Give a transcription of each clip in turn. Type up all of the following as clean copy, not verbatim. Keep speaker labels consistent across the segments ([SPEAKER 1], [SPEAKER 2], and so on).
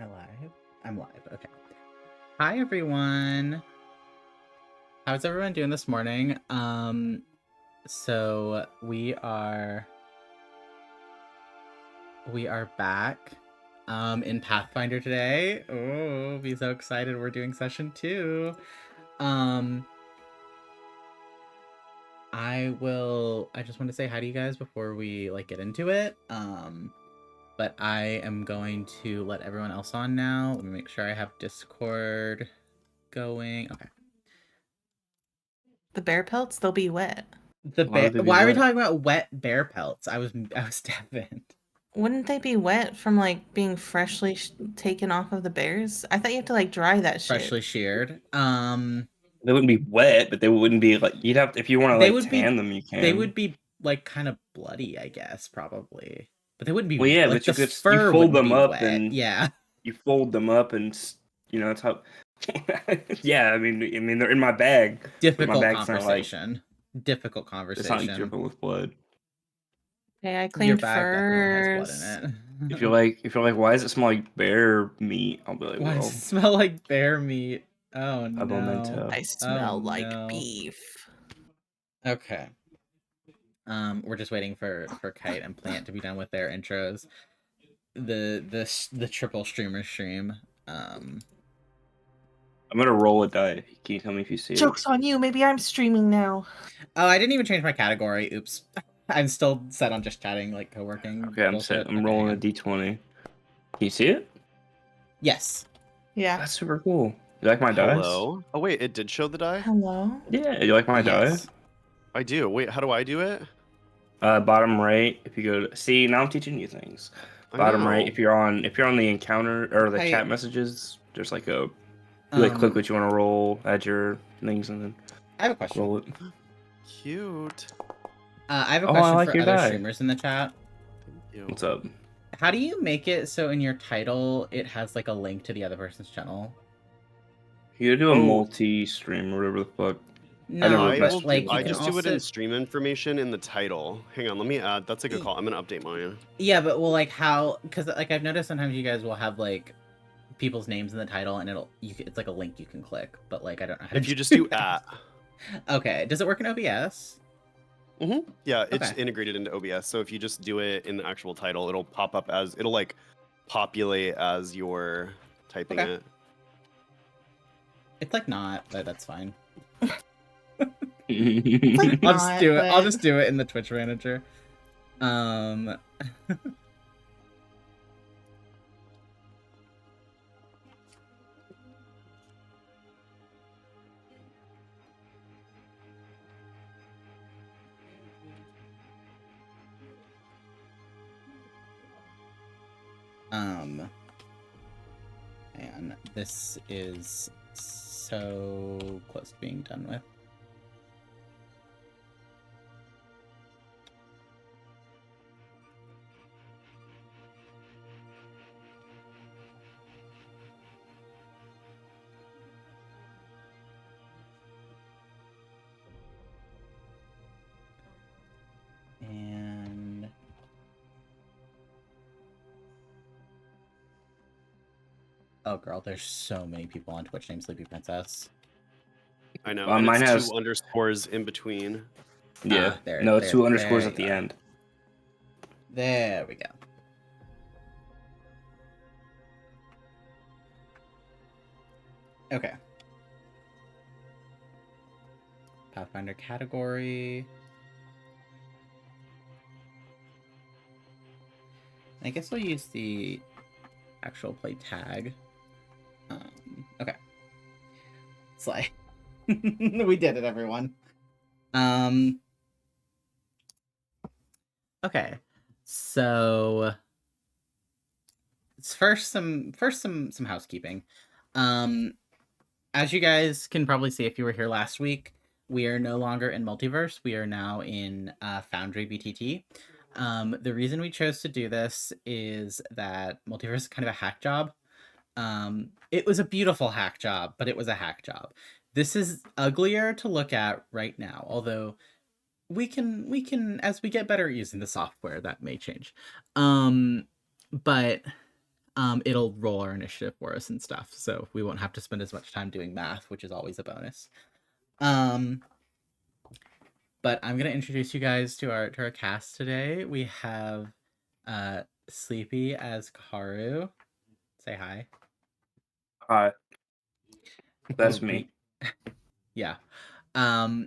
[SPEAKER 1] I live? I'm live. Okay. Hi everyone. How's everyone doing this morning? So we are back in Pathfinder today. Oh, be so excited. We're doing session 2. I just want to say hi to you guys before we get into it. But I am going to let everyone else on now. Let me make sure I have Discord going. Okay.
[SPEAKER 2] The bear pelts, they'll be wet.
[SPEAKER 1] Why are we talking about wet bear pelts? I was Devin.
[SPEAKER 2] Wouldn't they be wet from being freshly taken off of the bears? I thought you had to dry that shit.
[SPEAKER 1] Freshly sheared.
[SPEAKER 3] They wouldn't be wet, but they wouldn't be you'd have if you want to tan them, you can.
[SPEAKER 1] They would be kind of bloody, I guess, probably. But they wouldn't be.
[SPEAKER 3] Well, yeah,
[SPEAKER 1] but
[SPEAKER 3] you fold them up wet. And
[SPEAKER 1] yeah,
[SPEAKER 3] you fold them up and it's how. Yeah, I mean they're in my bag.
[SPEAKER 1] Difficult conversation. Difficult conversation.
[SPEAKER 3] It's not dripping with blood.
[SPEAKER 2] Okay, I claimed first.
[SPEAKER 1] Has blood in it.
[SPEAKER 3] If you're like, why does it smell like bear meat? I'll be like,
[SPEAKER 1] why does it smell like bear meat? Oh no!
[SPEAKER 2] I smell like beef.
[SPEAKER 1] Okay. We're just waiting for Kite and Plant to be done with their intros. The triple streamer stream. I'm
[SPEAKER 3] gonna roll a die. Can you tell me if you see it?
[SPEAKER 2] Joke's on you. Maybe I'm streaming now.
[SPEAKER 1] Oh, I didn't even change my category. Oops. I'm still set on just chatting, co-working.
[SPEAKER 3] Okay, I'm set. I'm rolling a d20. Can you see it?
[SPEAKER 1] Yes.
[SPEAKER 2] Yeah.
[SPEAKER 3] That's super cool. You like my dice?
[SPEAKER 4] Hello? Oh wait, it did show the die?
[SPEAKER 2] Hello?
[SPEAKER 3] Yeah, you like my dice?
[SPEAKER 4] I do. Wait, how do I do it?
[SPEAKER 3] Bottom right, if you go to see, now I'm teaching you things. Bottom right, if you're on the encounter or the chat messages, there's click what you want to roll, add your things, and then
[SPEAKER 1] I have a question.
[SPEAKER 3] Roll it.
[SPEAKER 4] Cute.
[SPEAKER 1] I have a question for other streamers in the chat.
[SPEAKER 3] What's up?
[SPEAKER 1] How do you make it so in your title it has a link to the other person's channel?
[SPEAKER 3] You gotta do a multi-stream or whatever the fuck.
[SPEAKER 1] No,
[SPEAKER 4] I just do it in stream information in the title. Hang on, let me add. That's a good call. I'm gonna update mine.
[SPEAKER 1] Yeah, but how? Because I've noticed sometimes you guys will have people's names in the title, and it's a link you can click. But I don't know how to.
[SPEAKER 4] If you just do @
[SPEAKER 1] Okay, does it work in OBS?
[SPEAKER 4] Mm-hmm. Yeah, it's integrated into OBS. So if you just do it in the actual title, it'll pop up as populate as you're typing it.
[SPEAKER 1] It's not, but that's fine.
[SPEAKER 2] I'll
[SPEAKER 1] just do it in the Twitch manager. And this is so close to being done with. And oh girl, there's so many people on Twitch named Sleepy Princess.
[SPEAKER 4] I know. And mine has 2 underscores in between.
[SPEAKER 3] Yeah. No, 2 underscores at the end.
[SPEAKER 1] There we go. Okay. Pathfinder category. I guess we'll use the actual play tag. Okay. Slay. We did it, everyone. Okay. So first some housekeeping. As you guys can probably see if you were here last week, we are no longer in Multiverse. We are now in Foundry BTT. The reason we chose to do this is that Multiverse is kind of a hack job. It was a beautiful hack job, but it was a hack job. This is uglier to look at right now, although we can as we get better at using the software, that may change. But it'll roll our initiative for us and stuff, so we won't have to spend as much time doing math, which is always a bonus. But I'm gonna introduce you guys to our cast today. We have Sleepy as Kharu. Say hi.
[SPEAKER 3] Hi. That's me.
[SPEAKER 1] Yeah.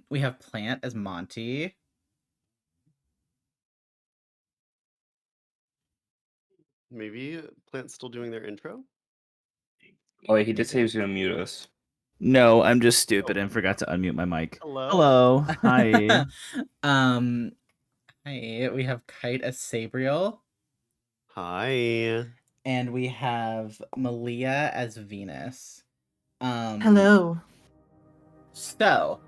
[SPEAKER 1] We have Plant as Monty.
[SPEAKER 4] Maybe Plant's still doing their intro?
[SPEAKER 3] Oh, he did say he was going to mute us.
[SPEAKER 5] No, I'm just stupid and forgot to unmute my mic.
[SPEAKER 4] Hello.
[SPEAKER 5] Hello. Hi.
[SPEAKER 1] Hi. We have Kite as Sabriel.
[SPEAKER 4] Hi.
[SPEAKER 1] And we have Malia as Venus.
[SPEAKER 2] Hello.
[SPEAKER 1] So,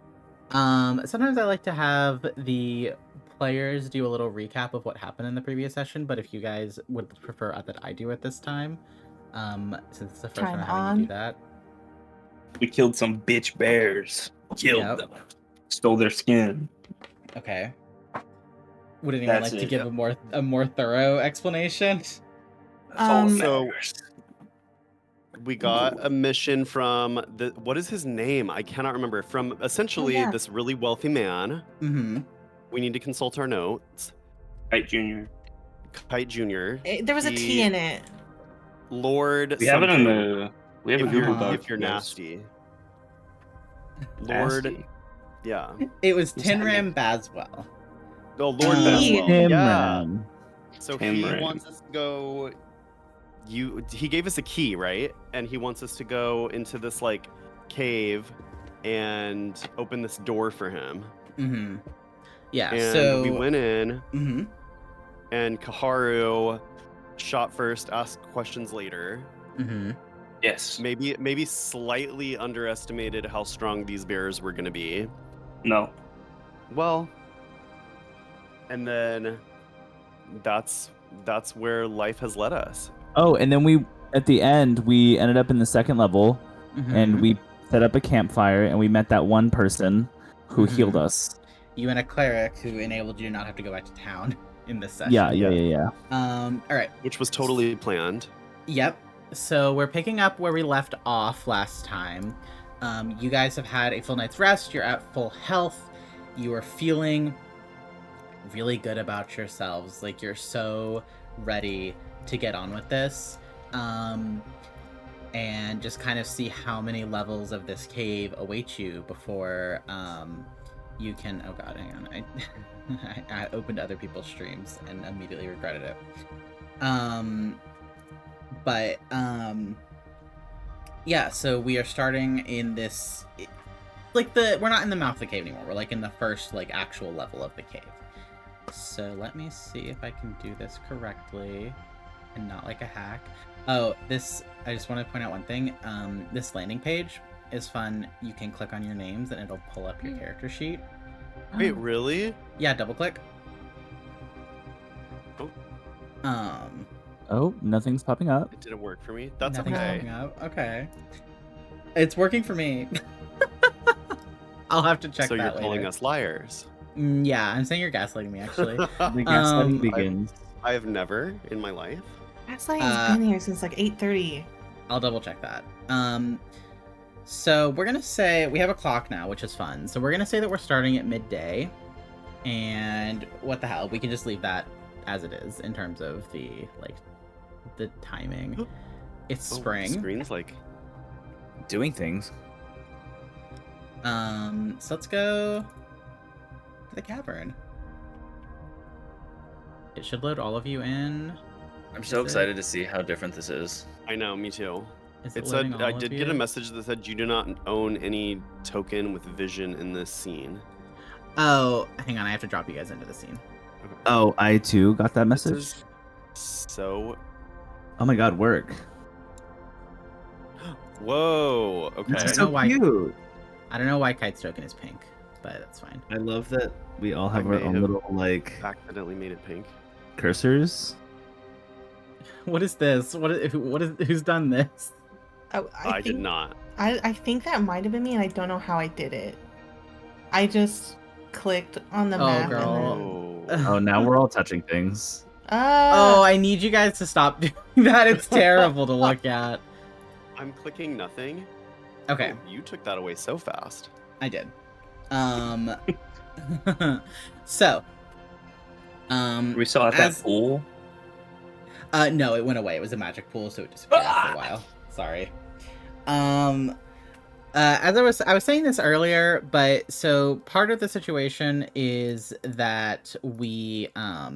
[SPEAKER 1] sometimes I like to have the players do a little recap of what happened in the previous session, but if you guys would prefer that I do it this time, since it's the first time I'm having you do that.
[SPEAKER 3] We killed some bitch bears. Killed them. Stole their skin.
[SPEAKER 1] Okay. Would anyone like to give a more thorough explanation?
[SPEAKER 4] So we got a mission from what is his name? I cannot remember. From essentially this really wealthy man.
[SPEAKER 1] Mm-hmm.
[SPEAKER 4] We need to consult our notes.
[SPEAKER 3] Kite Jr.
[SPEAKER 4] Kite Jr.
[SPEAKER 2] There was a T in it.
[SPEAKER 4] Lord.
[SPEAKER 3] We have it in the. We have a Google Doc.
[SPEAKER 4] If you're nasty. Lord.
[SPEAKER 3] Nasty.
[SPEAKER 4] Yeah.
[SPEAKER 1] It was Tinram Baswell.
[SPEAKER 4] Oh, Lord Baswell. Yeah. So he
[SPEAKER 3] Timran.
[SPEAKER 4] wants us to go. He gave us a key, right? And he wants us to go into this like cave and open this door for him.
[SPEAKER 1] Mm-hmm. Yeah.
[SPEAKER 4] And
[SPEAKER 1] so
[SPEAKER 4] we went in.
[SPEAKER 1] Mm-hmm.
[SPEAKER 4] And Kharu shot first, asked questions later.
[SPEAKER 1] Mm-hmm.
[SPEAKER 3] Yes.
[SPEAKER 4] Maybe slightly underestimated how strong these bears were going to be.
[SPEAKER 3] No.
[SPEAKER 4] Well, and then that's where life has led us.
[SPEAKER 5] Oh, and then at the end, we ended up in the second level,
[SPEAKER 1] Mm-hmm.
[SPEAKER 5] and we set up a campfire, and we met that one person who
[SPEAKER 1] Mm-hmm.
[SPEAKER 5] healed us.
[SPEAKER 1] You and a cleric who enabled you to not have to go back to town in this session.
[SPEAKER 5] Yeah.
[SPEAKER 1] All right.
[SPEAKER 4] Which was totally planned.
[SPEAKER 1] Yep. So we're picking up where we left off last time. You guys have had a full night's rest. You're at full health. You are feeling really good about yourselves. Like you're so ready to get on with this. And just kind of see how many levels of this cave await you before you can. Oh god, hang on. I opened other people's streams and immediately regretted it. Yeah, so we are starting in this, we're not in the mouth of the cave anymore. We're like in the first actual level of the cave. So let me see if I can do this correctly and not like a hack. Oh, I just want to point out one thing. This landing page is fun. You can click on your names and it'll pull up your character sheet.
[SPEAKER 4] Wait, really?
[SPEAKER 1] Yeah, double click.
[SPEAKER 4] Oh.
[SPEAKER 5] Oh, nothing's popping up.
[SPEAKER 4] It didn't work for me. That's
[SPEAKER 1] Nothing's
[SPEAKER 4] okay.
[SPEAKER 1] popping up. Okay. It's working for me. I'll have to check
[SPEAKER 4] So
[SPEAKER 1] that
[SPEAKER 4] you're
[SPEAKER 1] later.
[SPEAKER 4] calling us liars.
[SPEAKER 1] Yeah, I'm saying you're gaslighting me, actually.
[SPEAKER 5] The gaslighting begins.
[SPEAKER 4] I have never in my life.
[SPEAKER 2] Gaslighting's been here since 8:30.
[SPEAKER 1] I'll double check that. So we're gonna say we have a clock now, which is fun. So we're gonna say that we're starting at midday, and what the hell, we can just leave that as it is in terms of the timing. It's spring.
[SPEAKER 4] Screen's
[SPEAKER 5] Doing things.
[SPEAKER 1] So let's go to the cavern. It should load all of you in.
[SPEAKER 6] I'm so excited to see how different this is.
[SPEAKER 4] I know, me too.
[SPEAKER 1] It
[SPEAKER 4] said I did get a message that said you do not own any token with vision in this scene.
[SPEAKER 1] Oh, hang on, I have to drop you guys into the scene.
[SPEAKER 4] Okay.
[SPEAKER 5] Oh, I too got that
[SPEAKER 4] This
[SPEAKER 5] message.
[SPEAKER 4] is so.
[SPEAKER 5] Oh my god, work.
[SPEAKER 4] Whoa. Okay.
[SPEAKER 1] That's
[SPEAKER 5] So
[SPEAKER 1] why-
[SPEAKER 5] cute.
[SPEAKER 1] I don't know why Kite's token is pink, but that's fine.
[SPEAKER 5] I love that we all have
[SPEAKER 4] I
[SPEAKER 5] our
[SPEAKER 4] may
[SPEAKER 5] own
[SPEAKER 4] have
[SPEAKER 5] little
[SPEAKER 4] Accidentally made it pink.
[SPEAKER 5] cursors.
[SPEAKER 1] What is this? Who's done this?
[SPEAKER 2] Oh,
[SPEAKER 4] I did not.
[SPEAKER 2] I think that might have been me, and I don't know how I did it. I just clicked on the
[SPEAKER 1] Oh,
[SPEAKER 2] map.
[SPEAKER 1] girl.
[SPEAKER 2] And then...
[SPEAKER 4] Oh.
[SPEAKER 5] Oh, now we're all touching things.
[SPEAKER 1] Oh, I need you guys to stop doing that. It's terrible to look at.
[SPEAKER 4] I'm clicking nothing.
[SPEAKER 1] Okay.
[SPEAKER 4] Oh, you took that away so fast.
[SPEAKER 1] I did. So.
[SPEAKER 3] We still at that pool?
[SPEAKER 1] No, it went away. It was a magic pool, so it disappeared for a while. Sorry. As I was saying this earlier, but so part of the situation is that we are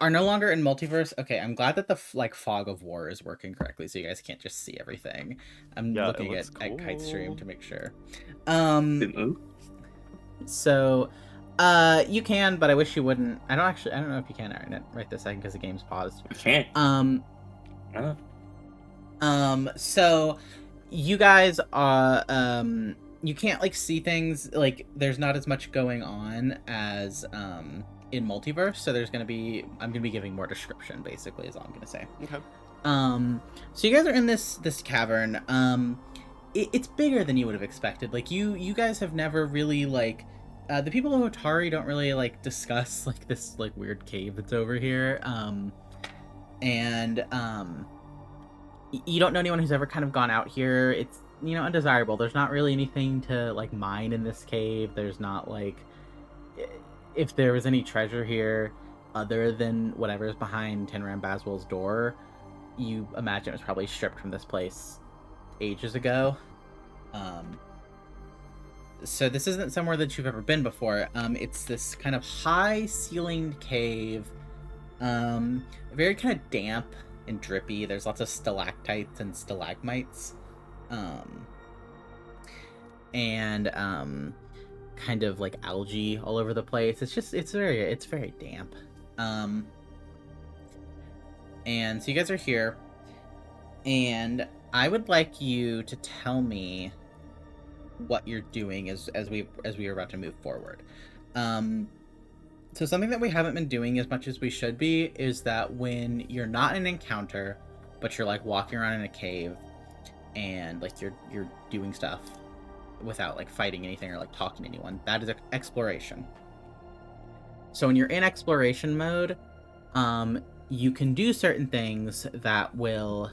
[SPEAKER 1] no longer in multiverse. Okay, I'm glad that the fog of war is working correctly, so you guys can't just see everything. I'm looking at Kite stream to make sure. So, you can, but I wish you wouldn't. I don't know if you can earn it right this second because the game's paused.
[SPEAKER 3] You can't.
[SPEAKER 1] So you guys are you can't like see things, like there's not as much going on as in multiverse, so I'm gonna be giving more description basically is all I'm gonna say.
[SPEAKER 4] Okay.
[SPEAKER 1] So you guys are in this cavern. It's bigger than you would have expected. Like you guys have never really like the people of Otari don't really like discuss like this like weird cave that's over here. You don't know anyone who's ever kind of gone out here. It's, undesirable. There's not really anything to like mine in this cave. There's not like, if there was any treasure here other than whatever's behind Tinram Baswell's door, you imagine it was probably stripped from this place ages ago. So this isn't somewhere that you've ever been before. It's this kind of high ceilinged cave, very kind of damp and drippy. There's lots of stalactites and stalagmites, and kind of like algae all over the place. It's very damp. And so you guys are here, and I would like you to tell me what you're doing as we are about to move forward. So something that we haven't been doing as much as we should be is that when you're not in an encounter, but you're like walking around in a cave and like you're doing stuff without like fighting anything or like talking to anyone, that is exploration. So when you're in exploration mode, you can do certain things that will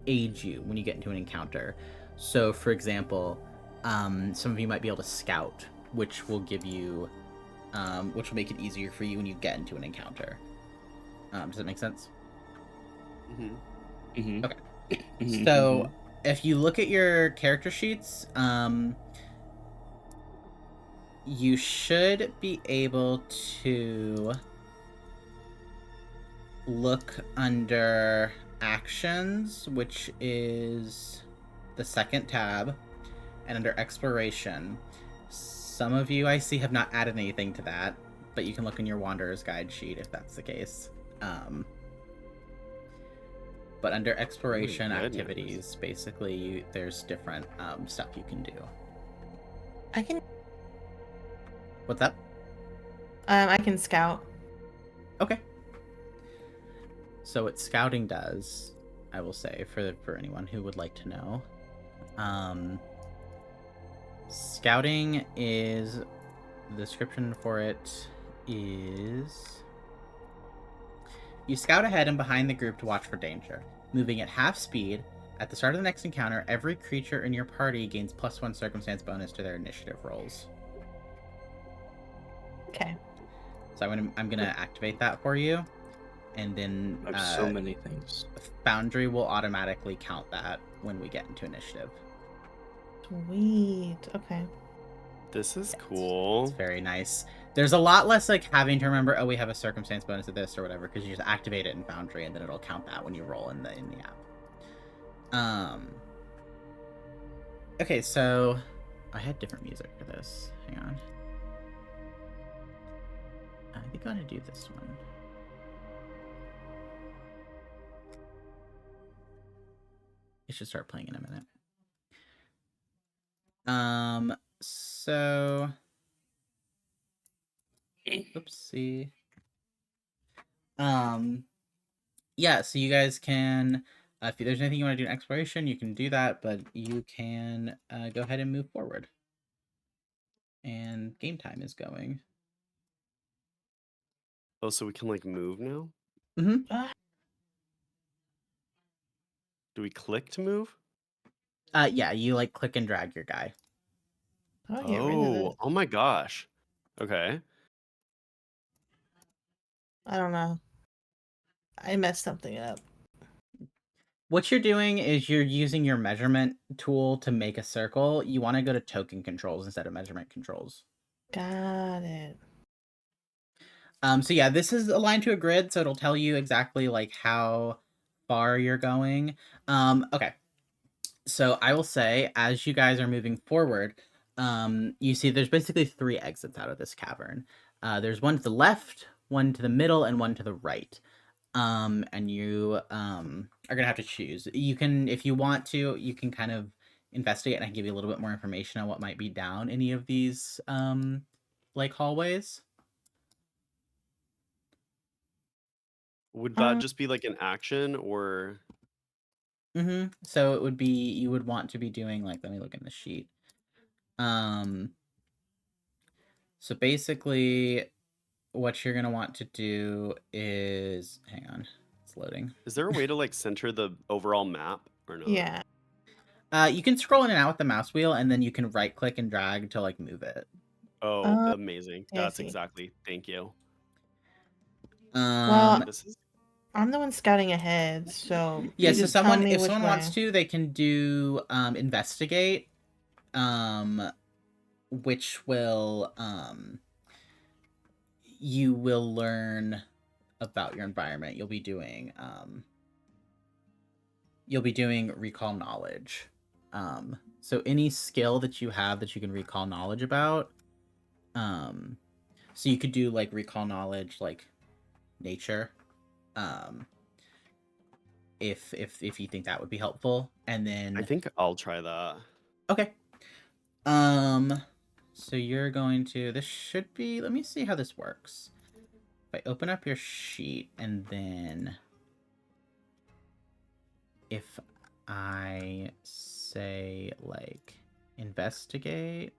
[SPEAKER 1] aid you when you get into an encounter. So for example, some of you might be able to scout, which will give you which will make it easier for you when you get into an encounter. Does that make sense?
[SPEAKER 3] Mm-hmm. Mm-hmm.
[SPEAKER 1] Okay. So if you look at your character sheets, you should be able to look under actions, which is the second tab, and under exploration. Some of you I see have not added anything to that, but you can look in your Wanderer's Guide sheet if that's the case. But under exploration activities, basically, there's different stuff you can do.
[SPEAKER 2] I can.
[SPEAKER 1] What's that?
[SPEAKER 2] I can scout.
[SPEAKER 1] Okay. So what scouting does, I will say, for anyone who would like to know, scouting is, the description for it is, you scout ahead and behind the group to watch for danger. Moving at half speed, at the start of the next encounter, every creature in your party gains +1 circumstance bonus to their initiative rolls.
[SPEAKER 2] Okay.
[SPEAKER 1] So I'm gonna activate that for you, and then
[SPEAKER 3] so many things.
[SPEAKER 1] Foundry will automatically count that when we get into initiative.
[SPEAKER 2] Sweet. Okay.
[SPEAKER 4] This is cool.
[SPEAKER 1] It's very nice. There's a lot less like having to remember, oh, we have a circumstance bonus of this or whatever, because you just activate it in Foundry and then it'll count that when you roll in the app. Okay, so I had different music for this. Hang on. I think I'm gonna do this one. It should start playing in a minute. So oopsie. Yeah, so you guys can, if there's anything you want to do in exploration, you can do that, but you can go ahead and move forward. And game time is going.
[SPEAKER 4] Oh, so we can like move now?
[SPEAKER 1] Mm-hmm.
[SPEAKER 4] Do we click to move?
[SPEAKER 1] Yeah, you like click and drag your guy.
[SPEAKER 2] Oh, get rid of this.
[SPEAKER 4] Oh my gosh. Okay.
[SPEAKER 2] I don't know. I messed something up.
[SPEAKER 1] What you're doing is you're using your measurement tool to make a circle. You want to go to token controls instead of measurement controls.
[SPEAKER 2] Got it.
[SPEAKER 1] So yeah, this is aligned to a grid, so it'll tell you exactly like how far you're going. Okay. So I will say, as you guys are moving forward, you see there's basically 3 exits out of this cavern. There's one to the left, one to the middle, and one to the right. And you are gonna have to choose. You can, if you want to, you can kind of investigate, and I can give you a little bit more information on what might be down any of these like hallways.
[SPEAKER 4] Would that just be like an action or?
[SPEAKER 1] Mm-hmm. So it would be, you would want to be doing like, let me look in the sheet. So basically what you're gonna want to do is, hang on, it's loading.
[SPEAKER 4] Is there a way to like center the overall map or not?
[SPEAKER 2] Yeah.
[SPEAKER 1] You can scroll in and out with the mouse wheel, and then you can right click and drag to like move it.
[SPEAKER 4] Oh, amazing.
[SPEAKER 2] Yeah, I
[SPEAKER 4] That's
[SPEAKER 2] see.
[SPEAKER 4] exactly. Thank you.
[SPEAKER 2] Well,
[SPEAKER 4] This is
[SPEAKER 2] I'm the one scouting ahead, so
[SPEAKER 1] yeah.
[SPEAKER 2] you
[SPEAKER 1] So
[SPEAKER 2] just tell
[SPEAKER 1] someone,
[SPEAKER 2] me
[SPEAKER 1] if
[SPEAKER 2] which
[SPEAKER 1] someone
[SPEAKER 2] way.
[SPEAKER 1] wants to, they can do investigate, which will you will learn about your environment. You'll be doing recall knowledge. So any skill that you have that you can recall knowledge about, so you could do like recall knowledge, like nature, if you think that would be helpful. And then
[SPEAKER 4] I think I'll try that.
[SPEAKER 1] okay. So you're going to, this should be, let me see how this works. If I open up your sheet, and then if I say like investigate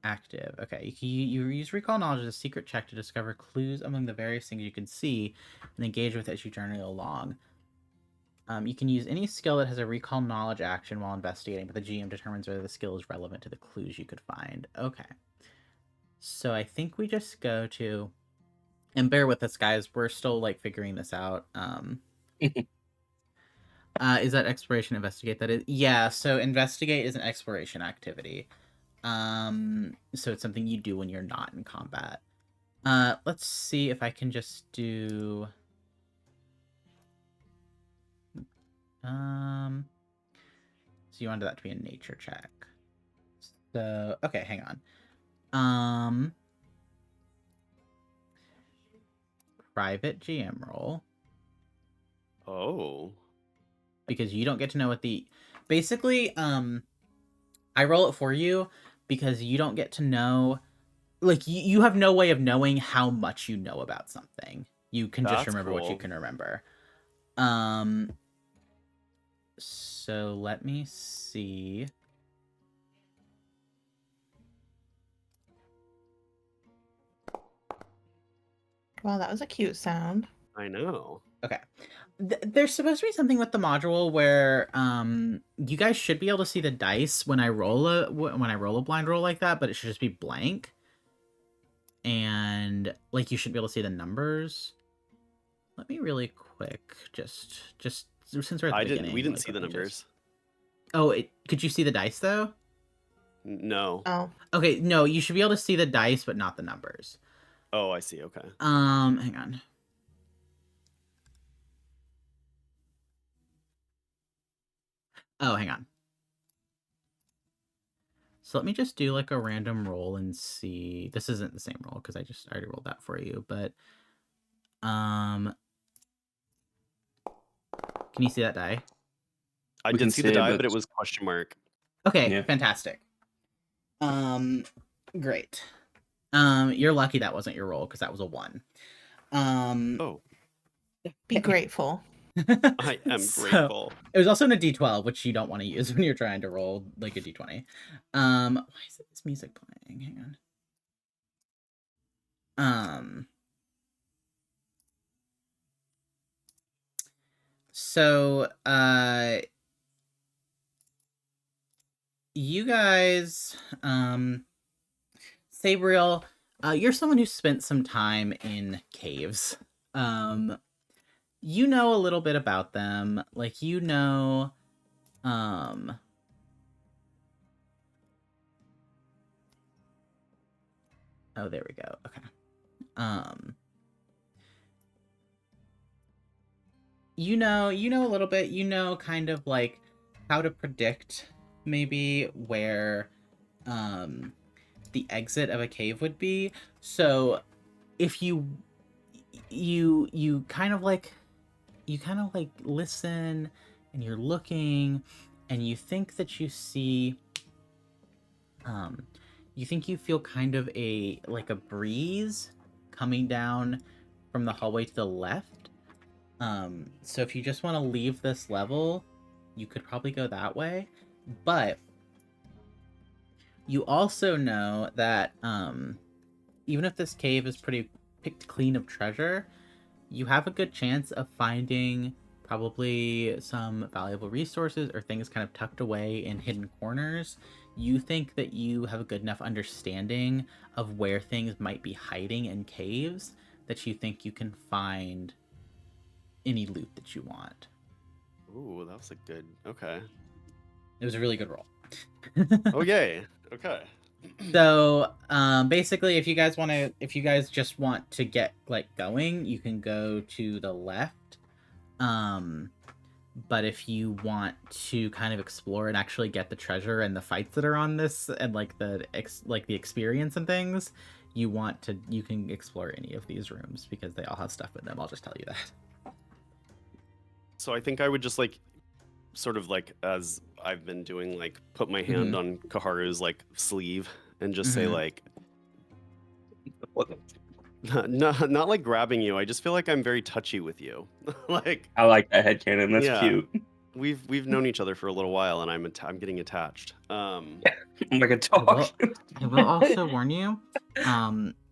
[SPEAKER 1] active, okay, you use recall knowledge as a secret check to discover clues among the various things you can see and engage with as you journey along. You can use any skill that has a recall knowledge action while investigating, but the GM determines whether the skill is relevant to the clues you could find. Okay. So I think we just go to, and bear with us, guys. We're still like figuring this out. Is that exploration investigate? That is, yeah. So investigate is an exploration activity. So it's something you do when you're not in combat. Let's see if I can just do. So you wanted that to be a nature check. So okay, hang on. Private GM roll.
[SPEAKER 4] Oh.
[SPEAKER 1] Because you don't get to know what the, basically, I roll it for you because you don't get to know, like, you have no way of knowing how much you know about something. You can just remember what you can remember. So let me see.
[SPEAKER 2] Wow, that was a cute sound.
[SPEAKER 4] I know.
[SPEAKER 1] Okay. There's supposed to be something with the module where you guys should be able to see the dice when I roll a blind roll like that, but it should just be blank. And like you should be able to see the numbers. Let me really quick just since we're at the beginning.
[SPEAKER 4] We didn't see the numbers.
[SPEAKER 1] Oh, could you see the dice though?
[SPEAKER 4] No.
[SPEAKER 2] Oh.
[SPEAKER 1] Okay, no, you should be able to see the dice but not the numbers.
[SPEAKER 4] Oh, I see. Okay.
[SPEAKER 1] Hang on. Oh, hang on. So let me just do like a random roll and see. This isn't the same roll because I already rolled that for you, but can you see that die?
[SPEAKER 4] I did see the die, but it was question mark.
[SPEAKER 1] Okay, yeah. Fantastic. Great. You're lucky that wasn't your roll because that was a 1.
[SPEAKER 4] Oh.
[SPEAKER 2] Be grateful.
[SPEAKER 4] I am grateful.
[SPEAKER 1] It was also in a D12, which you don't want to use when you're trying to roll like a D20. Why is this music playing? Hang on. So, you guys, Sabriel, you're someone who spent some time in caves. You know a little bit about them. Like, you know, oh, there we go. Okay. You know a little bit. You know kind of like how to predict maybe where the exit of a cave would be. So if you kind of like listen and you're looking and you think that you see you think you feel kind of a breeze coming down from the hallway to the left. So if you just want to leave this level, you could probably go that way. But you also know that even if this cave is pretty picked clean of treasure, you have a good chance of finding probably some valuable resources or things kind of tucked away in hidden corners. You think that you have a good enough understanding of where things might be hiding in caves that you think you can find any loot that you want.
[SPEAKER 4] Ooh, that was a good. Okay.
[SPEAKER 1] It was a really good roll.
[SPEAKER 4] Oh yay. Okay.
[SPEAKER 1] So basically, if you guys just want to get like going, you can go to the left. But if you want to kind of explore and actually get the treasure and the fights that are on this and like the experience and things, you can explore any of these rooms because they all have stuff in them. I'll just tell you that.
[SPEAKER 4] So I think I would just like sort of like, as I've been doing, like put my hand on Kharu's like sleeve and just say like, not like grabbing you. I just feel like I'm very touchy with you. Like,
[SPEAKER 3] I like that headcanon. That's cute.
[SPEAKER 4] We've known each other for a little while, and I'm getting attached.
[SPEAKER 3] I'm like a dog.
[SPEAKER 1] I will also warn you,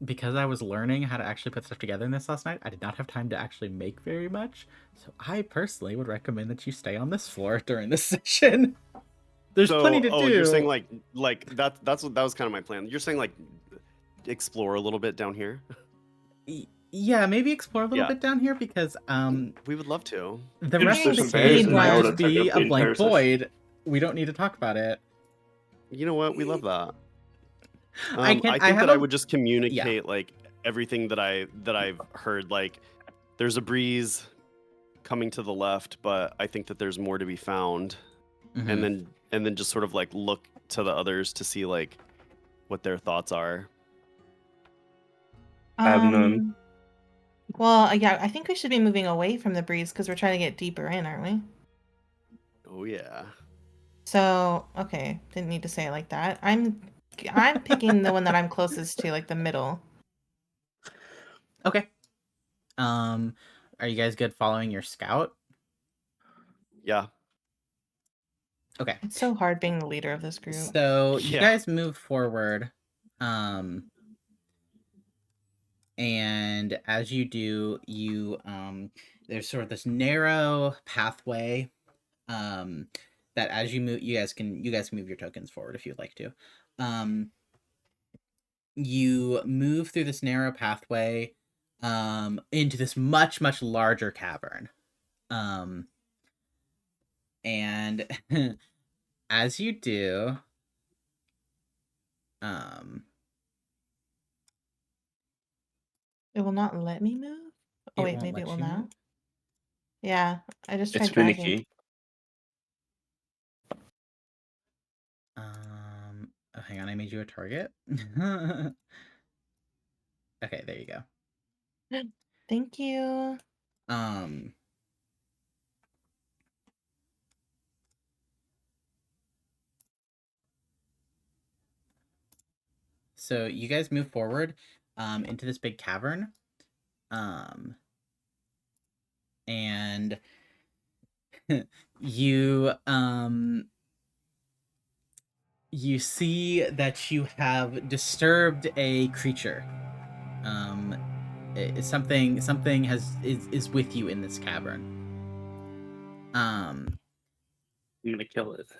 [SPEAKER 1] because I was learning how to actually put stuff together in this last night, I did not have time to actually make very much. So I personally would recommend that you stay on this floor during this session. There's plenty to do.
[SPEAKER 4] Oh, you're saying like that was kind of my plan. You're saying like explore a little bit down here.
[SPEAKER 1] Yeah, maybe explore a little bit down here because
[SPEAKER 4] we would love to.
[SPEAKER 1] The rest of the cave might just be a blank void. We don't need to talk about it.
[SPEAKER 4] You know what? We love that. I think that I would just communicate like everything that I've heard. Like, there's a breeze coming to the left, but I think that there's more to be found. And then just sort of like look to the others to see like what their thoughts are.
[SPEAKER 3] I have none.
[SPEAKER 2] Well, yeah, I think we should be moving away from the breeze because we're trying to get deeper in, aren't we?
[SPEAKER 4] Oh yeah.
[SPEAKER 2] So, okay, didn't need to say it like that. I'm picking the one that I'm closest to, like the middle.
[SPEAKER 1] Okay. Are you guys good following your scout?
[SPEAKER 4] Yeah.
[SPEAKER 1] Okay.
[SPEAKER 2] It's so hard being the leader of this group.
[SPEAKER 1] So you guys move forward. And as you do, you there's sort of this narrow pathway that as you move, you guys can move your tokens forward if you'd like to. You move through this narrow pathway into this much larger cavern. And as you do,
[SPEAKER 2] it will not let me move? Oh wait, maybe it will now. Yeah, I just tried
[SPEAKER 3] it's
[SPEAKER 2] dragging.
[SPEAKER 3] finicky.
[SPEAKER 1] Oh, hang on, I made you a target. Okay, there you go.
[SPEAKER 2] Thank you.
[SPEAKER 1] So you guys move forward into this big cavern. And you you see that you have disturbed a creature something is with you in this cavern.
[SPEAKER 3] I'm gonna kill it.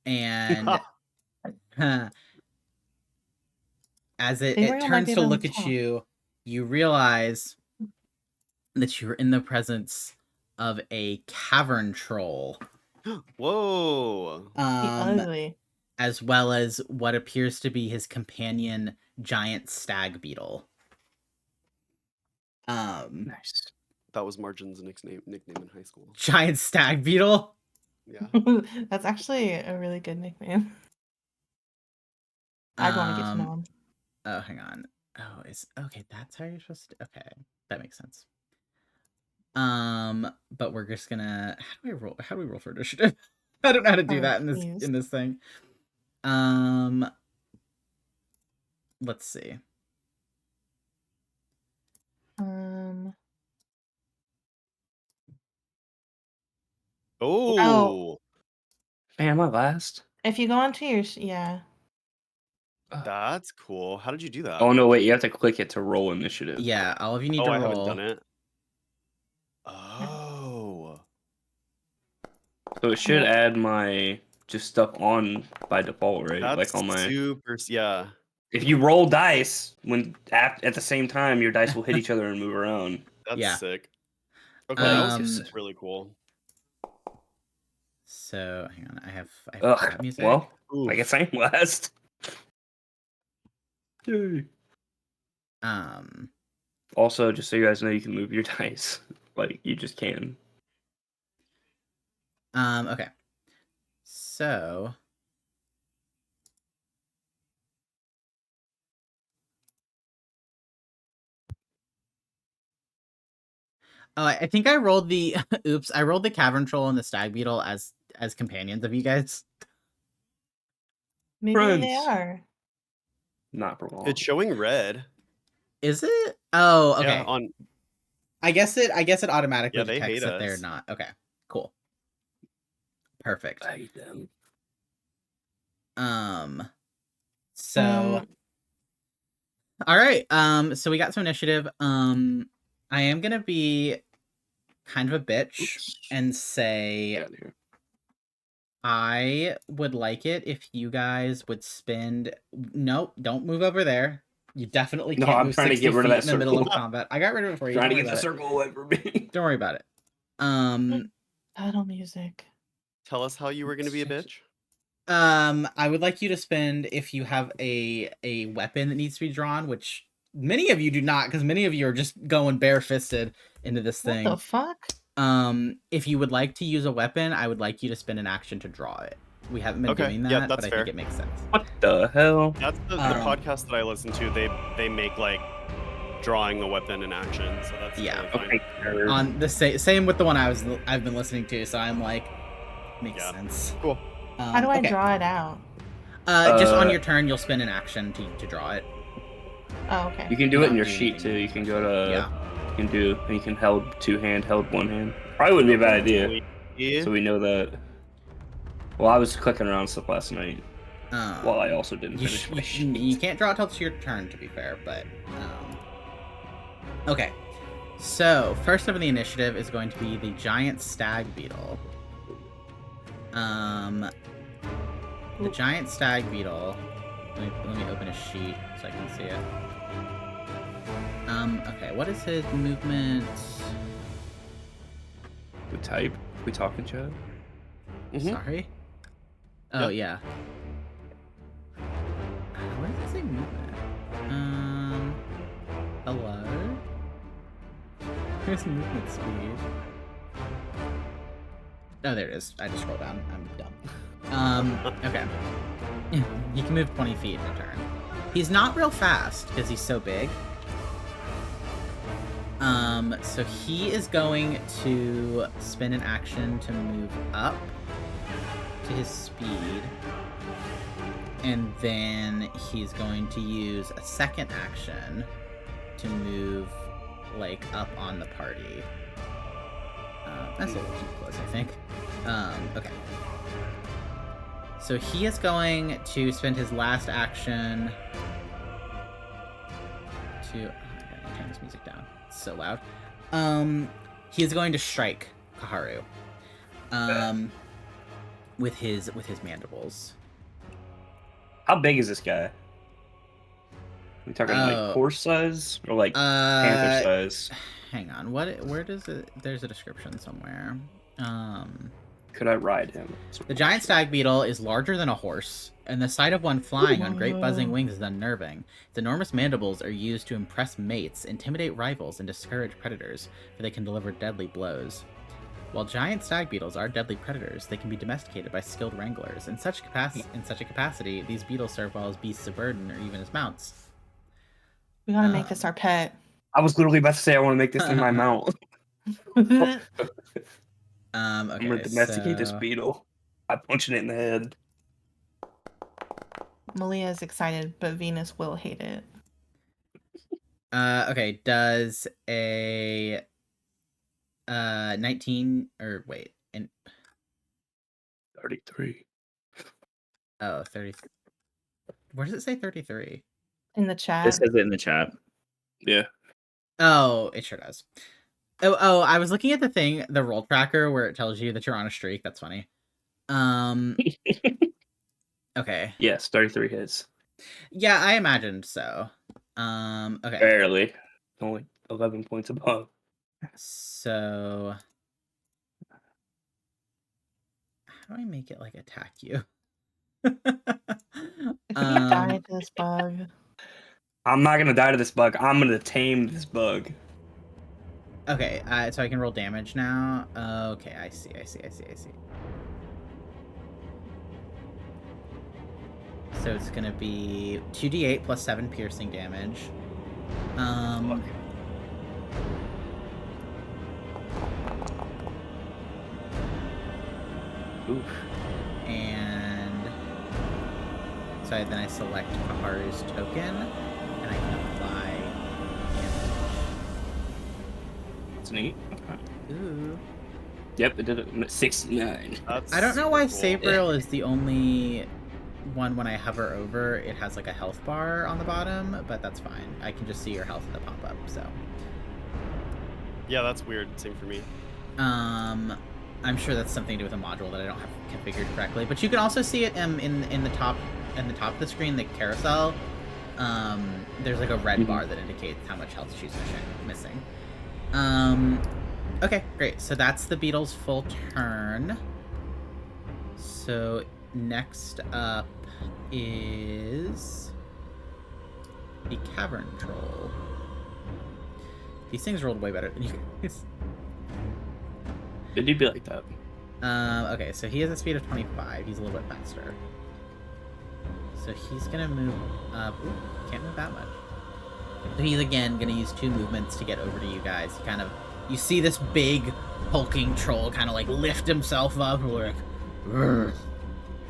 [SPEAKER 1] And as it turns to look at you, you realize that you're in the presence of a cavern troll.
[SPEAKER 4] Whoa.
[SPEAKER 2] Ugly.
[SPEAKER 1] As well as what appears to be his companion, giant stag beetle.
[SPEAKER 3] Nice.
[SPEAKER 4] That was Margin's nickname in high school.
[SPEAKER 1] Giant stag beetle?
[SPEAKER 4] Yeah.
[SPEAKER 2] That's actually a really good nickname. I'd want to get to know him.
[SPEAKER 1] Oh, hang on. Oh, okay, that's how you're supposed to okay. That makes sense. But we're just gonna how do we roll for initiative? I don't know how to do that in this thing. Let's see.
[SPEAKER 4] Oh.
[SPEAKER 3] Man, am I last?
[SPEAKER 2] If you go onto your yeah.
[SPEAKER 4] That's cool. How did you do that?
[SPEAKER 3] Oh no, wait, you have to click it to roll initiative.
[SPEAKER 1] Yeah, all of you need to roll.
[SPEAKER 4] I haven't done it. Oh.
[SPEAKER 3] So it should add my just stuff on by default, right?
[SPEAKER 4] That's
[SPEAKER 3] like on my
[SPEAKER 4] super, yeah.
[SPEAKER 3] If you roll dice when at the same time, your dice will hit each other and move around.
[SPEAKER 4] That's sick. Okay, that was really cool.
[SPEAKER 1] So hang on, I have music.
[SPEAKER 3] Well, I guess I'm last. Yay. Also, just so you guys know, you can move your dice. Like you just can.
[SPEAKER 1] Okay. So I think I rolled the oops, I rolled the cavern troll and the stag beetle as companions of you guys.
[SPEAKER 2] Maybe they are.
[SPEAKER 3] Not for long.
[SPEAKER 4] It's showing red.
[SPEAKER 1] Is it? Oh, okay.
[SPEAKER 4] Yeah,
[SPEAKER 1] I guess it automatically
[SPEAKER 4] detects
[SPEAKER 1] that they're not. Okay, cool. Perfect.
[SPEAKER 3] I hate them.
[SPEAKER 1] So all right. So we got some initiative. I am gonna be kind of a bitch and say I would like it if you guys would spend. Nope, don't move over there. You definitely can't move 60 feet in the middle of combat. I got rid of it for you.
[SPEAKER 3] Trying to get the circle away from me.
[SPEAKER 1] Don't worry about it.
[SPEAKER 2] Battle music.
[SPEAKER 4] Tell us how you were going to be a bitch.
[SPEAKER 1] I would like you to spend, if you have a weapon that needs to be drawn, which many of you do not, because many of you are just going bare-fisted into this thing.
[SPEAKER 2] What the fuck?
[SPEAKER 1] If you would like to use a weapon, I would like you to spend an action to draw it. We haven't been doing that, but I think it makes sense.
[SPEAKER 3] What the hell?
[SPEAKER 4] That's the podcast that I listen to. They make like drawing the weapon in action, so that's
[SPEAKER 1] okay. On the same with the one I've been listening to, so I'm like, makes sense.
[SPEAKER 4] Cool.
[SPEAKER 2] How do I draw it out?
[SPEAKER 1] Just on your turn, you'll spend an action to draw it.
[SPEAKER 2] Oh, okay.
[SPEAKER 3] You can do it in your sheet too. You can go to you can held two hand, held one hand. Probably wouldn't be a bad idea. So we know that. Well, I was clicking around stuff last night. Well, I also didn't finish my sheet.
[SPEAKER 1] You can't draw it till it's your turn, to be fair, but okay. So first up in the initiative is going to be the giant stag beetle. The giant stag beetle. Let me open his sheet so I can see it. Okay, what is his movement?
[SPEAKER 3] We type? We talking, chat?
[SPEAKER 1] Sorry? Oh, yeah. What does it say movement? Hello? Here's movement speed. Oh, there it is. I just scrolled down. I'm dumb. Okay. He can move 20 feet in a turn. He's not real fast because he's so big. So he is going to spend an action to move up to his speed. And then he's going to use a second action to move, like, up on the party. That's a little too close, I think. Okay. So he is going to spend his last action to... Turn this music down. It's so loud. He is going to strike Kharu. With his mandibles.
[SPEAKER 3] How big is this guy? Are we talking like horse size or like panther size?
[SPEAKER 1] Hang on. Where does it? There's a description somewhere.
[SPEAKER 3] Could I ride him?
[SPEAKER 1] The giant stag beetle is larger than a horse, and the sight of one flying on great buzzing wings is unnerving. Its enormous mandibles are used to impress mates, intimidate rivals, and discourage predators, for they can deliver deadly blows. While giant stag beetles are deadly predators, they can be domesticated by skilled wranglers. In such a capacity, these beetles serve well as beasts of burden or even as mounts.
[SPEAKER 2] We gotta make this our pet.
[SPEAKER 3] I was literally about to say I want to make this in my mount.
[SPEAKER 1] Okay,
[SPEAKER 3] I'm gonna domesticate this beetle. I punch it in the head.
[SPEAKER 2] Malia is excited, but Venus will hate it.
[SPEAKER 1] Okay, does a 19 or wait, and
[SPEAKER 3] 33.
[SPEAKER 1] Oh, 30. Where does it say 33?
[SPEAKER 2] In the chat.
[SPEAKER 6] It says it in the chat.
[SPEAKER 3] Yeah.
[SPEAKER 1] Oh, it sure does. Oh, I was looking at the roll tracker where it tells you that you're on a streak. That's funny. Okay.
[SPEAKER 3] Yes, 33 hits.
[SPEAKER 1] Yeah, I imagined so. Okay.
[SPEAKER 3] Barely. Only 11 points above.
[SPEAKER 1] So how do I make it like attack you?
[SPEAKER 2] If you die to this bug.
[SPEAKER 3] I'm not gonna die to this bug. I'm gonna tame this bug.
[SPEAKER 1] Okay, so I can roll damage now. Okay, I see. So it's gonna be 2d8 plus 7 piercing damage.
[SPEAKER 3] Oof.
[SPEAKER 1] And so then I select Kharu's token, and I can apply damage.
[SPEAKER 3] That's neat.
[SPEAKER 1] Ooh.
[SPEAKER 3] Yep, it did it. 69.
[SPEAKER 1] I don't know why Sabriel is the only one when I hover over, it has like a health bar on the bottom, but that's fine. I can just see your health in the pop-up, so.
[SPEAKER 4] Yeah, that's weird. Same for me.
[SPEAKER 1] I'm sure that's something to do with a module that I don't have configured correctly, but you can also see it in the top of the screen, the carousel. There's like a red bar that indicates how much health she's missing. Okay, great. So that's the beetle's full turn. So next up is the cavern troll. These things rolled way better than you guys.
[SPEAKER 3] Did he be like that?
[SPEAKER 1] Okay, so he has a speed of 25. He's a little bit faster. So he's gonna move up. Ooh, can't move that much. So he's again gonna use 2 movements to get over to you guys. You see this big hulking troll kind of like lift himself up, like, and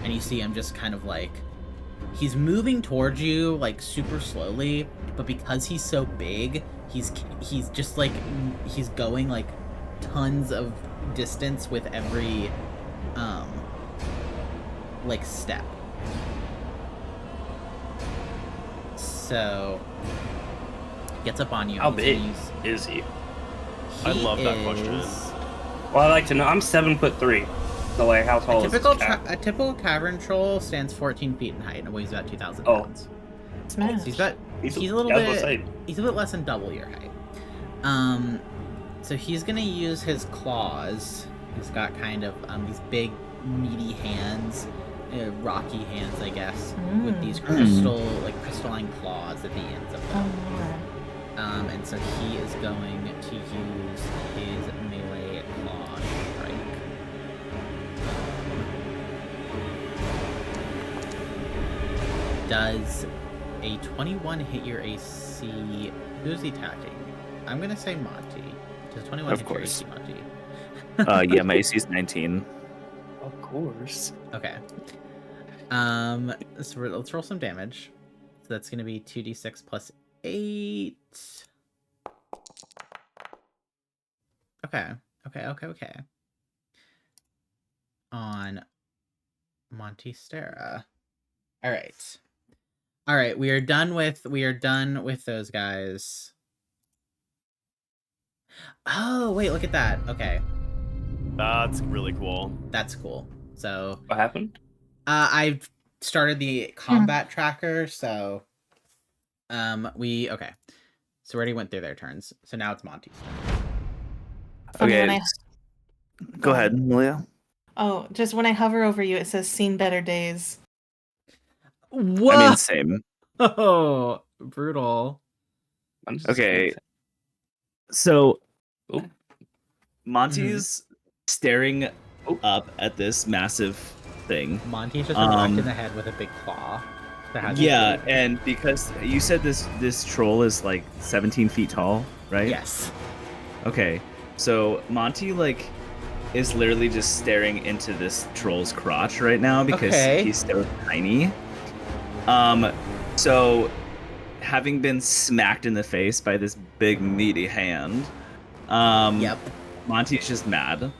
[SPEAKER 1] you see him just kind of like, he's moving towards you like super slowly, but because he's so big, he's just like, he's going like tons of distance with every like step. So gets up on you.
[SPEAKER 3] How big is he?
[SPEAKER 4] I love that question.
[SPEAKER 3] Well, I like to know. I'm 7'3". So like, how tall is this cat?
[SPEAKER 1] A typical cavern troll stands 14 feet in height and weighs about 2,000 pounds.
[SPEAKER 2] Smash.
[SPEAKER 1] So he's a little bit. He's a bit less than double your height. So he's gonna use his claws. He's got kind of these big, meaty hands, rocky hands, I guess, with these crystalline claws at the ends of them. And so he is going to use his melee claw strike. Does a 21 hit your AC? Who's attacking? I'm gonna say Monty. Does 21 hit your AC, Monty?
[SPEAKER 6] Yeah, my AC is 19.
[SPEAKER 3] Of course.
[SPEAKER 1] Okay. So let's roll some damage. So that's gonna be 2d6 plus 8. Okay. On Monty Stera. All right. We are done with those guys. Oh, wait, look at that. Okay.
[SPEAKER 4] That's really cool.
[SPEAKER 1] That's cool. So
[SPEAKER 3] what happened?
[SPEAKER 1] I've started the combat tracker, so okay. So we already went through their turns. So now it's Monty's turn.
[SPEAKER 6] Okay. Go ahead, Malia.
[SPEAKER 2] Oh, just when I hover over you, it says "Seen better days."
[SPEAKER 1] Whoa!
[SPEAKER 6] I mean, same.
[SPEAKER 1] Oh, brutal.
[SPEAKER 6] Okay. So
[SPEAKER 3] Oh.
[SPEAKER 6] Monty's staring up at this massive thing.
[SPEAKER 1] Monty's just been whacked in the head with a big claw.
[SPEAKER 6] Yeah, and because you said this troll is like 17 feet tall, right?
[SPEAKER 1] Yes.
[SPEAKER 6] Okay, so Monty like is literally just staring into this troll's crotch right now because he's so tiny. So having been smacked in the face by this big meaty hand,
[SPEAKER 1] yep.
[SPEAKER 6] Monty's just mad.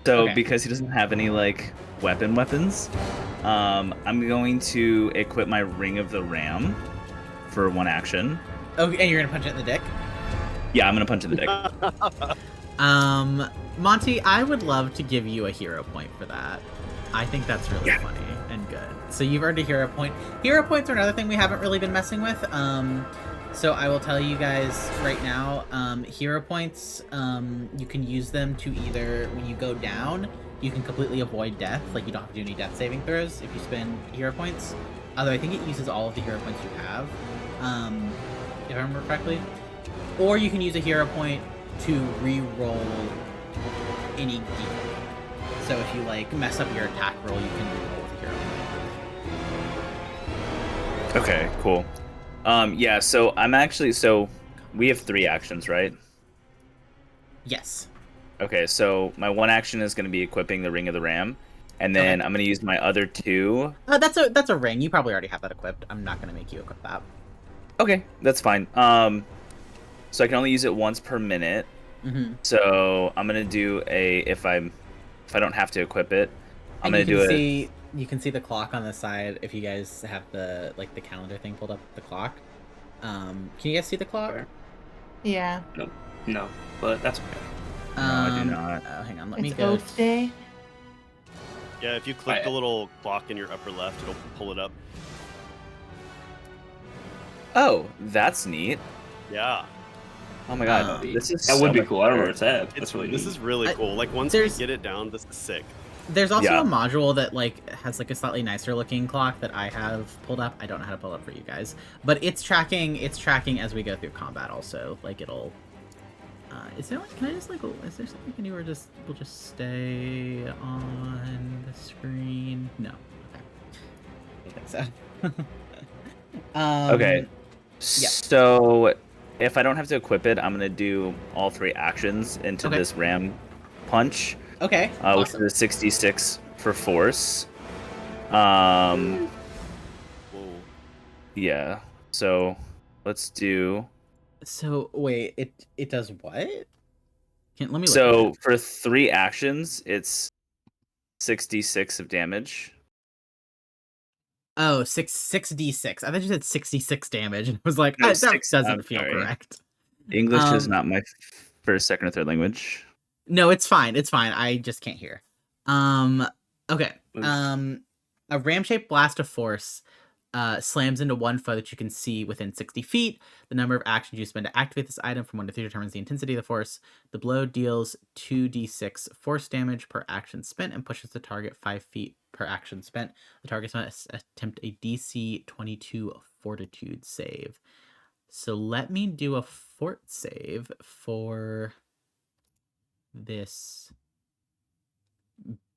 [SPEAKER 6] So because he doesn't have any like weapons, I'm going to equip my Ring of the Ram for one action.
[SPEAKER 1] Oh, and you're gonna punch it in the dick?
[SPEAKER 6] Yeah, I'm gonna punch it in the dick.
[SPEAKER 1] Monty, I would love to give you a hero point for that. I think that's really funny and good. So you've earned a hero point. Hero points are another thing we haven't really been messing with. So I will tell you guys right now, hero points, you can use them to either, when you go down, you can completely avoid death. Like, you don't have to do any death saving throws if you spend hero points. Although I think it uses all of the hero points you have, if I remember correctly. Or you can use a hero point to re-roll any d4. So if you, like, mess up your attack roll, you can re-roll with a hero point.
[SPEAKER 6] Okay, cool. Yeah, so we have 3 actions, right?
[SPEAKER 1] Yes.
[SPEAKER 6] Okay, so my one action is going to be equipping the Ring of the Ram, and then I'm going to use my other 2.
[SPEAKER 1] That's a ring. You probably already have that equipped. I'm not going to make you equip that.
[SPEAKER 6] Okay, that's fine. So I can only use it once per minute.
[SPEAKER 1] Mm-hmm.
[SPEAKER 6] So I'm going to do if I don't have to equip it, I'm going to do it.
[SPEAKER 1] You can see the clock on the side if you guys have the calendar thing pulled up, the clock. Can you guys see the clock?
[SPEAKER 2] Yeah.
[SPEAKER 3] No, but that's okay.
[SPEAKER 6] No, I do not.
[SPEAKER 1] Oh, hang on, let me
[SPEAKER 2] It's
[SPEAKER 1] go.
[SPEAKER 2] Oath Day.
[SPEAKER 4] Yeah, if you click the little clock in your upper left, it'll pull it up.
[SPEAKER 6] Oh, that's neat.
[SPEAKER 4] Yeah.
[SPEAKER 6] Oh my god,
[SPEAKER 3] that would be cool. I don't know where it's at. That's really neat.
[SPEAKER 4] This is really cool. Like, once we get it down, this is sick.
[SPEAKER 1] There's also a module that like has like a slightly nicer looking clock that I have pulled up. I don't know how to pull it up for you guys, but it's tracking as we go through combat. Also, like it'll. Is there like? Can I just like? Is there something anywhere? We'll just stay on the screen. No. Okay. I think so.
[SPEAKER 6] Okay.
[SPEAKER 1] Yeah.
[SPEAKER 6] So if I don't have to equip it, I'm gonna do all 3 actions into this ram punch.
[SPEAKER 1] Okay.
[SPEAKER 6] Which is a 66 for force. Whoa. Yeah. So let's do.
[SPEAKER 1] So wait, it does what? Let me look.
[SPEAKER 6] So for 3 actions, it's 66 of damage.
[SPEAKER 1] Oh, 6d6. I thought you said 66 damage. And I was like, that doesn't feel correct.
[SPEAKER 6] English is not my first, second, or third language.
[SPEAKER 1] No, it's fine. It's fine. I just can't hear. Okay. A ram-shaped blast of force slams into one foe that you can see within 60 feet. The number of actions you spend to activate this item from 1 to 3 determines the intensity of the force. The blow deals 2d6 force damage per action spent and pushes the target 5 feet per action spent. The target must attempt a DC 22 fortitude save. So let me do a fort save for this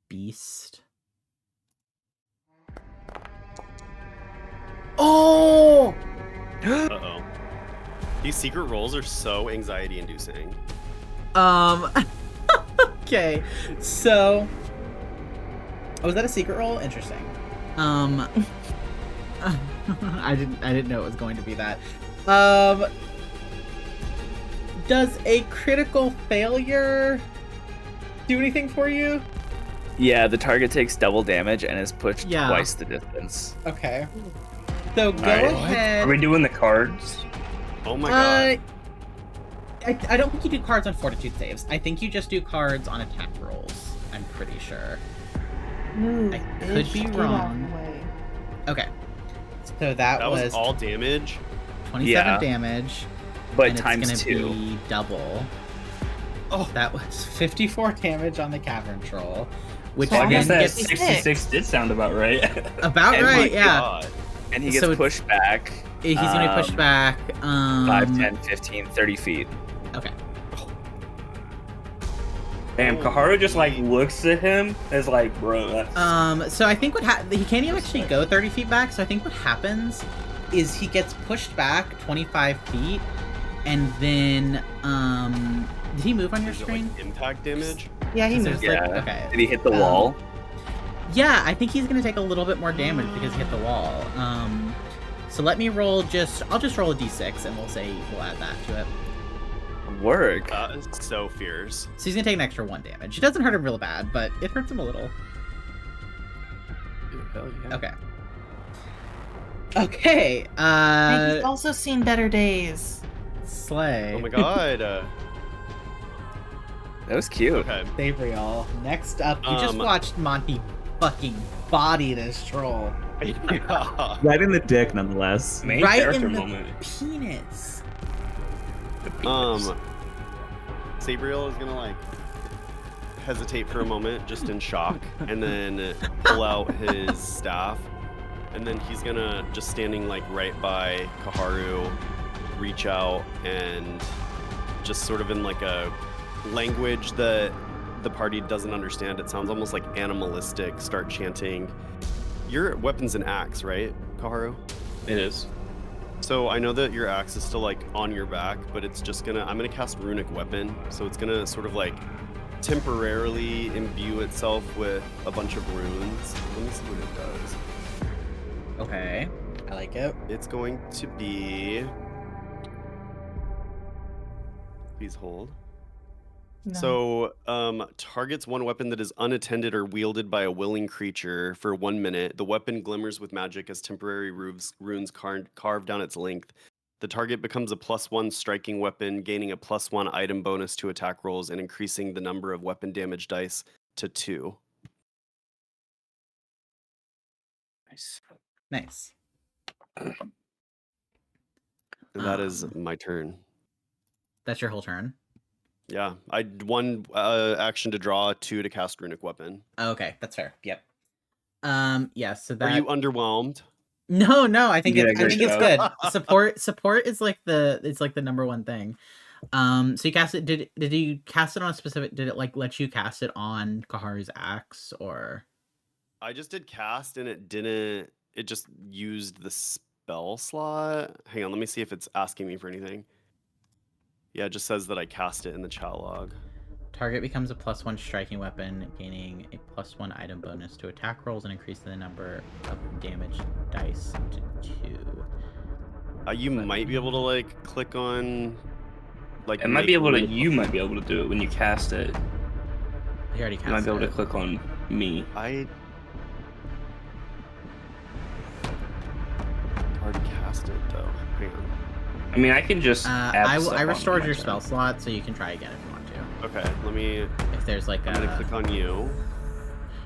[SPEAKER 1] beast. Oh!
[SPEAKER 4] Uh-oh. These secret rolls are so anxiety-inducing.
[SPEAKER 1] Okay. So... Oh, was that a secret roll? Interesting. I didn't know it was going to be that. Does a critical failure do anything for you?
[SPEAKER 6] Yeah, the target takes double damage and is pushed twice the distance.
[SPEAKER 1] Okay. So go ahead.
[SPEAKER 3] Are we doing the cards?
[SPEAKER 4] Oh my god.
[SPEAKER 1] I don't think you do cards on fortitude saves. I think you just do cards on attack rolls. I'm pretty sure.
[SPEAKER 2] Ooh,
[SPEAKER 1] I could be wrong. Okay. So that was
[SPEAKER 4] all damage.
[SPEAKER 1] 27 damage.
[SPEAKER 6] But
[SPEAKER 1] and
[SPEAKER 6] times
[SPEAKER 1] it's
[SPEAKER 6] 2.
[SPEAKER 1] Gonna be double. Oh, that was 54 damage on the cavern troll. Which
[SPEAKER 3] I guess that
[SPEAKER 1] gets
[SPEAKER 3] 66 did sound about right.
[SPEAKER 1] About right, yeah.
[SPEAKER 4] God.
[SPEAKER 6] And he gets pushed back.
[SPEAKER 1] He's gonna be pushed back
[SPEAKER 6] 5, 10, 15, 30 feet.
[SPEAKER 1] Okay.
[SPEAKER 3] Damn, Kharu just like looks at him as like, bro. That's...
[SPEAKER 1] So I think he can't even actually go 30 feet back. So I think what happens is he gets pushed back 25 feet, and then did he move on your screen?
[SPEAKER 4] Like impact damage.
[SPEAKER 2] Yeah, he moved.
[SPEAKER 6] Yeah.
[SPEAKER 1] Okay.
[SPEAKER 6] Did he hit the wall?
[SPEAKER 1] Yeah, I think he's gonna take a little bit more damage because he hit the wall. So let me roll. I'll just roll a d6, and we'll add that to it.
[SPEAKER 6] Work.
[SPEAKER 4] That is so fierce.
[SPEAKER 1] So he's gonna take an extra 1 damage. It doesn't hurt him real bad, but it hurts him a little.
[SPEAKER 3] Hell yeah.
[SPEAKER 1] Okay. Okay.
[SPEAKER 2] He's also seen better days.
[SPEAKER 1] Slay.
[SPEAKER 4] Oh my god.
[SPEAKER 6] That was cute.
[SPEAKER 4] Okay.
[SPEAKER 1] Sabriel. Next up, you just watched Monty fucking body this troll.
[SPEAKER 4] Yeah.
[SPEAKER 5] Right in the dick, nonetheless.
[SPEAKER 3] Main
[SPEAKER 1] Right
[SPEAKER 3] character
[SPEAKER 1] in the
[SPEAKER 3] moment.
[SPEAKER 1] penis.
[SPEAKER 4] Sabriel is gonna like hesitate for a moment, just in shock, and then pull out his staff, and then he's gonna, just standing like right by Kharu, reach out and just sort of in like a language that the party doesn't understand. It sounds almost like animalistic. Start chanting. Your weapon's an axe, right, Kharu?
[SPEAKER 3] It is.
[SPEAKER 4] So I know that your axe is still like on your back, but it's just I'm gonna cast Runic Weapon. So it's gonna sort of like temporarily imbue itself with a bunch of runes. Let me see what it does.
[SPEAKER 1] Okay. I like it.
[SPEAKER 4] It's going to be... Please hold.
[SPEAKER 2] No.
[SPEAKER 4] So, targets one weapon that is unattended or wielded by a willing creature for 1 minute. The weapon glimmers with magic as temporary runes carved down its length. The target becomes a +1 striking weapon, gaining a +1 item bonus to attack rolls and increasing the number of weapon damage dice to 2.
[SPEAKER 1] Nice. Nice.
[SPEAKER 4] And that is my turn.
[SPEAKER 1] That's your whole turn?
[SPEAKER 4] Yeah, I 1 action to draw, 2 to cast Runic Weapon.
[SPEAKER 1] Okay, that's fair. Yep. Yeah, so that...
[SPEAKER 4] Are you underwhelmed?
[SPEAKER 1] No, I think
[SPEAKER 3] Yeah,
[SPEAKER 1] it's good. Support is like the number one thing. So you cast it. Did you cast it on a specific? Did it like let you cast it on Kharu's axe or?
[SPEAKER 4] I just did cast and it didn't. It just used the spell slot. Hang on, let me see if it's asking me for anything. Yeah, it just says that I cast it in the chat log.
[SPEAKER 1] Target becomes a +1 striking weapon, gaining a +1 item bonus to attack rolls and increasing the number of damage dice to 2.
[SPEAKER 4] You might be able to like click on. Like
[SPEAKER 3] You might be able to do it when you cast it.
[SPEAKER 1] You already cast it.
[SPEAKER 3] You might be able to click on me.
[SPEAKER 4] I already cast it though. Hang on.
[SPEAKER 3] I mean, I can just.
[SPEAKER 1] I restored your spell slot, so you can try again if you want to.
[SPEAKER 4] Okay, let me.
[SPEAKER 1] If there's like
[SPEAKER 4] I'm gonna click on you.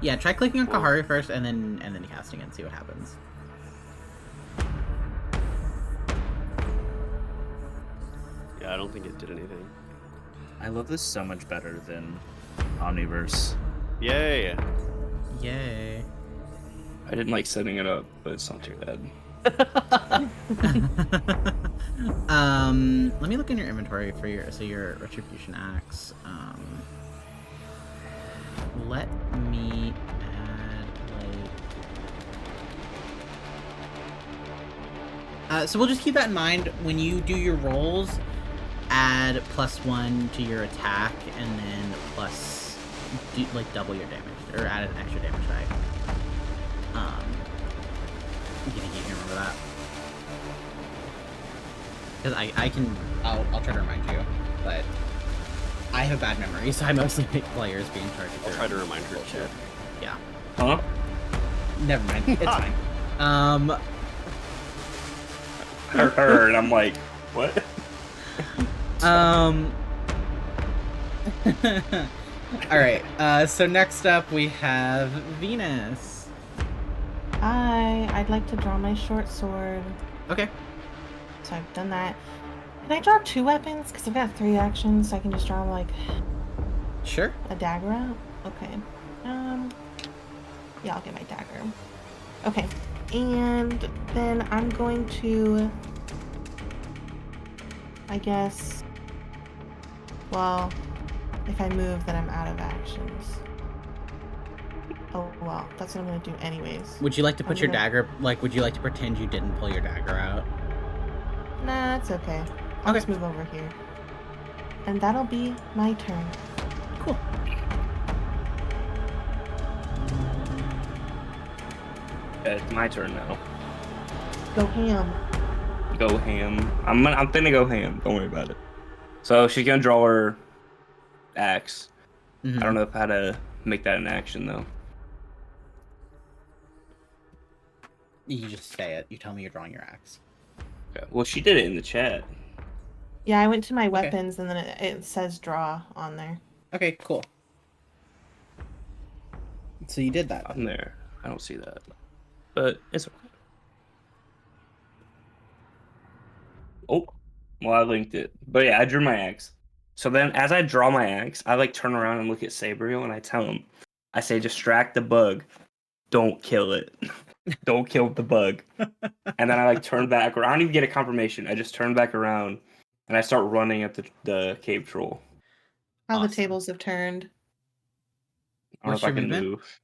[SPEAKER 1] Yeah, try clicking on Kharu first, and then casting it and see what happens.
[SPEAKER 4] Yeah, I don't think it did anything.
[SPEAKER 6] I love this so much better than Omniverse.
[SPEAKER 4] Yay!
[SPEAKER 1] Yay!
[SPEAKER 3] I didn't like setting it up, but it's not too bad.
[SPEAKER 1] Let me look in your inventory for your retribution axe. Let me add so we'll just keep that in mind when you do your rolls. Add +1 to your attack and then double your damage or add an extra damage die. You can remember that. Because I'll try to remind you, but I have a bad memory, so I mostly pick players being charged.
[SPEAKER 4] I'll try to remind her too.
[SPEAKER 1] Yeah.
[SPEAKER 3] Huh?
[SPEAKER 1] Never mind. It's fine.
[SPEAKER 3] I heard, I'm like, what?
[SPEAKER 1] All right. So next up we have Venus.
[SPEAKER 2] Hi, I'd like to draw my short sword.
[SPEAKER 1] Okay.
[SPEAKER 2] So I've done that. Can I draw 2 weapons? Because I've got 3 actions, so I can just draw like
[SPEAKER 1] Sure.
[SPEAKER 2] a dagger out. Okay. Yeah, I'll get my dagger. Okay, and then I'm going to, I guess, well, if I move, then I'm out of actions. Oh, well, that's what I'm going to do anyways.
[SPEAKER 1] Would you like to put your dagger, like, would you like to pretend you didn't pull your dagger out?
[SPEAKER 2] Nah, it's okay. I'll just move over here. And that'll be my turn.
[SPEAKER 1] Cool.
[SPEAKER 3] It's my turn now.
[SPEAKER 2] Go ham.
[SPEAKER 3] Go ham. I'm gonna go ham. Don't worry about it. So she's gonna draw her axe. I don't know how to make that an action though.
[SPEAKER 1] You just say it. You tell me you're drawing your axe.
[SPEAKER 3] Okay. Well, she did it in the chat.
[SPEAKER 2] Yeah, I went to my weapons and then it says draw on there.
[SPEAKER 1] Okay, cool. So you did that.
[SPEAKER 3] On there. I don't see that. But it's okay. Oh, well, I linked it. But yeah, I drew my axe. So then as I draw my axe, I like turn around and look at Sabriel and I tell him, I say, distract the bug. Don't kill it. Don't kill the bug. And then I like turn back, or I don't even get a confirmation. I just turn back around and I start running at the cave troll.
[SPEAKER 2] How the tables have turned.
[SPEAKER 3] I don't know if I can move.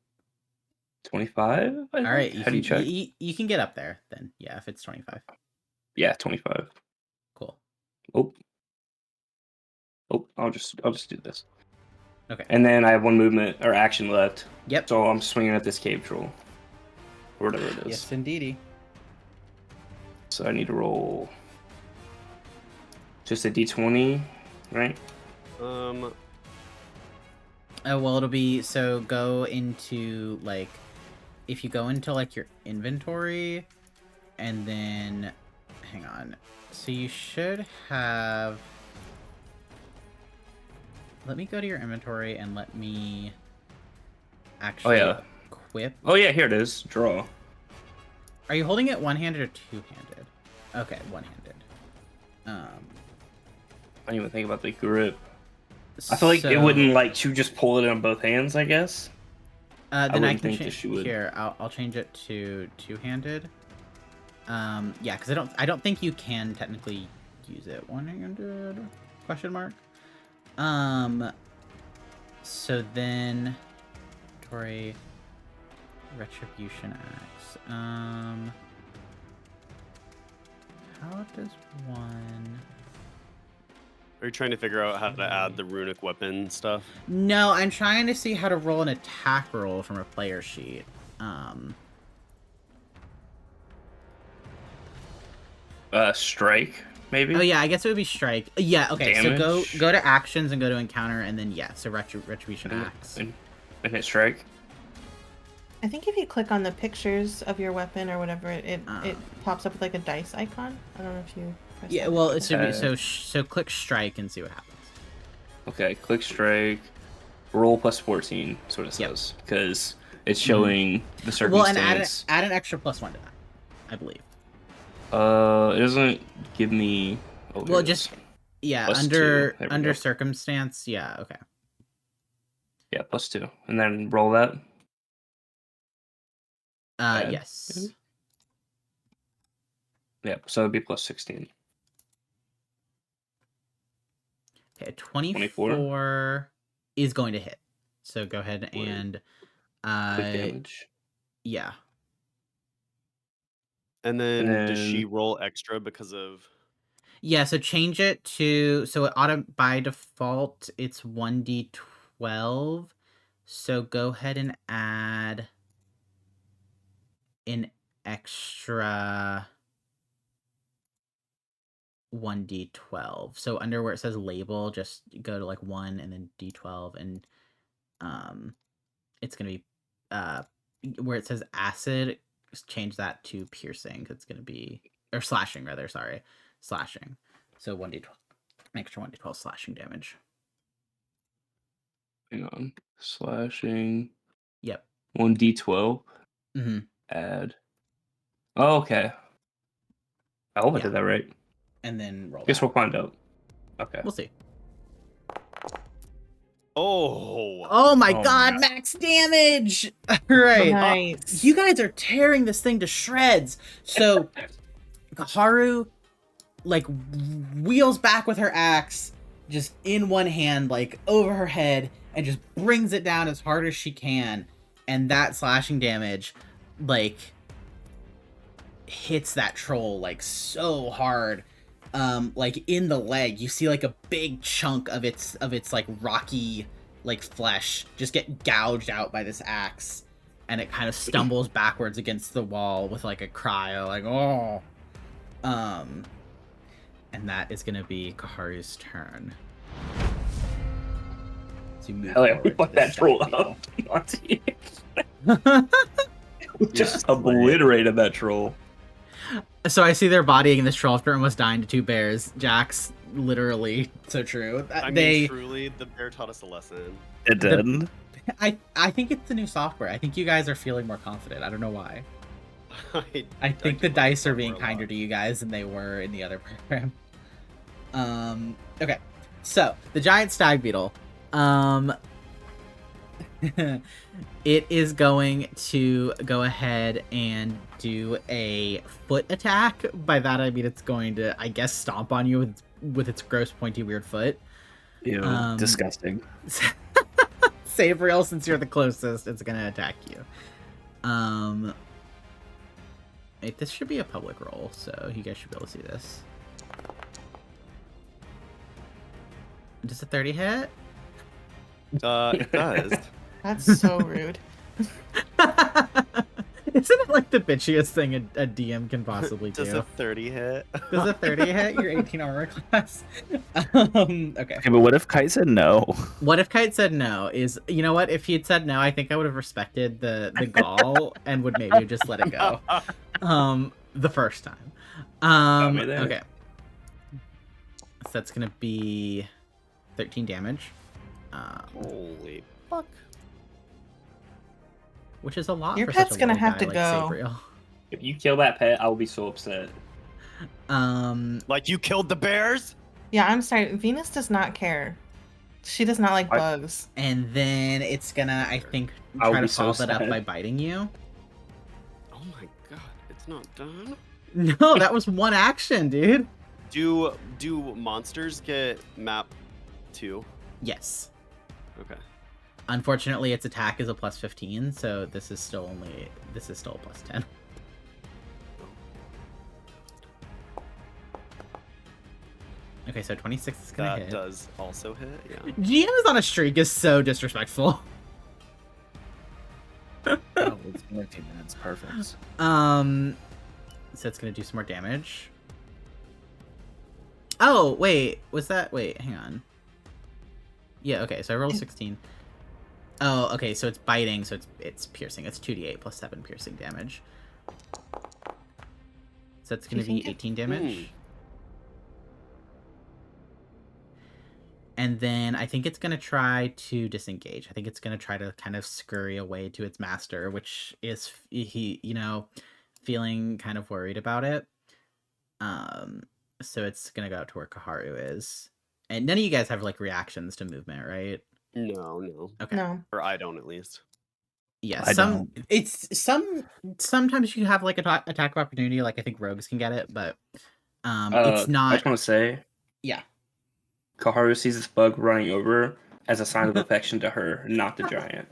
[SPEAKER 3] 25?
[SPEAKER 1] All right.
[SPEAKER 3] How do you check?
[SPEAKER 1] You can get up there then. Yeah, if it's 25.
[SPEAKER 3] Yeah, 25.
[SPEAKER 1] Cool.
[SPEAKER 3] Oh, I'll just do this.
[SPEAKER 1] Okay.
[SPEAKER 3] And then I have 1 movement or action left.
[SPEAKER 1] Yep.
[SPEAKER 3] So I'm swinging at this cave troll. Or whatever it is.
[SPEAKER 1] Yes, indeedy.
[SPEAKER 3] So I need to roll just a d20, right?
[SPEAKER 1] Well, it'll be, so go into, like, if you go into, like, your inventory, and then, hang on. So you should have, let me go to your inventory and let me actually equip.
[SPEAKER 3] Oh yeah, here it is. Draw.
[SPEAKER 1] Are you holding it one-handed or two-handed? Okay, one-handed.
[SPEAKER 3] I didn't even think about the grip. I feel like it wouldn't like to just pull it on both hands, I guess.
[SPEAKER 1] Then I can change here. I'll change it to two-handed. Yeah, because I don't think you can technically use it one-handed? Question mark. So then, Tory, Retribution Axe. How does one?
[SPEAKER 4] Are you trying to figure out how to add the runic weapon stuff?
[SPEAKER 1] No, I'm trying to see how to roll an attack roll from a player sheet.
[SPEAKER 3] Strike, maybe?
[SPEAKER 1] Oh yeah, I guess it would be strike. Yeah, okay,
[SPEAKER 3] Damage.
[SPEAKER 1] So go to actions and go to encounter, and then yeah, so Retribution Axe.
[SPEAKER 3] And hit strike?
[SPEAKER 2] I think if you click on the pictures of your weapon or whatever, it pops up with like a dice icon. I don't know if you press
[SPEAKER 1] Yeah,
[SPEAKER 2] that.
[SPEAKER 1] well, it should be, so click strike and see what happens.
[SPEAKER 3] Okay, click strike, roll plus 14, is what it says. Because it's showing the circumstance.
[SPEAKER 1] Well, and add an extra +1 to that, I believe.
[SPEAKER 3] It doesn't give me... Oh,
[SPEAKER 1] well, just... Yeah,
[SPEAKER 3] +2.
[SPEAKER 1] under circumstance, yeah, okay.
[SPEAKER 3] Yeah, +2. And then roll that.
[SPEAKER 1] Yes.
[SPEAKER 3] Maybe? Yeah, so it'd be +16.
[SPEAKER 1] Okay, 24 is going to hit. So go ahead and...
[SPEAKER 3] Quick damage.
[SPEAKER 1] Yeah.
[SPEAKER 4] And then does she roll extra because of...
[SPEAKER 1] Yeah, so change it to... So by default, it's 1d12. So go ahead and add an extra 1d12. So under where it says label, just go to like 1 and then d12, and it's gonna be where it says acid, change that to piercing. It's gonna be, or slashing rather. Sorry, slashing. So 1d12. Extra 1d12 slashing damage.
[SPEAKER 3] Hang on. Slashing.
[SPEAKER 1] Yep.
[SPEAKER 3] 1d12.
[SPEAKER 1] Mm-hmm.
[SPEAKER 3] Add. Oh, okay. I hope I did that right.
[SPEAKER 1] And then roll.
[SPEAKER 3] Guess we'll find out. Okay.
[SPEAKER 1] We'll see.
[SPEAKER 2] Oh
[SPEAKER 1] my god, max damage! Right.
[SPEAKER 2] Nice.
[SPEAKER 1] You guys are tearing this thing to shreds. So Kharu like wheels back with her axe, just in one hand, like over her head, and just brings it down as hard as she can. And that slashing damage, like, hits that troll like so hard. Like in the leg, you see like a big chunk of its like rocky like flesh just get gouged out by this axe, and it kind of stumbles backwards against the wall with like a cry like, oh. And that is gonna be Kharu's turn. So you move
[SPEAKER 3] fuck that troll up, Monty. Just obliterated that troll.
[SPEAKER 1] So I see their body in this troll after almost dying to 2 bears. Jax, literally, so true.
[SPEAKER 4] I mean, truly, the bear taught us a lesson.
[SPEAKER 6] It did.
[SPEAKER 1] I think it's the new software. I think you guys are feeling more confident. I don't know why. I think the dice are being kinder to you guys than they were in the other program. Okay. So, the giant stag beetle. It is going to go ahead and do a foot attack. By that I mean it's going to, I guess, stomp on you with its gross, pointy, weird foot.
[SPEAKER 6] Ew, disgusting.
[SPEAKER 1] Sabriel, since you're the closest, it's going to attack you. This should be a public roll, so you guys should be able to see this. Does a 30 hit?
[SPEAKER 4] It does.
[SPEAKER 2] That's so rude.
[SPEAKER 1] Isn't it like the bitchiest thing a DM can possibly do?
[SPEAKER 4] Does a 30 hit?
[SPEAKER 1] Does a 30 hit your 18 armor class? Okay.
[SPEAKER 6] Okay, but what if Kite said no?
[SPEAKER 1] What if Kite said no? You know what? If he had said no, I think I would have respected the gall and would maybe just let it go. The first time. Okay. So that's gonna be 13 damage.
[SPEAKER 4] Holy fuck.
[SPEAKER 1] Which is a lot.
[SPEAKER 2] Your
[SPEAKER 1] for
[SPEAKER 2] pet's
[SPEAKER 1] such a
[SPEAKER 2] gonna
[SPEAKER 1] little
[SPEAKER 2] have to
[SPEAKER 1] guy
[SPEAKER 2] go.
[SPEAKER 1] Like Sabriel.
[SPEAKER 3] If you kill that pet, I will be so upset.
[SPEAKER 4] Like you killed the bears?
[SPEAKER 2] Yeah, I'm sorry. Venus does not care. She does not like bugs.
[SPEAKER 1] And then it's gonna, I think, try to follow that up by biting you.
[SPEAKER 4] Oh my god, it's not done?
[SPEAKER 1] No, that was one action, dude.
[SPEAKER 4] Do monsters get map 2?
[SPEAKER 1] Yes.
[SPEAKER 4] Okay.
[SPEAKER 1] Unfortunately, its attack is a plus 15, so this is still a plus 10. Okay, so 26 is gonna hit.
[SPEAKER 4] That does also hit, yeah.
[SPEAKER 1] GM is on a streak is so disrespectful.
[SPEAKER 6] Oh, it's 15 minutes. Perfect.
[SPEAKER 1] So it's gonna do some more damage. Oh, wait, hang on. Yeah, okay, so I rolled 16. Oh, okay, so it's biting, so it's piercing. It's 2d8 plus 7 piercing damage. So it's gonna be 18 damage. And then I think it's gonna try to disengage. I think it's gonna try to kind of scurry away to its master, which is feeling kind of worried about it. So it's gonna go out to where Kharu is. And none of you guys have like reactions to movement, right?
[SPEAKER 4] No.
[SPEAKER 1] Okay.
[SPEAKER 2] No.
[SPEAKER 4] Or I don't, at least.
[SPEAKER 1] Yeah,
[SPEAKER 6] I don't.
[SPEAKER 1] Sometimes you have like an attack of opportunity, like I think rogues can get it, but it's not.
[SPEAKER 3] I just want to say,
[SPEAKER 1] yeah,
[SPEAKER 3] Kharu sees this bug running over as a sign of affection to her, not the giant.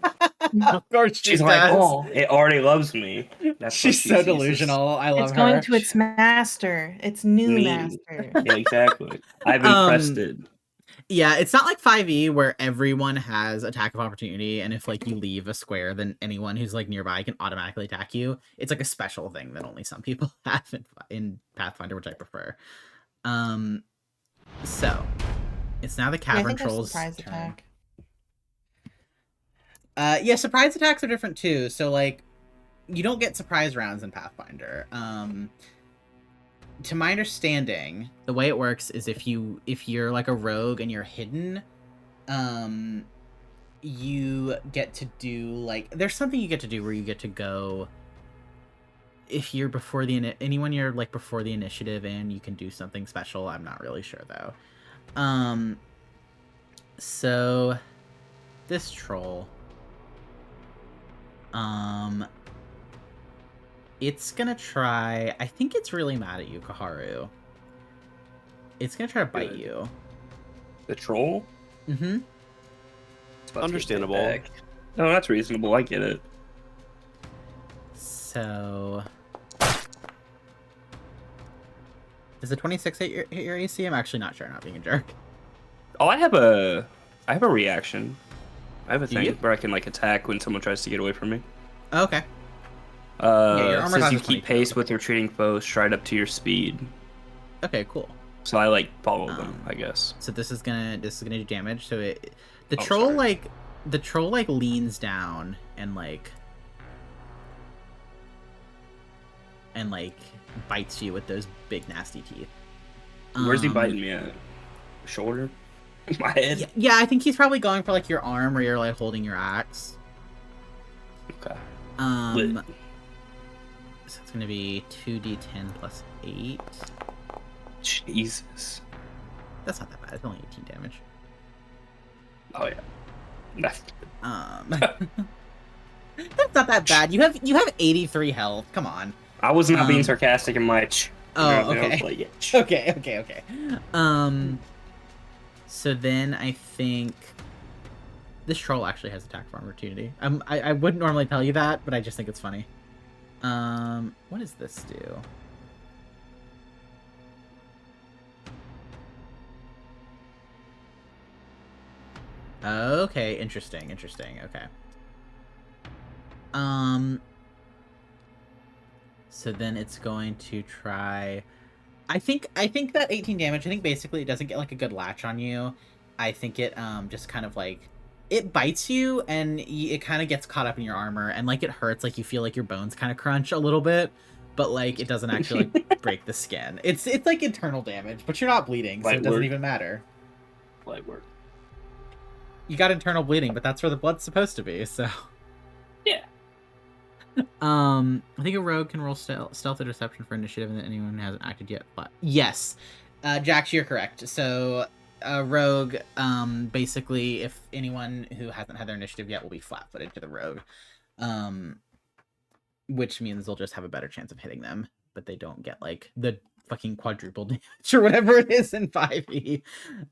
[SPEAKER 1] of course
[SPEAKER 3] She's like, oh, it already loves me.
[SPEAKER 1] She's so delusional. I love her.
[SPEAKER 2] It's going to its master. Its new master.
[SPEAKER 3] Yeah, exactly. I've impressed it.
[SPEAKER 1] Yeah, it's not like 5e where everyone has attack of opportunity, and if like you leave a square, then anyone who's like nearby can automatically attack you. It's like a special thing that only some people have in Pathfinder, which I prefer. So it's now the cavern troll's
[SPEAKER 2] surprise
[SPEAKER 1] turn.
[SPEAKER 2] attack.
[SPEAKER 1] Yeah, surprise attacks are different too. So like, you don't get surprise rounds in Pathfinder. to my understanding, the way it works is if you're like a rogue and you're hidden, you get to do like there's something you get to do where you get to go if you're before the anyone you're like before the initiative and you can do something special. I'm not really sure though. So this troll, it's gonna try. I think it's really mad at you, Kharu. It's gonna try to bite you.
[SPEAKER 3] The troll?
[SPEAKER 1] Mm-hmm.
[SPEAKER 4] Understandable.
[SPEAKER 3] No, that's reasonable. I get it.
[SPEAKER 1] So, does the 26 hit your AC? I'm actually not sure. Not being a jerk.
[SPEAKER 3] Oh, I have a reaction. I have a
[SPEAKER 1] Do
[SPEAKER 3] thing
[SPEAKER 1] you?
[SPEAKER 3] where I can like attack when someone tries to get away from me.
[SPEAKER 1] Oh, okay.
[SPEAKER 3] Your
[SPEAKER 1] armor
[SPEAKER 3] says
[SPEAKER 1] class
[SPEAKER 3] you
[SPEAKER 1] is
[SPEAKER 3] keep
[SPEAKER 1] 22.
[SPEAKER 3] pace with retreating foes stride up to your speed.
[SPEAKER 1] Okay, cool.
[SPEAKER 3] So I like follow them, I guess.
[SPEAKER 1] So this is gonna do damage. So the
[SPEAKER 3] Oh,
[SPEAKER 1] troll
[SPEAKER 3] sorry.
[SPEAKER 1] like leans down and like bites you with those big nasty teeth.
[SPEAKER 3] Where's he biting me at? Shoulder? My head?
[SPEAKER 1] Yeah, I think he's probably going for like your arm where you're like holding your axe.
[SPEAKER 3] Okay.
[SPEAKER 1] So it's gonna be 2d10 plus 8.
[SPEAKER 3] Jesus.
[SPEAKER 1] That's not that bad. It's only 18 damage.
[SPEAKER 3] Oh yeah. That's
[SPEAKER 1] That's not that bad. You have 83 health. Come on.
[SPEAKER 3] I was not being sarcastic in my
[SPEAKER 1] Oh,
[SPEAKER 3] I
[SPEAKER 1] okay.
[SPEAKER 3] was like, yeah.
[SPEAKER 1] Okay. So then I think this troll actually has attack for opportunity. I wouldn't normally tell you that, but I just think it's funny. What does this do? Okay, interesting. Okay. So then it's going to try. I think that 18 damage. I think basically it doesn't get like a good latch on you. I think it just kind of like it bites you and it kind of gets caught up in your armor and like it hurts. Like you feel like your bones kind of crunch a little bit, but like it doesn't actually like break the skin. It's like internal damage, but you're not bleeding, so it doesn't even matter.
[SPEAKER 3] Light work.
[SPEAKER 1] You got internal bleeding, but that's where the blood's supposed to be. So
[SPEAKER 3] yeah.
[SPEAKER 1] I think a rogue can roll stealth or deception for initiative, and that anyone hasn't acted yet. But yes, Jax, you're correct. So a rogue, basically, if anyone who hasn't had their initiative yet will be flat-footed to the rogue, which means they'll just have a better chance of hitting them, but they don't get like the fucking quadruple damage or whatever it is in 5e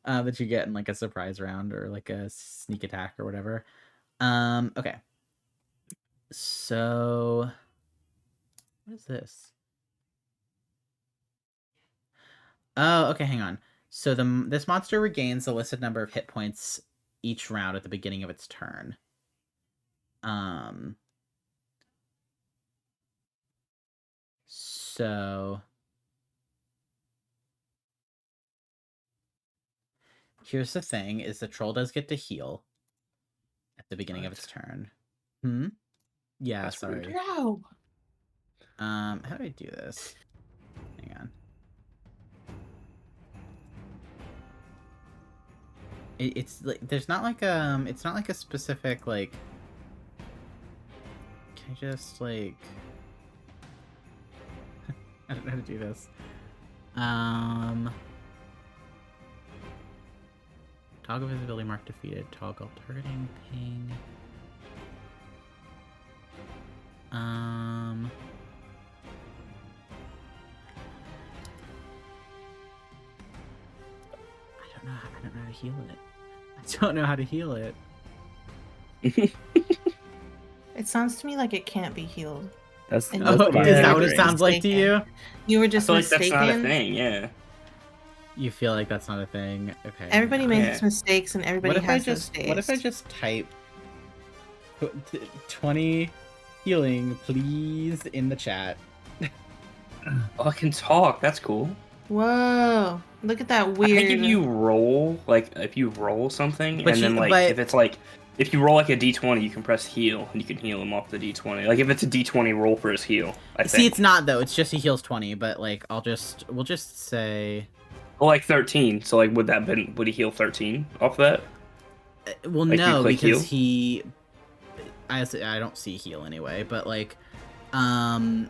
[SPEAKER 1] that you get in like a surprise round or like a sneak attack or whatever. Okay. So, what is this? Oh, okay, hang on. So this monster regains the listed number of hit points each round at the beginning of its turn. So here's the thing: is the troll does get to heal at the beginning of its turn. Yeah,
[SPEAKER 3] That's
[SPEAKER 1] sorry.
[SPEAKER 3] rude.
[SPEAKER 2] No.
[SPEAKER 1] How do I do this? Hang on. It's like there's not like it's not like a specific like. Can I just like? I don't know how to do this. Toggle visibility mark defeated. Toggle targeting ping. I don't know how to heal it. I don't know how to heal it.
[SPEAKER 2] It sounds to me like it can't be healed.
[SPEAKER 5] That's
[SPEAKER 2] And
[SPEAKER 1] Oh,
[SPEAKER 2] you
[SPEAKER 1] is
[SPEAKER 2] were
[SPEAKER 1] that what it sounds like to you?
[SPEAKER 2] You were
[SPEAKER 3] I
[SPEAKER 2] just
[SPEAKER 3] feel like that's
[SPEAKER 2] mistaken.
[SPEAKER 3] not a thing, yeah.
[SPEAKER 1] You feel like that's not a thing? Okay.
[SPEAKER 2] Everybody
[SPEAKER 3] Yeah.
[SPEAKER 2] makes mistakes, and everybody has those days.
[SPEAKER 1] What if I just type 20 healing, please, in the chat?
[SPEAKER 3] Oh, I can talk. That's cool.
[SPEAKER 2] Whoa! Look at that
[SPEAKER 3] I
[SPEAKER 2] weird.
[SPEAKER 3] think if you roll something,
[SPEAKER 1] But
[SPEAKER 3] and then
[SPEAKER 1] you-
[SPEAKER 3] like
[SPEAKER 1] but-
[SPEAKER 3] if it's like If you roll like a d20, you can press heal, and you can heal him off the d20. Like if it's a d20 roll for his heal, I think.
[SPEAKER 1] See, it's not though. It's just he heals 20, but like we'll just say.
[SPEAKER 3] Well, like 13. So like would he heal 13 off that?
[SPEAKER 1] Well,
[SPEAKER 3] like
[SPEAKER 1] no, because
[SPEAKER 3] heal?
[SPEAKER 1] I don't see heal anyway, but like, no,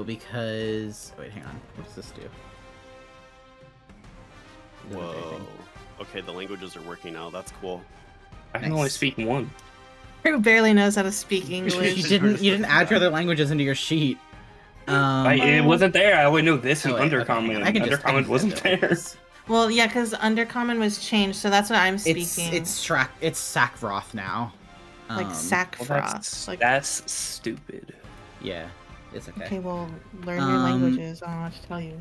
[SPEAKER 1] because wait, hang on. What does this do?
[SPEAKER 4] Whoa. Okay, the languages are working now. That's cool.
[SPEAKER 3] I can only speak one.
[SPEAKER 2] Who barely knows how to speak English?
[SPEAKER 1] You didn't add your other languages into your sheet.
[SPEAKER 3] It wasn't there. I would know this in Undercommon.
[SPEAKER 1] Okay.
[SPEAKER 3] Undercommon wasn't there.
[SPEAKER 2] Well, yeah, because Undercommon was changed, so that's what I'm speaking.
[SPEAKER 1] It's Sackroth now.
[SPEAKER 2] Like Sackfrost.
[SPEAKER 3] Well, that's stupid.
[SPEAKER 1] Yeah, it's okay.
[SPEAKER 2] Okay, well, learn your languages. I don't know what to tell you.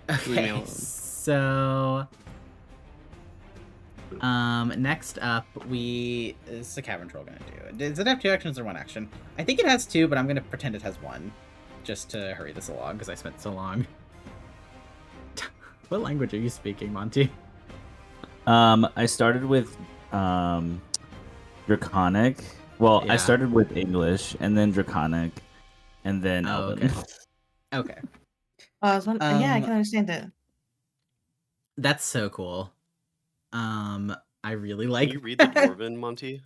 [SPEAKER 1] Okay, so next up is the Cavern Troll gonna do? Does it have 2 actions or 1 action? I think it has 2, but I'm gonna pretend it has 1, just to hurry this along because I spent so long. What language are you speaking, Monty?
[SPEAKER 5] I started with Draconic. Well,
[SPEAKER 1] Yeah.
[SPEAKER 5] I started with English and then Draconic, and then Elven.
[SPEAKER 1] Okay.
[SPEAKER 2] Yeah, I can understand it.
[SPEAKER 1] That's so cool. I really like.
[SPEAKER 4] Can you read the Dwarven, Monty?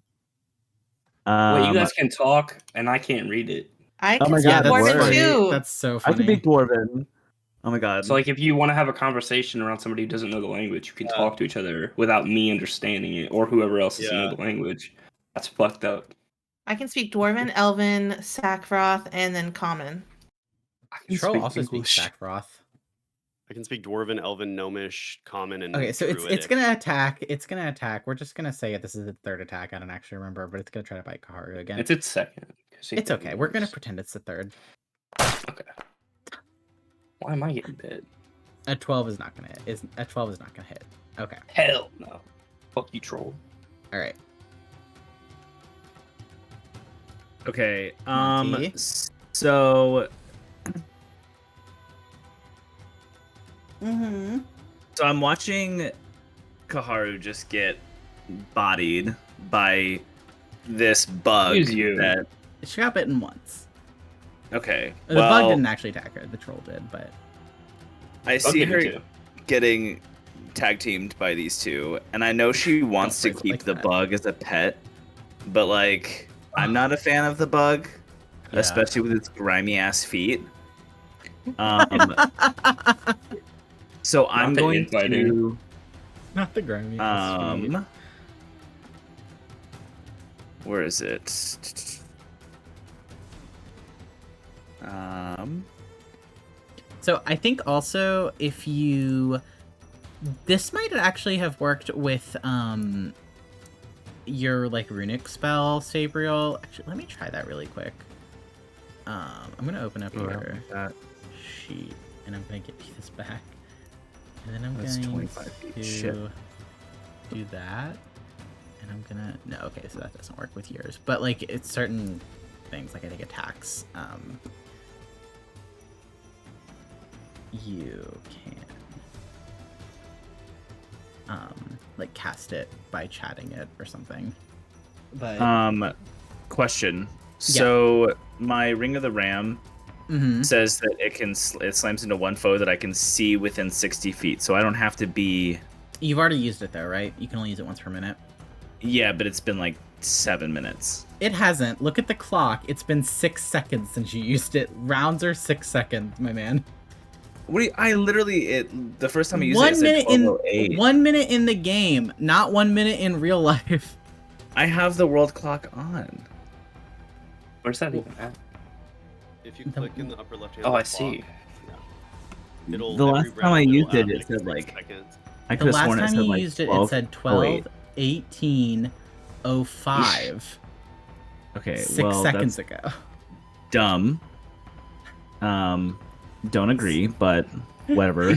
[SPEAKER 3] Wait, you guys can talk, and I can't read it.
[SPEAKER 2] I
[SPEAKER 5] Oh
[SPEAKER 2] can
[SPEAKER 5] my
[SPEAKER 2] speak
[SPEAKER 5] God,
[SPEAKER 2] Dwarven
[SPEAKER 5] that's
[SPEAKER 2] too.
[SPEAKER 1] That's so
[SPEAKER 5] I
[SPEAKER 1] funny.
[SPEAKER 5] can be Dwarven. Oh my god.
[SPEAKER 3] So like if you want to have a conversation around somebody who doesn't know the language, you can talk to each other without me understanding it or whoever else doesn't know the language. That's fucked up.
[SPEAKER 2] I can speak Dwarven, Elven, Sackfroth, and then Common.
[SPEAKER 1] Troll also speaks Sackroth.
[SPEAKER 4] I can speak Dwarven, Elven, Gnomish, Common, and
[SPEAKER 1] Okay, so
[SPEAKER 4] Druidic.
[SPEAKER 1] it's gonna attack. It's gonna attack. We're just gonna say this is its 3rd attack. I don't actually remember, but it's gonna try to bite Kharu again.
[SPEAKER 3] It's its 2nd.
[SPEAKER 1] It's okay. We're gonna pretend it's the 3rd.
[SPEAKER 3] Okay. Why am I getting bit?
[SPEAKER 1] A 12 is not gonna hit. A 12 is not gonna hit. Okay.
[SPEAKER 3] Hell no. Fuck you, troll.
[SPEAKER 1] All right.
[SPEAKER 6] Okay.
[SPEAKER 1] Monty?
[SPEAKER 6] So. So I'm watching Kharu just get bodied by this bug. That
[SPEAKER 1] she got bitten once.
[SPEAKER 6] Okay.
[SPEAKER 1] The bug didn't actually attack her. The troll did, but
[SPEAKER 6] I see her getting tag teamed by these two, and I know she wants to keep the bug as a pet, but like I'm not a fan of the bug, especially with its grimy ass feet. So I'm going to
[SPEAKER 1] not the grimy ass feet.
[SPEAKER 6] Where is it?
[SPEAKER 1] So I think also if this might actually have worked with your like runic spell, Sabriel. Actually, let me try that really quick. I'm gonna open up your sheet and I'm gonna get you this back, and then I'm going to do that, and I'm gonna okay, so that doesn't work with yours, but like it's certain things, like I think attacks. You can like cast it by chatting it or something. But
[SPEAKER 6] question. So my Ring of the Ram says that it slams into one foe that I can see within 60 feet, so I don't have to be.
[SPEAKER 1] You've already used it though, right? You can only use it once per minute.
[SPEAKER 6] Yeah, but it's been like 7 minutes.
[SPEAKER 1] It hasn't. Look at the clock. It's been 6 seconds since you used it. Rounds are 6 seconds, my man.
[SPEAKER 6] What do you, I literally the first time I used
[SPEAKER 1] 1
[SPEAKER 6] it,
[SPEAKER 1] minute
[SPEAKER 6] in
[SPEAKER 1] 1 minute in the game, not 1 minute in real life.
[SPEAKER 6] I have the world clock on.
[SPEAKER 3] Where's that even at?
[SPEAKER 4] If you click in the upper left hand.
[SPEAKER 3] Oh, I see.
[SPEAKER 4] Yeah. It'll,
[SPEAKER 5] the last time I used it, it said
[SPEAKER 4] 6
[SPEAKER 5] like.
[SPEAKER 4] seconds.
[SPEAKER 5] I could have sworn it said
[SPEAKER 1] you
[SPEAKER 5] like
[SPEAKER 1] used it,
[SPEAKER 5] 12,
[SPEAKER 1] it said 12, 18, 05.
[SPEAKER 5] Okay,
[SPEAKER 1] 6 seconds ago.
[SPEAKER 5] Dumb. Don't agree, but whatever.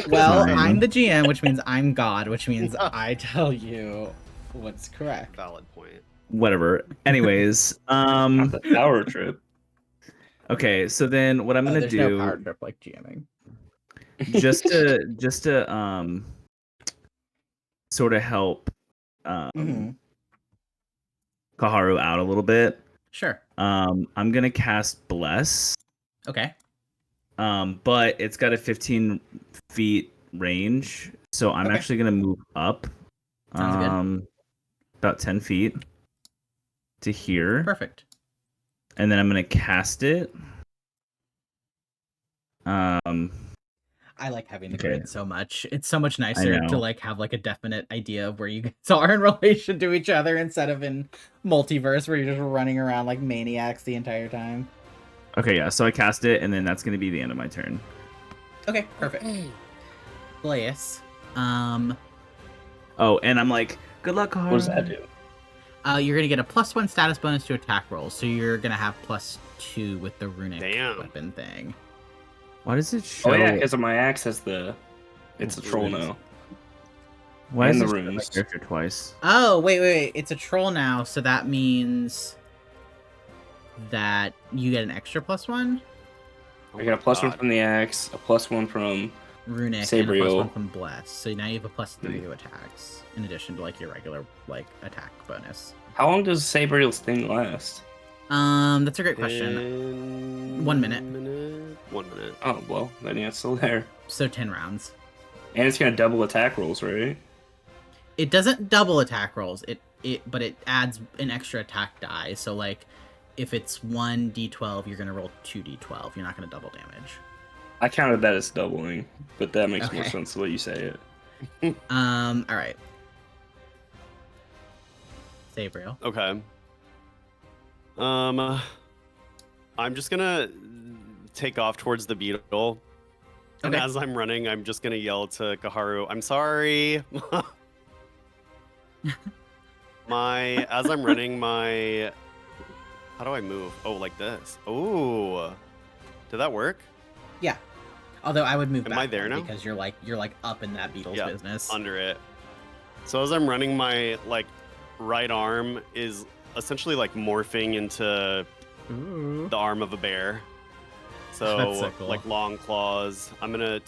[SPEAKER 1] Well,
[SPEAKER 5] Fine.
[SPEAKER 1] I'm the GM, which means I'm God, which means I tell you what's correct.
[SPEAKER 4] Valid point.
[SPEAKER 5] Whatever. Anyways,
[SPEAKER 3] Not the power trip.
[SPEAKER 5] okay, so then what I'm gonna
[SPEAKER 1] there's
[SPEAKER 5] do
[SPEAKER 1] no power trip like GMing.
[SPEAKER 5] just to
[SPEAKER 6] sort of help
[SPEAKER 1] Mhm.
[SPEAKER 6] Kharu out a little bit.
[SPEAKER 1] Sure.
[SPEAKER 6] I'm gonna cast Bless.
[SPEAKER 1] Okay.
[SPEAKER 6] But it's got a 15 feet range, so I'm actually gonna move up.
[SPEAKER 1] Sounds good.
[SPEAKER 6] About 10 feet to here.
[SPEAKER 1] Perfect.
[SPEAKER 6] And then I'm gonna cast it.
[SPEAKER 1] I like having the grid so much. It's so much
[SPEAKER 6] I
[SPEAKER 1] nicer to
[SPEAKER 6] know.
[SPEAKER 1] like have like a definite idea of where you guys are in relation to each other instead of in multiverse where you're just running around like maniacs the entire time.
[SPEAKER 6] Okay, yeah. So I cast it, and then that's gonna be the end of my turn.
[SPEAKER 1] Okay, perfect. Blaius.
[SPEAKER 6] Oh, and I'm like, good luck, Kharu.
[SPEAKER 3] What does that do?
[SPEAKER 1] You're gonna get a +1 status bonus to attack rolls, so you're gonna have +2 with the runic weapon thing.
[SPEAKER 6] Why does it show?
[SPEAKER 3] Oh yeah, because my axe has the. It's a troll now.
[SPEAKER 6] Why
[SPEAKER 3] and
[SPEAKER 6] is
[SPEAKER 3] the
[SPEAKER 6] it
[SPEAKER 3] runes
[SPEAKER 6] my character twice?
[SPEAKER 1] Oh wait! It's a troll now, so that means that you get an extra +1.
[SPEAKER 3] I got a +1 from the axe, a +1 from
[SPEAKER 1] runic,
[SPEAKER 3] Sabriel,
[SPEAKER 1] and a +1 from bless. So now you have a +3 to attacks in addition to like your regular like attack bonus.
[SPEAKER 3] How long does Sabriel's thing last?
[SPEAKER 1] That's a great question. 1 minute.
[SPEAKER 4] 1 minute.
[SPEAKER 3] Oh well, then yeah, it's still there.
[SPEAKER 1] So 10 rounds.
[SPEAKER 3] And it's gonna double attack rolls, right?
[SPEAKER 1] It doesn't double attack rolls. But it adds an extra attack die. So like, if it's 1d12, you're gonna roll 2d12. You're not gonna double damage.
[SPEAKER 3] I counted that as doubling, but that makes more sense the way you say it.
[SPEAKER 1] All right. Sabriel.
[SPEAKER 4] Okay. I'm just gonna take off towards the beetle. And as I'm running, I'm just gonna yell to Kharu, I'm sorry. As I'm running, how do I move? Oh, like this. Oh, did that work?
[SPEAKER 1] Yeah. Although I would move back.
[SPEAKER 4] Am I there now?
[SPEAKER 1] Because you're like up in that beetle's business.
[SPEAKER 4] Under it. So as I'm running, my like right arm is essentially like morphing into the arm of a bear. So
[SPEAKER 1] cool.
[SPEAKER 4] like long claws. I'm gonna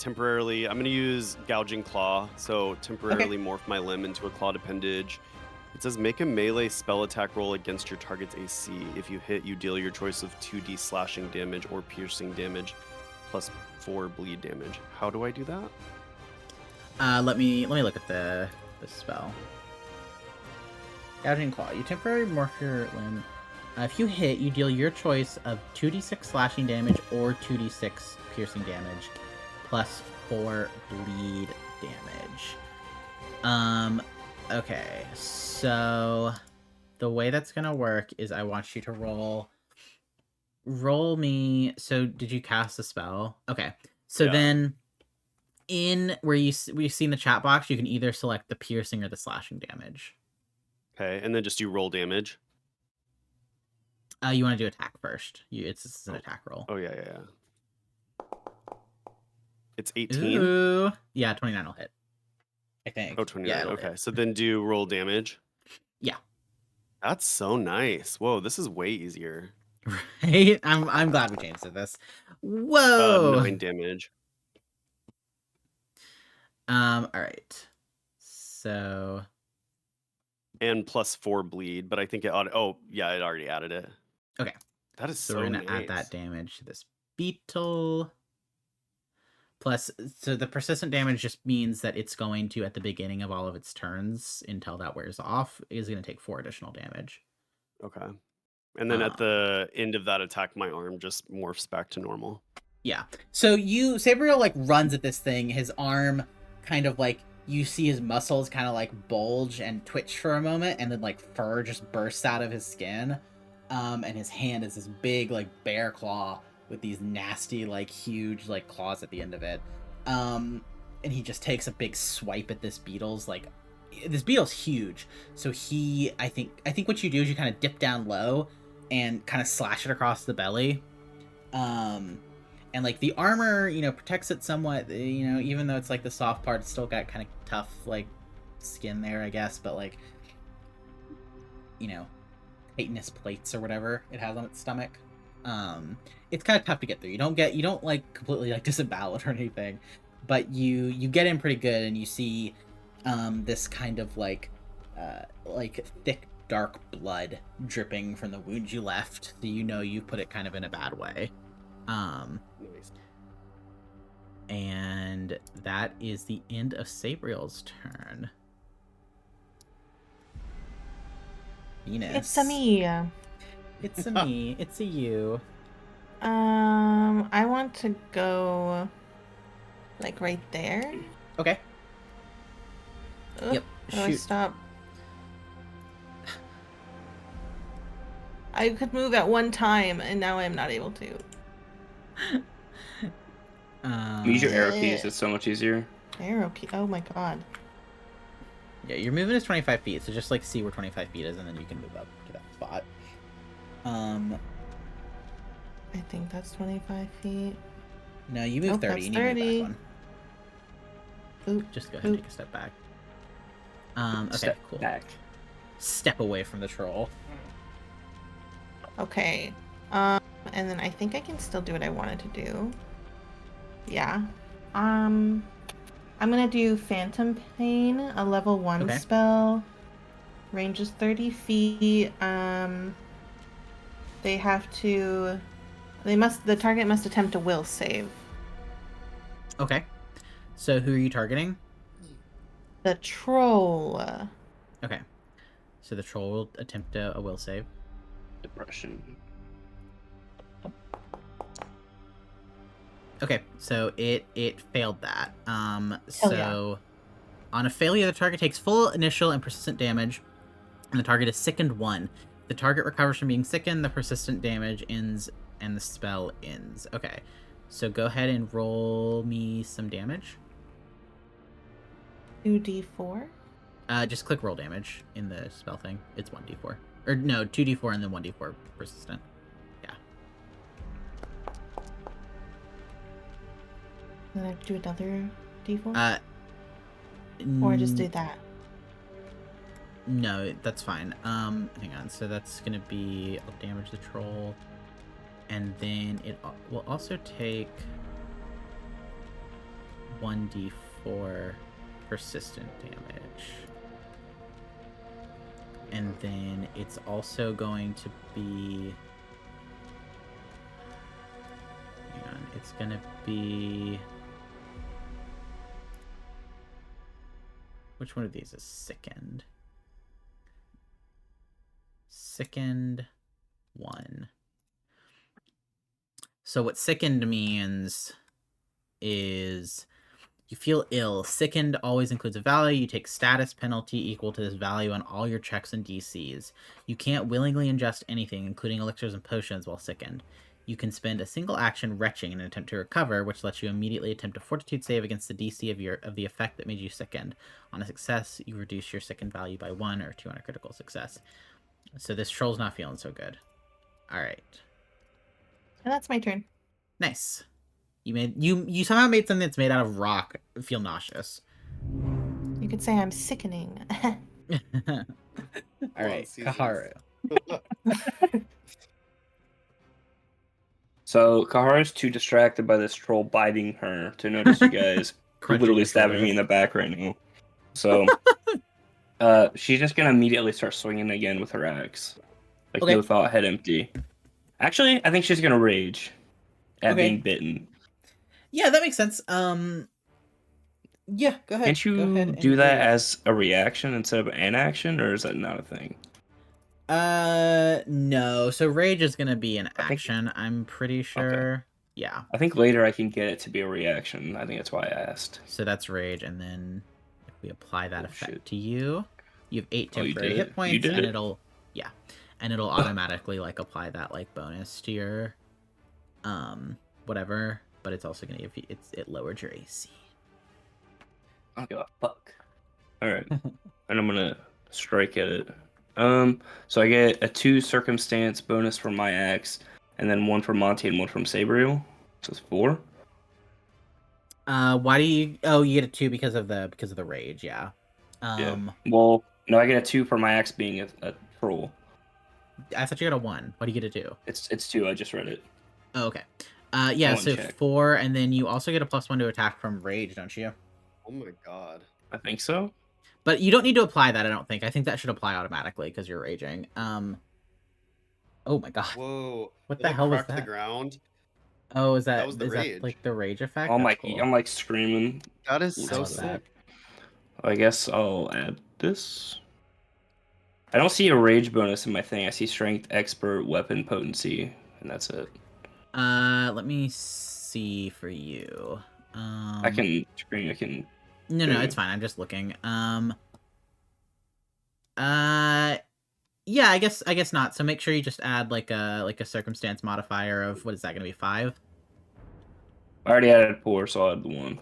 [SPEAKER 4] use gouging claw. So temporarily morph my limb into a clawed appendage. It says make a melee spell attack roll against your target's AC. If you hit, you deal your choice of 2d slashing damage or piercing damage, +4 bleed damage. How do I do that?
[SPEAKER 1] Let me look at the spell. Gouging claw. You temporarily morph your limb. If you hit, you deal your choice of 2d6 slashing damage or 2d6 piercing damage, +4 bleed damage. Okay, so the way that's gonna work is I want you to roll me. So did you cast a spell? Okay, so then in where we've seen the chat box, you can either select the piercing or the slashing damage.
[SPEAKER 4] Okay, and then just do roll damage.
[SPEAKER 1] You want to do attack first. It's an attack roll.
[SPEAKER 4] Oh yeah. It's 18.
[SPEAKER 1] Ooh. Yeah, 29 will hit. I think.
[SPEAKER 4] Oh, 29.
[SPEAKER 1] Yeah,
[SPEAKER 4] okay,
[SPEAKER 1] hit.
[SPEAKER 4] So then do roll damage.
[SPEAKER 1] Yeah.
[SPEAKER 4] That's so nice. Whoa, this is way easier.
[SPEAKER 1] Right? I'm glad we changed to this. Whoa.
[SPEAKER 4] 9 damage.
[SPEAKER 1] All right. So.
[SPEAKER 4] And +4 bleed, but I think it ought. Oh yeah, it already added it.
[SPEAKER 1] Okay.
[SPEAKER 4] That is
[SPEAKER 1] so we're gonna add that damage to this beetle. Plus, so the persistent damage just means that it's going to, at the beginning of all of its turns, until that wears off, is going to take 4 additional damage.
[SPEAKER 4] Okay. And then at the end of that attack, my arm just morphs back to normal.
[SPEAKER 1] Yeah. So Sabriel like runs at this thing. His arm kind of like, you see his muscles kind of like bulge and twitch for a moment, and then like fur just bursts out of his skin. And his hand is this big like bear claw with these nasty, like, huge, like, claws at the end of it. And he just takes a big swipe at this beetle's, like, this beetle's huge. So I think what you do is you kind of dip down low and kind of slash it across the belly. And, like, the armor, protects it somewhat, even though it's, like, the soft part, it's still got kind of tough, like, skin there, I guess. But, like, chitinous plates or whatever it has on its stomach. It's kind of tough to get through. You don't like completely like disembowel it or anything, but you get in pretty good, and you see this kind of like thick dark blood dripping from the wound you left, so you know you put it kind of in a bad way.
[SPEAKER 4] Nice.
[SPEAKER 1] And that is the end of Sabriel's turn. Venus.
[SPEAKER 2] It's a me.
[SPEAKER 1] It's a me. It's a you.
[SPEAKER 2] I want to go like right there.
[SPEAKER 1] Okay.
[SPEAKER 2] Ugh,
[SPEAKER 1] Yep.
[SPEAKER 2] how do I stop? I could move at one time, and now I'm not able to.
[SPEAKER 3] Use your arrow keys. It's so much easier.
[SPEAKER 2] Arrow key. Oh my god.
[SPEAKER 1] Yeah, your movement is 25 feet, so just like see where 25 feet is, and then you can move up to that spot.
[SPEAKER 2] I think that's 25 feet.
[SPEAKER 1] No, you move 30.
[SPEAKER 2] That's
[SPEAKER 1] You need to
[SPEAKER 2] 30.
[SPEAKER 1] move back one.
[SPEAKER 2] Oop.
[SPEAKER 1] Just go ahead and
[SPEAKER 2] Oop.
[SPEAKER 1] take a step back. Okay,
[SPEAKER 3] Step
[SPEAKER 1] cool.
[SPEAKER 3] back.
[SPEAKER 1] Step away from the troll.
[SPEAKER 2] Okay. And then I think I can still do what I wanted to do. Yeah. I'm gonna do Phantom Pain, a level 1
[SPEAKER 1] Okay.
[SPEAKER 2] spell. Range is 30 feet. They have to. The target must attempt a will save.
[SPEAKER 1] Okay. So who are you targeting?
[SPEAKER 2] The troll.
[SPEAKER 1] Okay. So the troll will attempt a will save.
[SPEAKER 3] Depression.
[SPEAKER 1] Okay, so it failed that.
[SPEAKER 2] Hell yeah.
[SPEAKER 1] On a failure, the target takes full initial and persistent damage, and the target is sickened 1. The target recovers from being sickened, the persistent damage ends, and the spell ends. Okay, so go ahead and roll me some damage.
[SPEAKER 2] 2d4.
[SPEAKER 1] Just click roll damage in the spell thing. It's 1d4. Or no, 2d4 and then 1d4 persistent. Yeah.
[SPEAKER 2] Then I have to do another d4? Or just do that?
[SPEAKER 1] No, that's fine. Hang on. So that's gonna be, I'll damage the troll, and then it will also take 1d4 persistent damage, and then it's also going to be. Hang on. It's gonna be. Which one of these is sickened? Sickened 1. So what sickened means is you feel ill. Sickened always includes a value. You take status penalty equal to this value on all your checks and DCs. You can't willingly ingest anything, including elixirs and potions, while sickened. You can spend a single action retching in an attempt to recover, which lets you immediately attempt a fortitude save against the DC of the effect that made you sickened. On a success, you reduce your sickened value by 1 or 2 on a critical success. So this troll's not feeling so good. All right.
[SPEAKER 2] And that's my turn.
[SPEAKER 1] Nice. You somehow made something that's made out of rock feel nauseous.
[SPEAKER 2] You could say I'm sickening.
[SPEAKER 1] All right, Kharu.
[SPEAKER 3] So Kharu's too distracted by this troll biting her to notice you guys. Literally stabbing me in the back right now. So she's just gonna immediately start swinging again with her axe, like no thought, head empty. Actually, I think she's gonna rage at being bitten.
[SPEAKER 1] Yeah, that makes sense. Yeah, go ahead.
[SPEAKER 3] Can't you do that as a reaction instead of an action, or is that not a thing?
[SPEAKER 1] No. So rage is gonna be an action. I'm pretty sure. Okay. Yeah.
[SPEAKER 3] I think later I can get it to be a reaction. I think that's why I asked.
[SPEAKER 1] So that's rage, and then if we apply that effect to you, you have 8 temporary hit points, and it'll automatically like apply that like bonus to your whatever. But it's also gonna give you it lowered your AC.
[SPEAKER 3] I don't give a fuck. All right, and I'm gonna strike at it. So I get a 2 circumstance bonus from my axe, and then 1 from Monty and 1 from Sabriel. So it's 4.
[SPEAKER 1] Why do you? Oh, you get a 2 because of the rage. Yeah.
[SPEAKER 3] Yeah. Well, no, I get a 2 for my axe being a troll.
[SPEAKER 1] I thought you got a 1. Why do you get a 2?
[SPEAKER 3] It's 2. I just read it.
[SPEAKER 1] Oh, okay. Yeah. So check. 4, and then you also get a +1 to attack from rage, don't you?
[SPEAKER 4] Oh my god.
[SPEAKER 3] I think so.
[SPEAKER 1] But you don't need to apply that, I don't think. I think that should apply automatically because you're raging. Oh my god.
[SPEAKER 4] Whoa.
[SPEAKER 1] What the hell was that?
[SPEAKER 4] The ground.
[SPEAKER 1] Oh, is
[SPEAKER 4] That was the
[SPEAKER 1] is
[SPEAKER 4] rage.
[SPEAKER 1] that like the rage effect?
[SPEAKER 3] I'm
[SPEAKER 1] That's
[SPEAKER 3] like
[SPEAKER 1] cool.
[SPEAKER 3] I'm like screaming.
[SPEAKER 4] That is
[SPEAKER 1] I
[SPEAKER 4] so
[SPEAKER 1] love
[SPEAKER 4] sick.
[SPEAKER 1] that.
[SPEAKER 3] I guess I'll add this. I don't see a rage bonus in my thing. I see strength, expert, weapon potency, and that's it.
[SPEAKER 1] Let me see for you.
[SPEAKER 3] I can screen. I can.
[SPEAKER 1] No, it's fine. I'm just looking. Yeah, I guess not. So make sure you just add like a circumstance modifier of what is that going to be 5?
[SPEAKER 3] I already added 4, so I'll add the 1.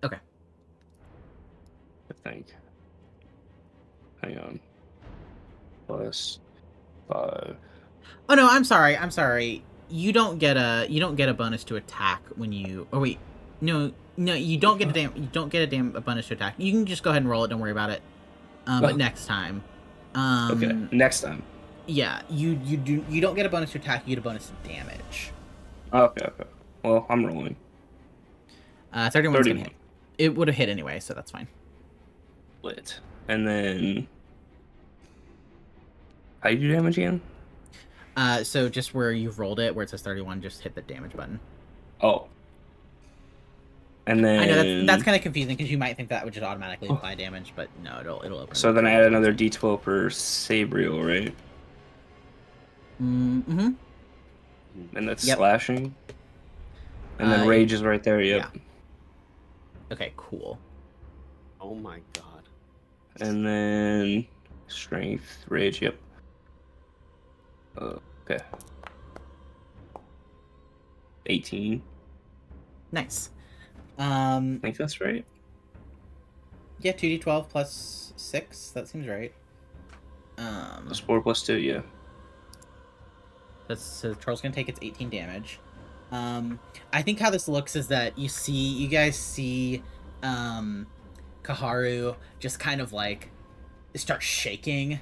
[SPEAKER 1] Okay.
[SPEAKER 3] I think. Hang on. Plus 5.
[SPEAKER 1] Oh no, I'm sorry. You don't get a bonus to attack when you. Oh wait, no, you don't get a bonus to attack. You can just go ahead and roll it. Don't worry about it. But next time.
[SPEAKER 3] Okay. Next time.
[SPEAKER 1] Yeah, you don't get a bonus to attack. You get a bonus to damage.
[SPEAKER 3] Okay. Well, I'm rolling.
[SPEAKER 1] 31's gonna hit. It would have hit anyway, so that's fine.
[SPEAKER 3] Lit. And then. How do you do damage again?
[SPEAKER 1] So just where you've rolled it, where it says 31, just hit the damage button.
[SPEAKER 3] Oh. And then
[SPEAKER 1] I know that's kind of confusing because you might think that would just automatically apply damage, but no, it'll open.
[SPEAKER 3] So then I add another D12 per Sabriel, right?
[SPEAKER 1] Mm-hmm.
[SPEAKER 3] And that's slashing. And then rage is right there. Yep.
[SPEAKER 1] Yeah. Okay. Cool.
[SPEAKER 4] Oh my god.
[SPEAKER 3] And then strength, rage. Yep. Okay. 18.
[SPEAKER 1] Nice.
[SPEAKER 3] I think that's right.
[SPEAKER 1] Yeah, 2d12 plus 6. That seems right.
[SPEAKER 3] Plus 4 plus 2, yeah.
[SPEAKER 1] So the troll's gonna take its 18 damage. I think how this looks is that you guys see Kharu just kind of like start shaking,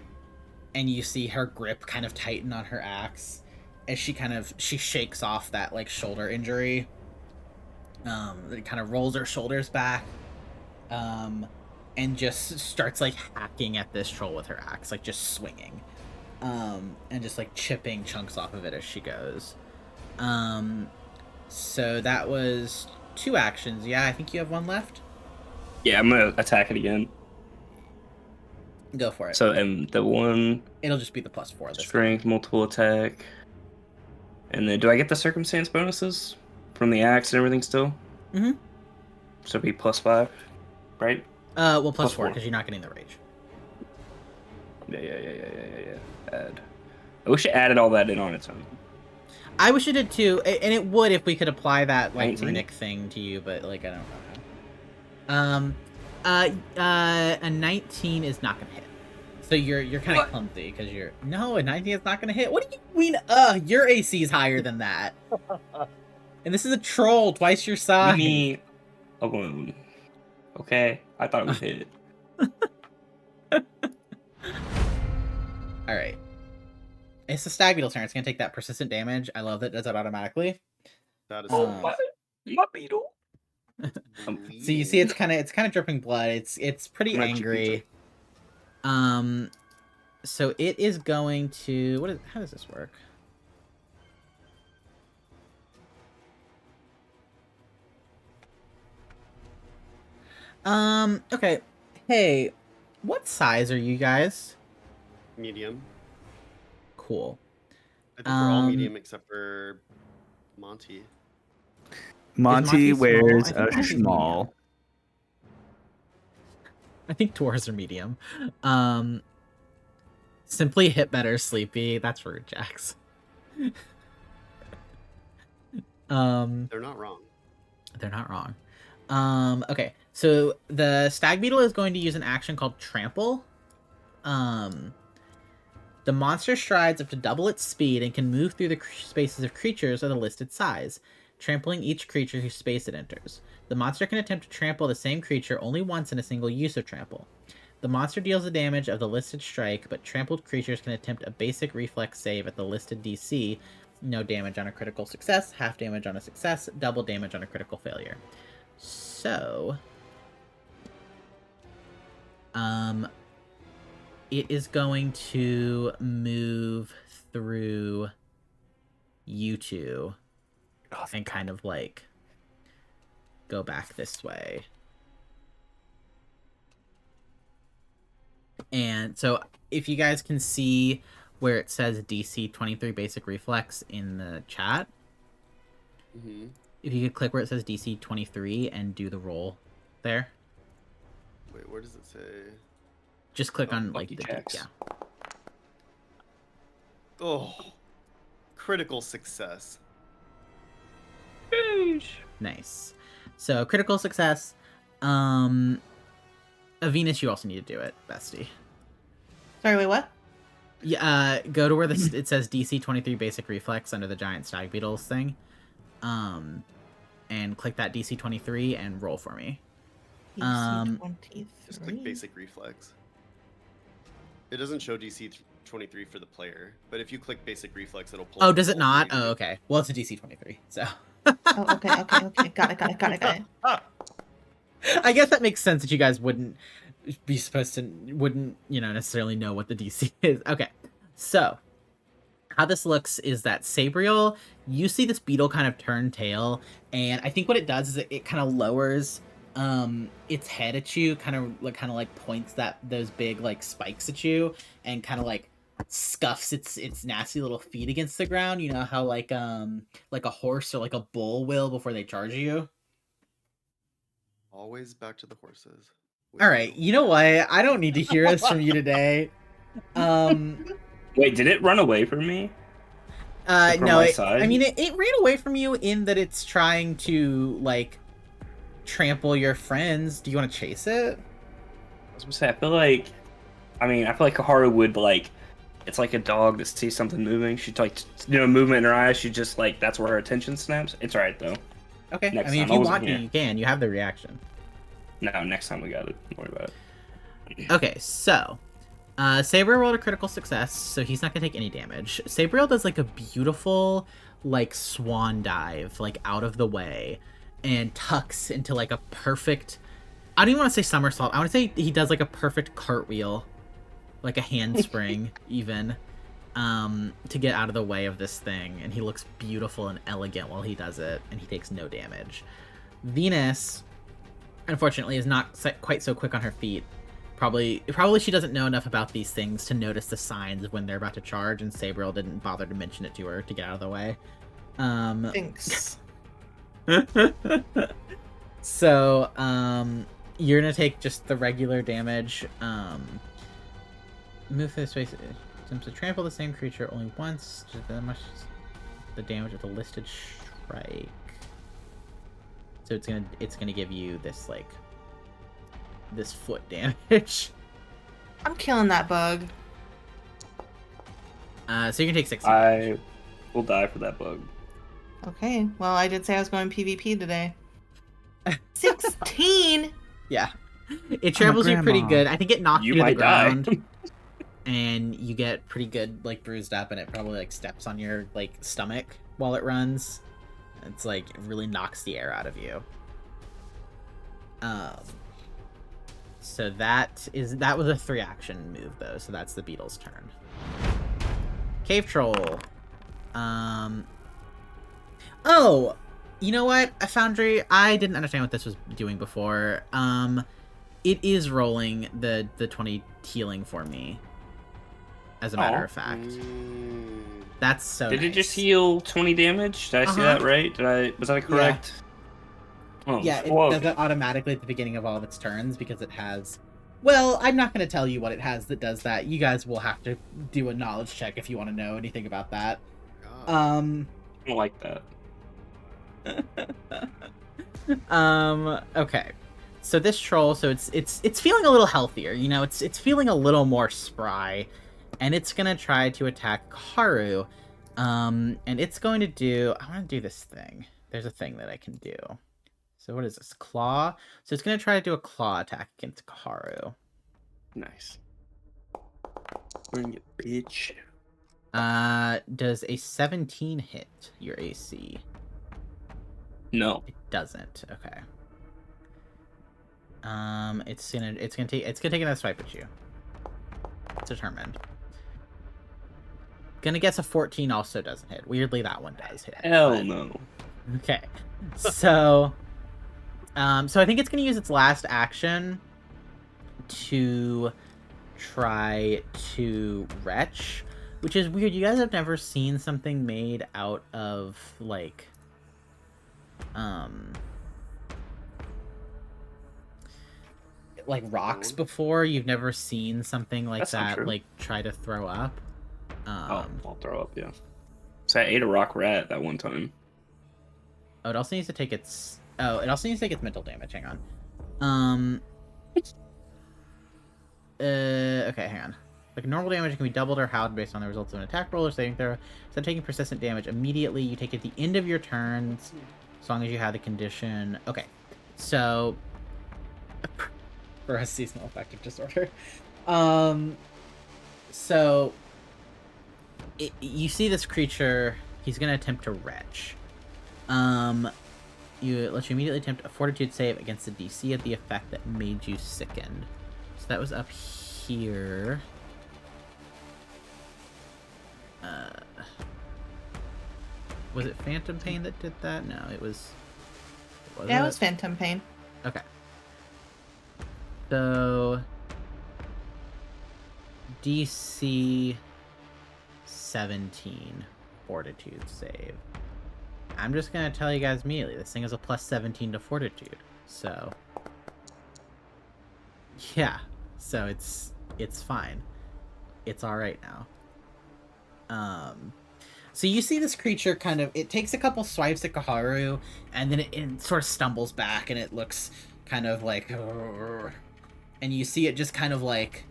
[SPEAKER 1] and you see her grip kind of tighten on her axe as she shakes off that like shoulder injury. It kind of rolls her shoulders back, and just starts like hacking at this troll with her axe, like just swinging, and just like chipping chunks off of it as she goes. So that was 2 actions. Yeah, I think you have 1 left.
[SPEAKER 3] Yeah, I'm gonna attack it again.
[SPEAKER 1] Go for it.
[SPEAKER 3] So the 1.
[SPEAKER 1] It'll just be the +4. This
[SPEAKER 3] strength, multiple attack, and then do I get the circumstance bonuses from the axe and everything still?
[SPEAKER 1] Mm-hmm.
[SPEAKER 3] So it'd be +5, right?
[SPEAKER 1] Well, +4 because you're not getting the rage.
[SPEAKER 3] Yeah. Add. I wish it added all that in on its own.
[SPEAKER 1] I wish it did too, and it would if we could apply that like
[SPEAKER 3] 19?
[SPEAKER 1] runic thing to you, but like I don't know. A 19 is not gonna hit. So you're kind of clumsy because a 19 is not gonna hit. What do you mean? Your AC is higher than that. And this is a troll, twice your size.
[SPEAKER 3] Me alone. Okay, I thought it would hit.
[SPEAKER 1] All right. It's the stag beetle's turn. It's gonna take that persistent damage. I love that it does that automatically.
[SPEAKER 4] That is
[SPEAKER 3] my beetle.
[SPEAKER 1] So you see, it's kind of dripping blood. It's pretty angry. So it is going to how does this work? Okay. Hey, what size are you guys?
[SPEAKER 4] Medium.
[SPEAKER 1] Cool.
[SPEAKER 4] I think we're all medium except for Monty.
[SPEAKER 5] Monty wears a small.
[SPEAKER 1] I think dwarves are medium. Simply hit better, Sleepy. That's rude, Jax.
[SPEAKER 4] They're not wrong.
[SPEAKER 1] They're not wrong. Okay, so the stag beetle is going to use an action called Trample. The monster strides up to double its speed and can move through the spaces of creatures of the listed size, trampling each creature whose space it enters. The monster can attempt to trample the same creature only once in a single use of trample. The monster deals the damage of the listed strike, but trampled creatures can attempt a basic reflex save at the listed DC. No damage on a critical success, half damage on a success, double damage on a critical failure. So... It is going to move through you two and kind of like go back this way. And so if you guys can see where it says DC 23 basic reflex in the chat, if you could click where it says DC 23 and do the roll there.
[SPEAKER 4] Wait, where does it say?
[SPEAKER 1] Just click on like the
[SPEAKER 3] checks.
[SPEAKER 1] yeah.
[SPEAKER 4] Oh, critical success.
[SPEAKER 1] Nice. So critical success. Venus, you also need to do it, bestie.
[SPEAKER 2] Sorry, wait, what?
[SPEAKER 1] Yeah, go to where it says DC 23 basic reflex under the giant stag beetles thing. And click that DC 23 and roll for me.
[SPEAKER 2] DC 23.
[SPEAKER 4] Just click basic reflex. It doesn't show DC 23 for the player, but if you click basic reflex, it'll pull.
[SPEAKER 1] Oh, does it not? Oh, okay. Well, it's a DC 23, so.
[SPEAKER 2] Oh, okay. Got it.
[SPEAKER 1] I guess that makes sense that you guys wouldn't necessarily know what the DC is. Okay, so how this looks is that Sabriel, you see this beetle kind of turn tail, and I think what it does is it kind of lowers its head at you, kind of like points those big like spikes at you, and kind of like scuffs its nasty little feet against the ground. You know how like a horse or like a bull will before they charge you.
[SPEAKER 4] Always back to the horses.
[SPEAKER 1] All right, you know what? I don't need to hear this from you today.
[SPEAKER 3] Wait, did it run away from me?
[SPEAKER 1] No. It ran away from you in that it's trying to like trample your friends. Do you want to chase it?
[SPEAKER 3] I was gonna say, I feel like Kharu would, but like, it's like a dog that sees something moving. She'd like, movement in her eyes. She just like, that's where her attention snaps. It's alright though.
[SPEAKER 1] Okay. If you want to, you can. You have the reaction.
[SPEAKER 3] No, next time we got it. Don't worry about it.
[SPEAKER 1] Okay, so Sabriel rolled a critical success, so he's not gonna take any damage. Sabriel does like a beautiful like swan dive, like out of the way, and tucks into like a perfect, I don't even want to say somersault. I want to say he does like a perfect cartwheel, like a handspring even, to get out of the way of this thing. And he looks beautiful and elegant while he does it, and he takes no damage. Venus, unfortunately, is not quite so quick on her feet. Probably she doesn't know enough about these things to notice the signs of when they're about to charge, and Sabriel didn't bother to mention it to her to get out of the way.
[SPEAKER 2] Thanks.
[SPEAKER 1] So, you're gonna take just the regular damage. Move for the space. Attempts to trample the same creature only once. Just as much the damage of the listed strike. So it's gonna give you this like this foot damage.
[SPEAKER 2] I'm killing that bug.
[SPEAKER 1] So you can take 6.
[SPEAKER 3] I will die for that bug.
[SPEAKER 2] Okay. Well, I did say I was going PvP today. 16.
[SPEAKER 1] Yeah. It travels you pretty good. I think it knocks you to the ground. And you get pretty good like bruised up, and it probably like steps on your like stomach while it runs. It's like it really knocks the air out of you. So that was a 3-action move though, so that's the beetle's turn. Cave Troll. Oh, you know what? A Foundry, I didn't understand what this was doing before. It is rolling the 20 healing for me. As a matter of fact. That's so
[SPEAKER 3] Did it just heal 20 damage? Did I see that right? Was that correct?
[SPEAKER 1] Yeah.
[SPEAKER 3] Oh,
[SPEAKER 1] yeah, it does it automatically at the beginning of all of its turns because it has... Well, I'm not going to tell you what it has that does that. You guys will have to do a knowledge check if you want to know anything about that.
[SPEAKER 3] I don't like that.
[SPEAKER 1] Okay. So this troll, so it's feeling a little healthier, you know, it's feeling a little more spry, and it's gonna try to attack Kharu. And it's going to do, I want to do this thing. There's a thing that I can do. So what is this? Claw? So it's going to try to do a claw attack against Kharu.
[SPEAKER 3] Nice. Bring it, bitch.
[SPEAKER 1] Does a 17 hit your AC?
[SPEAKER 3] No.
[SPEAKER 1] It doesn't. Okay. It's gonna take another swipe at you. It's determined. Gonna guess a 14 also doesn't hit. Weirdly, that one does hit.
[SPEAKER 3] Hell no.
[SPEAKER 1] Okay. So, so I think it's gonna use its last action to try to retch, which is weird. You guys have never seen something made out of like rocks before. You've never seen something like that like try to throw up.
[SPEAKER 3] I'll throw up, yeah. So I ate a rock rat that one time.
[SPEAKER 1] Oh, it also needs to take its mental damage. Hang on. Okay, hang on. Like normal damage can be doubled or halved based on the results of an attack roll or saving throw. Instead of taking persistent damage immediately, you take it at the end of your turns, as long as you have the condition. Okay, so for a seasonal affective disorder, so you see this creature. He's gonna attempt to retch. You let you immediately attempt a fortitude save against the DC of the effect that made you sickened. So that was up here. Was it Phantom Pain that did that? No, it was. It
[SPEAKER 2] was Phantom Pain.
[SPEAKER 1] Okay. So DC 17 fortitude save. I'm just gonna tell you guys immediately, this thing is a plus 17 to fortitude. So yeah. So it's fine. It's alright now. So you see this creature kind of, it takes a couple swipes at Kharu, and then it sort of stumbles back, and it looks kind of like, and you see it just kind of like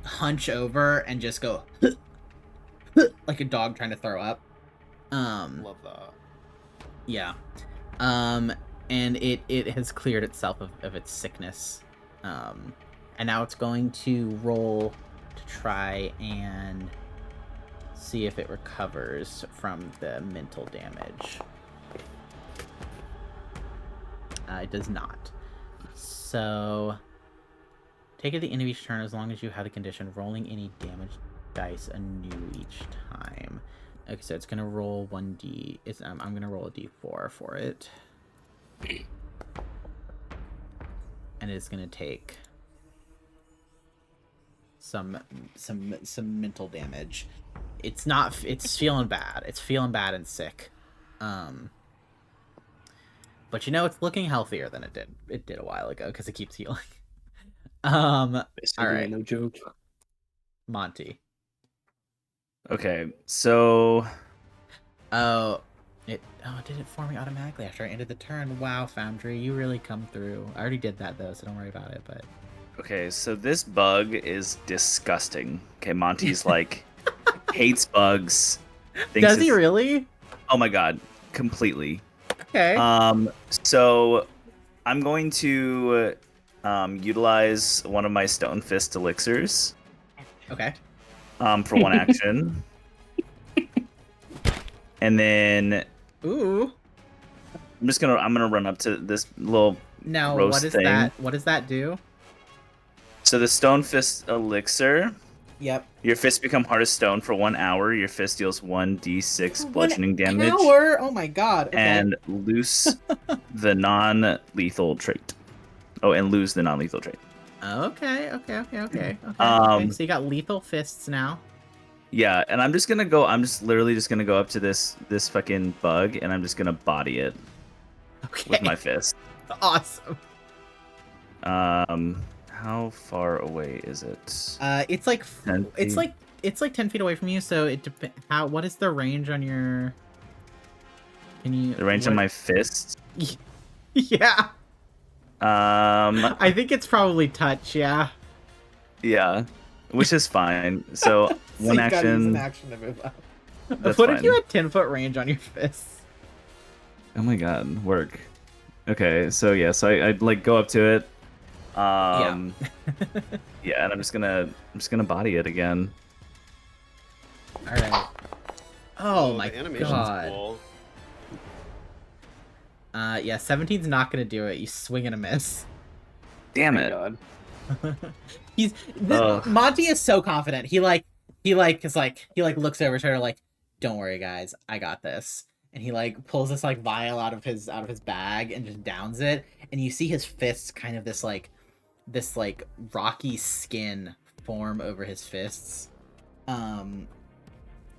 [SPEAKER 1] hunch over and just go like a dog trying to throw up.
[SPEAKER 4] Love that.
[SPEAKER 1] Yeah. And it has cleared itself of its sickness. And now it's going to roll to try and see if it recovers from the mental damage. It does not. So take it at the end of each turn as long as you have the condition, rolling any damage dice anew each time. Okay, so it's gonna roll 1d. I'm gonna roll a d4 for it, and it's gonna take some mental damage. It's feeling bad. It's feeling bad and sick. But you know, it's looking healthier than it did a while ago because it keeps healing. All right,
[SPEAKER 3] no joke.
[SPEAKER 1] Monty.
[SPEAKER 6] Okay, so
[SPEAKER 1] did it for me automatically after I ended the turn. Wow, Foundry, you really come through. I already did that though, so don't worry about it. But
[SPEAKER 6] okay, so this bug is disgusting. Okay, Monty's like hates bugs.
[SPEAKER 1] Does he really?
[SPEAKER 6] Oh my god, completely.
[SPEAKER 1] Okay.
[SPEAKER 6] So I'm going to utilize one of my Stone Fist elixirs.
[SPEAKER 1] Okay.
[SPEAKER 6] For one action. And then
[SPEAKER 1] ooh.
[SPEAKER 6] I'm gonna run up to this little
[SPEAKER 1] now
[SPEAKER 6] roast
[SPEAKER 1] what is
[SPEAKER 6] thing.
[SPEAKER 1] that? What does that do?
[SPEAKER 6] So the Stone Fist elixir.
[SPEAKER 1] Yep.
[SPEAKER 6] Your fists become hard as stone for 1 hour. Your fist deals 1d6 bludgeoning damage.
[SPEAKER 1] 1 hour? Oh my god. Okay.
[SPEAKER 6] And loose the non-lethal trait. Oh, and lose the non-lethal trait.
[SPEAKER 1] Okay. Okay. So you got lethal fists now.
[SPEAKER 6] Yeah, and I'm just literally just gonna go up to this fucking bug, and I'm just gonna body it with my fist.
[SPEAKER 1] Awesome.
[SPEAKER 6] How far away is it?
[SPEAKER 1] It's like 10 feet away from you. So it depends. What is the range on your?
[SPEAKER 6] The range on my fist?
[SPEAKER 1] Yeah. I think it's probably touch. Yeah.
[SPEAKER 6] Yeah, which is fine. So one action.
[SPEAKER 1] An action to move up. What if you had 10-foot range on your fists?
[SPEAKER 6] Oh my god, work. Okay, so yeah, so I like go up to it. Yeah, and I'm just gonna body it again.
[SPEAKER 1] All right. Oh my god.
[SPEAKER 4] Cool.
[SPEAKER 1] Yeah, 17's not gonna do it. You swing and a miss.
[SPEAKER 6] Damn it.
[SPEAKER 3] God.
[SPEAKER 1] Monty is so confident. He looks over to her like, "Don't worry, guys, I got this." And he like pulls this like vial out of his bag and just downs it. And you see his fists kind of this rocky skin form over his fists. And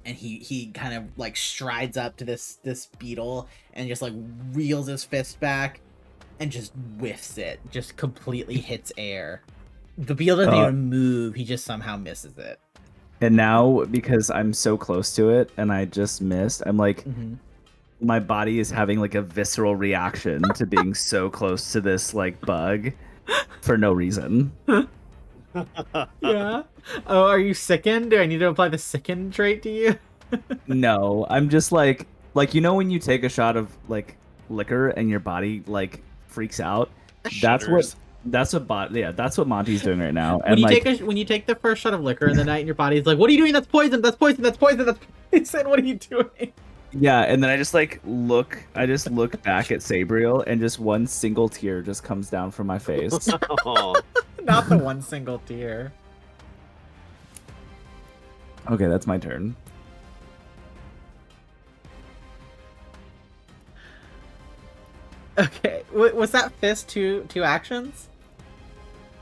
[SPEAKER 1] he kind of like strides up to this beetle and just like reels his fist back and just whiffs it. Just completely hits air. The beetle doesn't even move. He just somehow misses it.
[SPEAKER 5] And now, because I'm so close to it and I just missed, I'm like, my body is having like a visceral reaction to being so close to this like bug for no reason.
[SPEAKER 1] Yeah. Oh, are you sickened? Do I need to apply the sicken trait to you?
[SPEAKER 5] No, I'm just like you know when you take a shot of like liquor and your body like freaks out? That's what Monty's doing right now.
[SPEAKER 1] When you take the first shot of liquor in the night and your body's like, "What are you doing? That's poison. That's poison. That's poison. That's poison. What are you doing?"
[SPEAKER 5] Yeah, and then I just look back at Sabriel and just one single tear just comes down from my face.
[SPEAKER 1] Not the one single tear.
[SPEAKER 5] Okay, that's my turn.
[SPEAKER 1] Okay, was that fist two actions?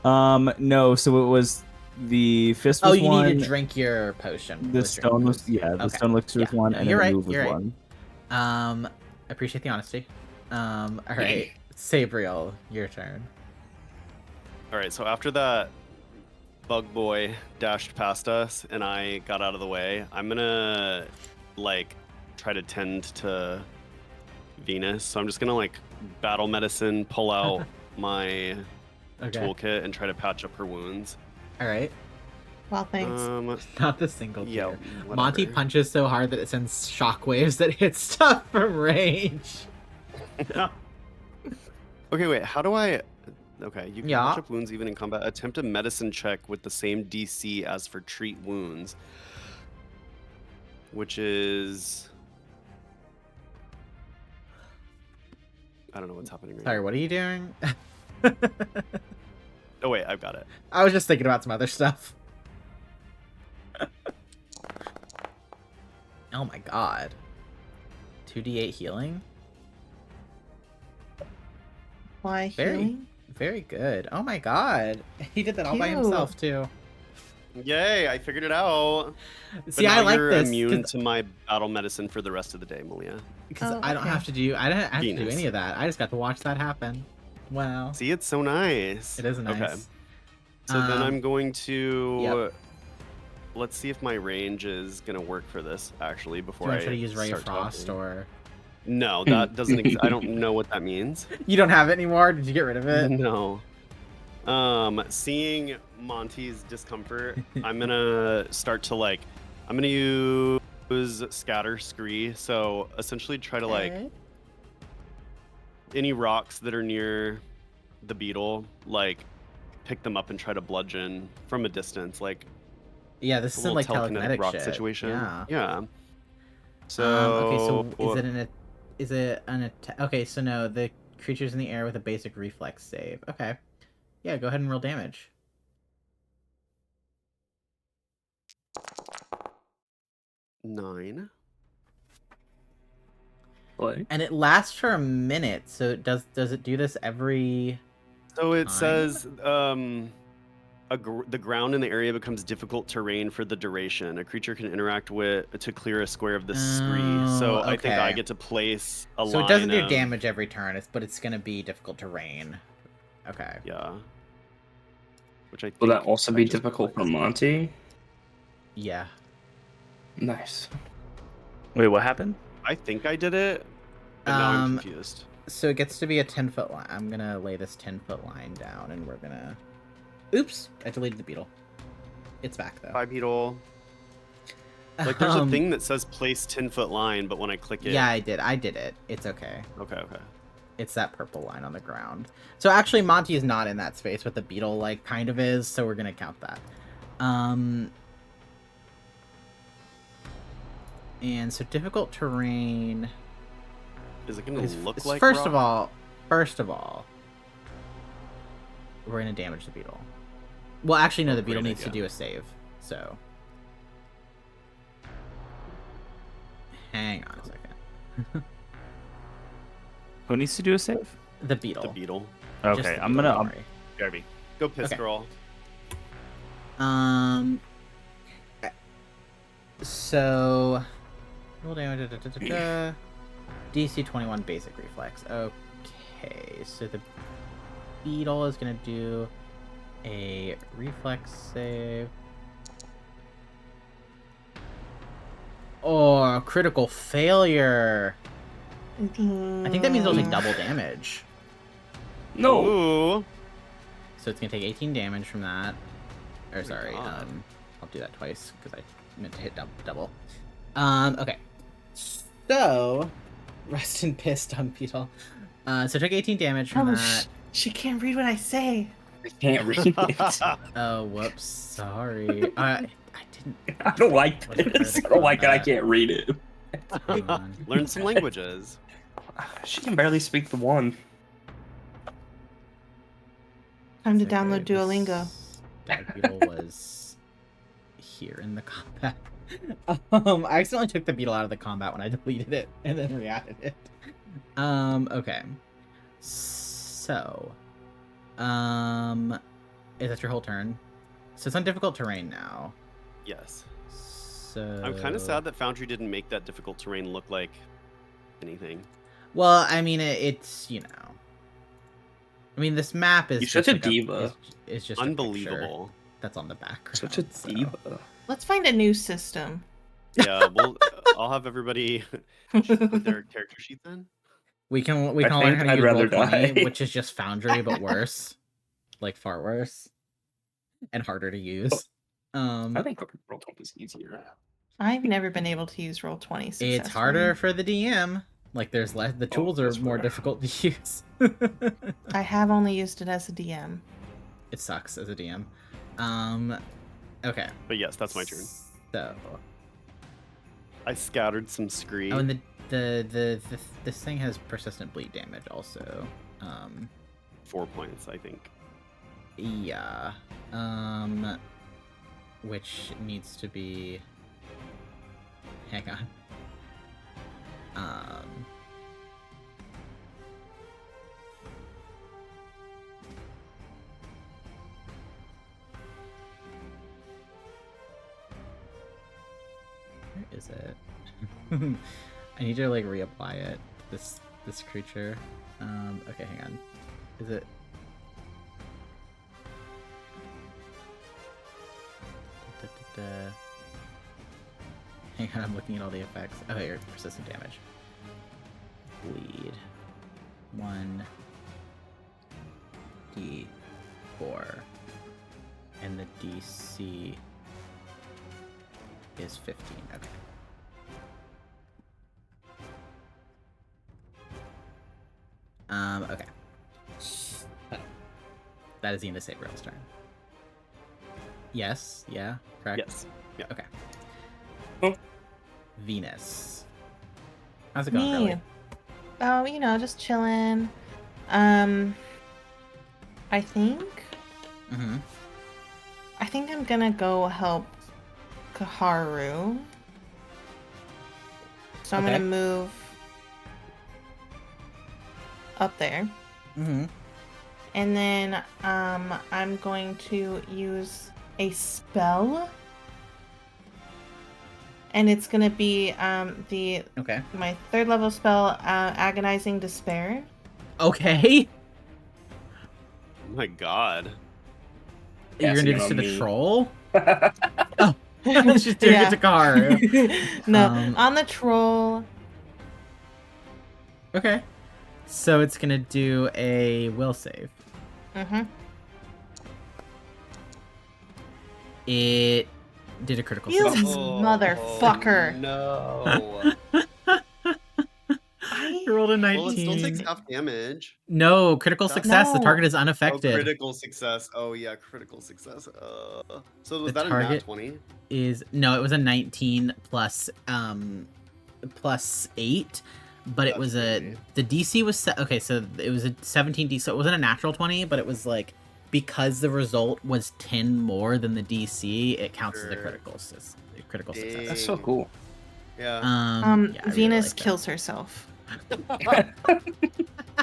[SPEAKER 5] No, so it was the fist was one.
[SPEAKER 1] Oh, you need to drink your potion.
[SPEAKER 5] The stone was the stone elixir was one, and
[SPEAKER 1] you're
[SPEAKER 5] then
[SPEAKER 1] right,
[SPEAKER 5] the move was
[SPEAKER 1] you're
[SPEAKER 5] one.
[SPEAKER 1] I appreciate the honesty. All right, Sabriel, your turn.
[SPEAKER 4] All right, so after that bug boy dashed past us and I got out of the way, I'm gonna like try to tend to Venus. So I'm just gonna like battle medicine, pull out my toolkit and try to patch up her wounds.
[SPEAKER 1] All right.
[SPEAKER 2] Well, thanks.
[SPEAKER 1] Not the single tear.
[SPEAKER 4] Yeah, whatever.
[SPEAKER 1] Monty punches so hard that it sends shockwaves that hit stuff from range.
[SPEAKER 4] Okay, wait. How do I? Okay, you can patch up wounds even in combat. Attempt a medicine check with the same DC as for treat wounds, which is I don't know what's happening right
[SPEAKER 1] Sorry,
[SPEAKER 4] now.
[SPEAKER 1] what are you doing?
[SPEAKER 4] Oh wait, I've got it.
[SPEAKER 1] I was just thinking about some other stuff. Oh my god. 2d8 healing?
[SPEAKER 2] Why healing?
[SPEAKER 1] Very good. Oh my god. He did that all by himself too.
[SPEAKER 4] Yay, I figured it out.
[SPEAKER 1] See,
[SPEAKER 4] but now
[SPEAKER 1] I like
[SPEAKER 4] you're
[SPEAKER 1] this.
[SPEAKER 4] immune to my battle medicine for the rest of the day, Malia.
[SPEAKER 1] Because I don't have to do any of that. I just got to watch that happen. Wow.
[SPEAKER 4] See, it's so nice.
[SPEAKER 1] It is nice.
[SPEAKER 4] Okay. So then I'm going to let's see if my range is gonna work for this actually before I
[SPEAKER 1] try to use Ray of
[SPEAKER 4] start
[SPEAKER 1] Frost
[SPEAKER 4] talking.
[SPEAKER 1] or
[SPEAKER 4] No, that doesn't I don't know what that means.
[SPEAKER 1] You don't have it anymore? Did you get rid of it?
[SPEAKER 4] No. Seeing Monty's discomfort, I'm gonna start to I'm gonna use Scatter Scree. So essentially try to any rocks that are near the beetle, pick them up and try to bludgeon from a distance,
[SPEAKER 1] yeah, this isn't like telekinetic
[SPEAKER 4] rock
[SPEAKER 1] shit.
[SPEAKER 4] situation.
[SPEAKER 1] Yeah.
[SPEAKER 4] So
[SPEAKER 1] okay, so is it an attack? Okay, so no, the creature's in the air with a basic reflex save. Okay. Yeah, go ahead and roll damage.
[SPEAKER 4] 9.
[SPEAKER 3] What?
[SPEAKER 1] And it lasts for a minute, so does it do this every
[SPEAKER 4] So it
[SPEAKER 1] time?
[SPEAKER 4] says the ground in the area becomes difficult terrain for the duration. A creature can interact with to clear a square of the scree. So I think I get to place a line.
[SPEAKER 1] So it doesn't do damage every turn, but it's going to be difficult terrain. Okay.
[SPEAKER 4] Yeah. Which I think
[SPEAKER 3] Will that also be difficult for Monty?
[SPEAKER 1] Yeah.
[SPEAKER 3] Nice.
[SPEAKER 6] Wait, what happened?
[SPEAKER 4] I think I did it, but now I'm confused.
[SPEAKER 1] So it gets to be a 10-foot line. I'm going to lay this 10-foot line down, and we're going to... Oops! I deleted the beetle. It's back, though.
[SPEAKER 4] Bye, beetle. There's a thing that says place 10-foot line, but when I click it...
[SPEAKER 1] Yeah, I did it. It's okay.
[SPEAKER 4] Okay.
[SPEAKER 1] It's that purple line on the ground. So actually, Monty is not in that space, but the beetle, kind of is, so we're going to count that. And so difficult terrain...
[SPEAKER 4] Is it going to look like
[SPEAKER 1] First
[SPEAKER 4] rock?
[SPEAKER 1] of all, we're gonna damage the beetle. Well, actually, no, the beetle
[SPEAKER 4] great
[SPEAKER 1] needs to
[SPEAKER 4] idea.
[SPEAKER 1] do a save. So, hang on a second.
[SPEAKER 5] Who needs to do a save?
[SPEAKER 1] The beetle.
[SPEAKER 4] The beetle.
[SPEAKER 5] Okay,
[SPEAKER 1] Just the
[SPEAKER 5] I'm
[SPEAKER 1] beetle,
[SPEAKER 5] gonna.
[SPEAKER 1] don't worry.
[SPEAKER 5] Derby.
[SPEAKER 4] Go piss,
[SPEAKER 1] Okay.
[SPEAKER 4] girl.
[SPEAKER 1] So, roll damage. DC 21 basic reflex. Okay, so the beetle is gonna do a reflex save. Oh, critical failure. I think that means it'll take double damage.
[SPEAKER 3] No.
[SPEAKER 4] Ooh.
[SPEAKER 1] So it's gonna take 18 damage from that. Or sorry,
[SPEAKER 4] God.
[SPEAKER 1] I'll do that twice because I meant to hit double. Okay. So, rest in piss, dung beetle. So took 18 damage from that.
[SPEAKER 2] She can't read what I say.
[SPEAKER 3] I can't read it.
[SPEAKER 1] Oh, whoops. Sorry. I didn't.
[SPEAKER 3] I don't like
[SPEAKER 1] What's the
[SPEAKER 3] this. I
[SPEAKER 1] critical
[SPEAKER 3] don't like that I
[SPEAKER 1] on
[SPEAKER 3] can't read it.
[SPEAKER 1] Hang on.
[SPEAKER 4] Learn some languages.
[SPEAKER 3] She can barely speak the one.
[SPEAKER 2] Time to
[SPEAKER 1] It's okay,
[SPEAKER 2] download Duolingo.
[SPEAKER 1] this Dag beetle was here in the combat. I accidentally took the beetle out of the combat when I deleted it and then re-added it. Okay. So, is that your whole turn? So it's on difficult terrain now.
[SPEAKER 4] Yes.
[SPEAKER 1] So
[SPEAKER 4] I'm kind of sad that Foundry didn't make that difficult terrain look like anything.
[SPEAKER 1] Well, I mean, it's, you know. I mean, this map is
[SPEAKER 3] You're such a
[SPEAKER 1] just
[SPEAKER 3] diva.
[SPEAKER 1] It's just a picture
[SPEAKER 4] Unbelievable.
[SPEAKER 1] that's on the background.
[SPEAKER 3] Such a
[SPEAKER 1] so-
[SPEAKER 3] diva.
[SPEAKER 2] Let's find a new system.
[SPEAKER 4] Yeah, well, I'll have everybody put their character sheets in.
[SPEAKER 1] We can all
[SPEAKER 3] I
[SPEAKER 1] learn
[SPEAKER 3] think
[SPEAKER 1] how to
[SPEAKER 3] I'd
[SPEAKER 1] use
[SPEAKER 3] rather
[SPEAKER 1] Roll20,
[SPEAKER 3] die.
[SPEAKER 1] which is just Foundry but worse, like far worse, and harder to use.
[SPEAKER 3] I think roll 20 is easier.
[SPEAKER 2] I've never been able to use Roll20 successfully.
[SPEAKER 1] It's harder for the DM. Like there's less. The tools are
[SPEAKER 3] that's
[SPEAKER 1] more
[SPEAKER 3] fair.
[SPEAKER 1] difficult to use.
[SPEAKER 2] I have only used it as a DM.
[SPEAKER 1] It sucks as a DM. Okay.
[SPEAKER 4] But yes, that's my turn.
[SPEAKER 1] So,
[SPEAKER 4] I scattered some scree.
[SPEAKER 1] oh, and this thing has persistent bleed damage also.
[SPEAKER 4] 4 points, I think.
[SPEAKER 1] Yeah. Which needs to be. Hang on. Where is it? I need to like reapply it. This creature. Okay, hang on. Is it? Hang on, I'm looking at all the effects. Oh, here, persistent damage. Bleed. 1d4. And the DC is 15. Okay. Okay. That is the end of Sabriel's turn. Yes, yeah, correct?
[SPEAKER 4] Yes. Yeah.
[SPEAKER 1] Okay.
[SPEAKER 3] Oh.
[SPEAKER 1] Venus. How's it going,
[SPEAKER 2] Me.
[SPEAKER 1] Curly?
[SPEAKER 2] Oh, you know, just chilling. I think
[SPEAKER 1] Mm-hmm.
[SPEAKER 2] I'm gonna go help Kharu. So I'm
[SPEAKER 1] Okay.
[SPEAKER 2] gonna move up there.
[SPEAKER 1] Mm-hmm.
[SPEAKER 2] And then I'm going to use a spell. And it's gonna be
[SPEAKER 1] Okay.
[SPEAKER 2] my 3rd level spell, Agonizing Despair.
[SPEAKER 1] Okay.
[SPEAKER 4] Oh my god.
[SPEAKER 1] You're gonna do this to
[SPEAKER 3] Casting it
[SPEAKER 1] the
[SPEAKER 3] on me.
[SPEAKER 1] troll? Let's just do it to Kharu.
[SPEAKER 2] No,
[SPEAKER 1] Um,
[SPEAKER 2] on the troll.
[SPEAKER 1] Okay. So it's gonna do a will save.
[SPEAKER 2] Mm-hmm.
[SPEAKER 1] It did a critical
[SPEAKER 2] You
[SPEAKER 1] success.
[SPEAKER 2] motherfucker.
[SPEAKER 4] No.
[SPEAKER 1] I rolled a 19.
[SPEAKER 4] Well, it still takes half damage.
[SPEAKER 1] No, critical
[SPEAKER 4] That's-
[SPEAKER 1] success. The
[SPEAKER 2] No.
[SPEAKER 1] target is
[SPEAKER 4] Oh,
[SPEAKER 1] unaffected.
[SPEAKER 4] critical success. Oh, yeah, critical success. So was
[SPEAKER 1] The
[SPEAKER 4] that a
[SPEAKER 1] target-
[SPEAKER 4] nat 20?
[SPEAKER 1] Is no, it was a 19 plus 8, but it
[SPEAKER 4] That's
[SPEAKER 1] was
[SPEAKER 4] crazy.
[SPEAKER 1] the DC was okay, so it was a 17 DC, so it wasn't a natural 20, but it was like because the result was 10 more than the DC, it counts as a critical success.
[SPEAKER 3] That's so cool.
[SPEAKER 4] Yeah.
[SPEAKER 1] Yeah, I
[SPEAKER 2] Venus
[SPEAKER 1] like
[SPEAKER 2] kills herself.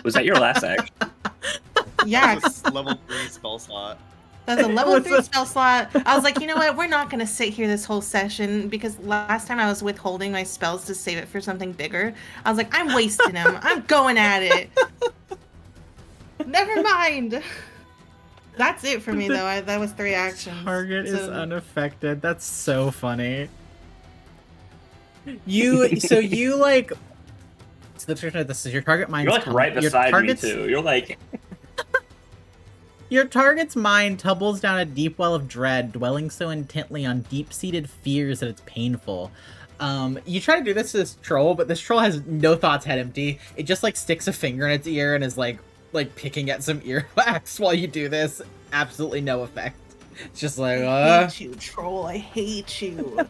[SPEAKER 3] Was that your last action?
[SPEAKER 2] Yeah,
[SPEAKER 4] That's a level 3 spell slot.
[SPEAKER 2] that's a level 3 spell slot. I was like, you know what? We're not gonna sit here this whole session because last time I was withholding my spells to save it for something bigger. I was like, I'm wasting them. I'm going at it. Never mind. That's it for me though. That was 3 actions.
[SPEAKER 1] Target is unaffected. That's so funny. So the description of this is your target mind.
[SPEAKER 3] You're like right beside me too. You're like.
[SPEAKER 1] Your target's mind tumbles down a deep well of dread, dwelling so intently on deep-seated fears that it's painful. You try to do this to this troll, but this troll has no thoughts, head empty. It just like sticks a finger in its ear and is like picking at some earwax while you do this. Absolutely no effect. It's just like,
[SPEAKER 2] I hate you, troll. I hate you.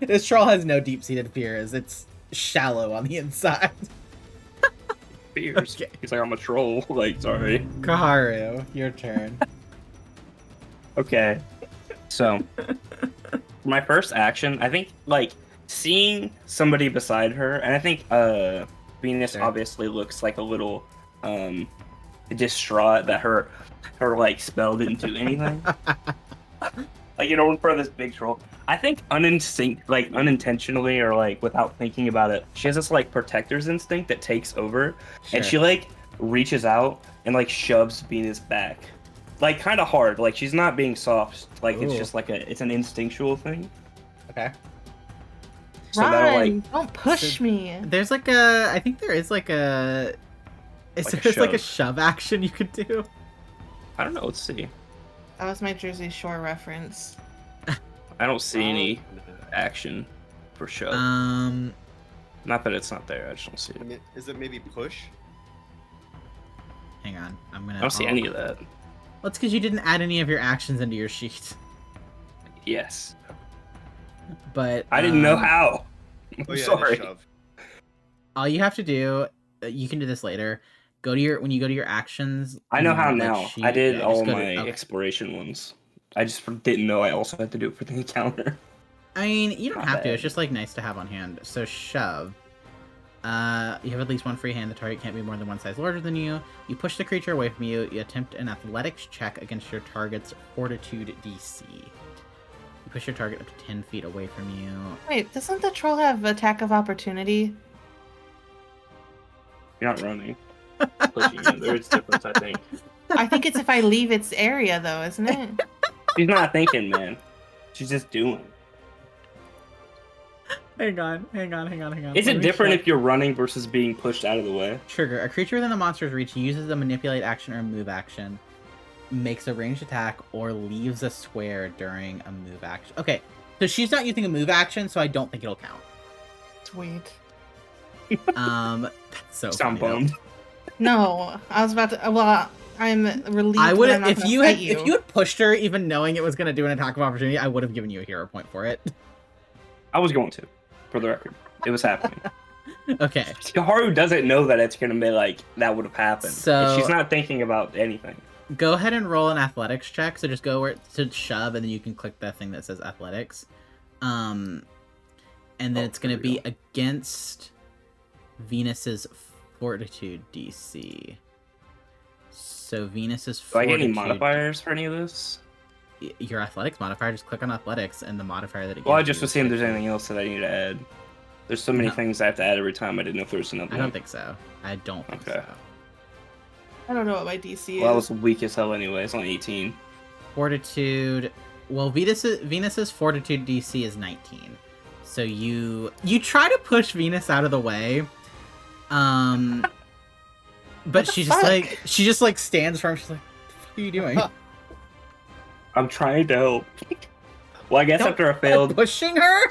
[SPEAKER 1] This troll has no deep-seated fears. It's shallow on the inside.
[SPEAKER 3] Fears. Okay. He's like, I'm a troll. Like, sorry.
[SPEAKER 1] Kharu, your turn.
[SPEAKER 3] Okay. So, for my first action, I think, like, seeing somebody beside her, and I think, Venus obviously looks like a little, distraught that her, like, spell didn't do anything. Like, you know, in front of this big troll. I think unintentionally or, like, without thinking about it, she has this, like, protector's instinct that takes over, and she, like, reaches out and, like, shoves Venus back. Like, kind of hard. Like, she's not being soft. Like, it's just, like, it's an instinctual thing.
[SPEAKER 1] Okay.
[SPEAKER 2] So that'll, like... Don't push me!
[SPEAKER 1] There's, like, I think there is, like, a... There's, like, a shove action you could do.
[SPEAKER 3] I don't know. Let's see.
[SPEAKER 2] That was my Jersey Shore reference.
[SPEAKER 3] I don't see any action for shove. Not that it's not there. I just don't see it.
[SPEAKER 4] Is it maybe push?
[SPEAKER 1] Hang on. I
[SPEAKER 3] don't see any of that.
[SPEAKER 1] Well, it's because you didn't add any of your actions into your sheet.
[SPEAKER 3] Yes.
[SPEAKER 1] But
[SPEAKER 3] I didn't know how. I'm sorry.
[SPEAKER 1] All you have to do, you can do this later. When you go to your actions.
[SPEAKER 3] I know how now. I did all my exploration ones. I just didn't know I also had to do it for the encounter.
[SPEAKER 1] I mean, you don't have to. It's just like nice to have on hand. So shove. You have at least one free hand. The target can't be more than one size larger than you. You push the creature away from you. You attempt an athletics check against your target's fortitude DC. You push your target up to 10 feet away from you.
[SPEAKER 2] Wait, doesn't the troll have attack of opportunity?
[SPEAKER 3] You're not running. Pushing you. There's a difference, I think.
[SPEAKER 2] I think it's if I leave its area, though, isn't it?
[SPEAKER 3] She's not thinking, man. She's just doing.
[SPEAKER 1] Hang on.
[SPEAKER 3] Is it different if you're running versus being pushed out of the way?
[SPEAKER 1] Trigger. A creature within the monster's reach uses a manipulate action or move action, makes a ranged attack, or leaves a square during a move action. Okay, so she's not using a move action, so I don't think it'll count.
[SPEAKER 2] Sweet.
[SPEAKER 1] That's so funny.
[SPEAKER 3] Bummed.
[SPEAKER 2] No, I was about to. Well, I'm relieved.
[SPEAKER 1] I would have if you had pushed her, even knowing it was going to do an attack of opportunity. I would have given you a hero point for it.
[SPEAKER 3] I was going to, for the record. It was happening.
[SPEAKER 1] Okay.
[SPEAKER 3] Kharu doesn't know that it's going to be like that would have happened. So she's not thinking about anything.
[SPEAKER 1] Go ahead and roll an athletics check. So just go where to shove, and then you can click that thing that says athletics. And then it's going to be against Venus's fortitude DC. So Venus's fortitude...
[SPEAKER 3] Do I get any modifiers for any of this?
[SPEAKER 1] Your athletics modifier, just click on athletics and the modifier that it gives.
[SPEAKER 3] Well, I just was seeing if there's anything else that I need to add. There's so many things I have to add every time. I didn't know if there was another one.
[SPEAKER 1] I don't think so. I don't think so.
[SPEAKER 2] I don't know what my DC is.
[SPEAKER 3] Well, I was weak as hell anyway. It's only 18.
[SPEAKER 1] Fortitude... Well, Venus's fortitude DC is 19. So you try to push Venus out of the way. But she just like stands firm. She's like, "What the fuck are you doing?"
[SPEAKER 3] I'm trying to help. Well, I guess after I failed
[SPEAKER 1] pushing her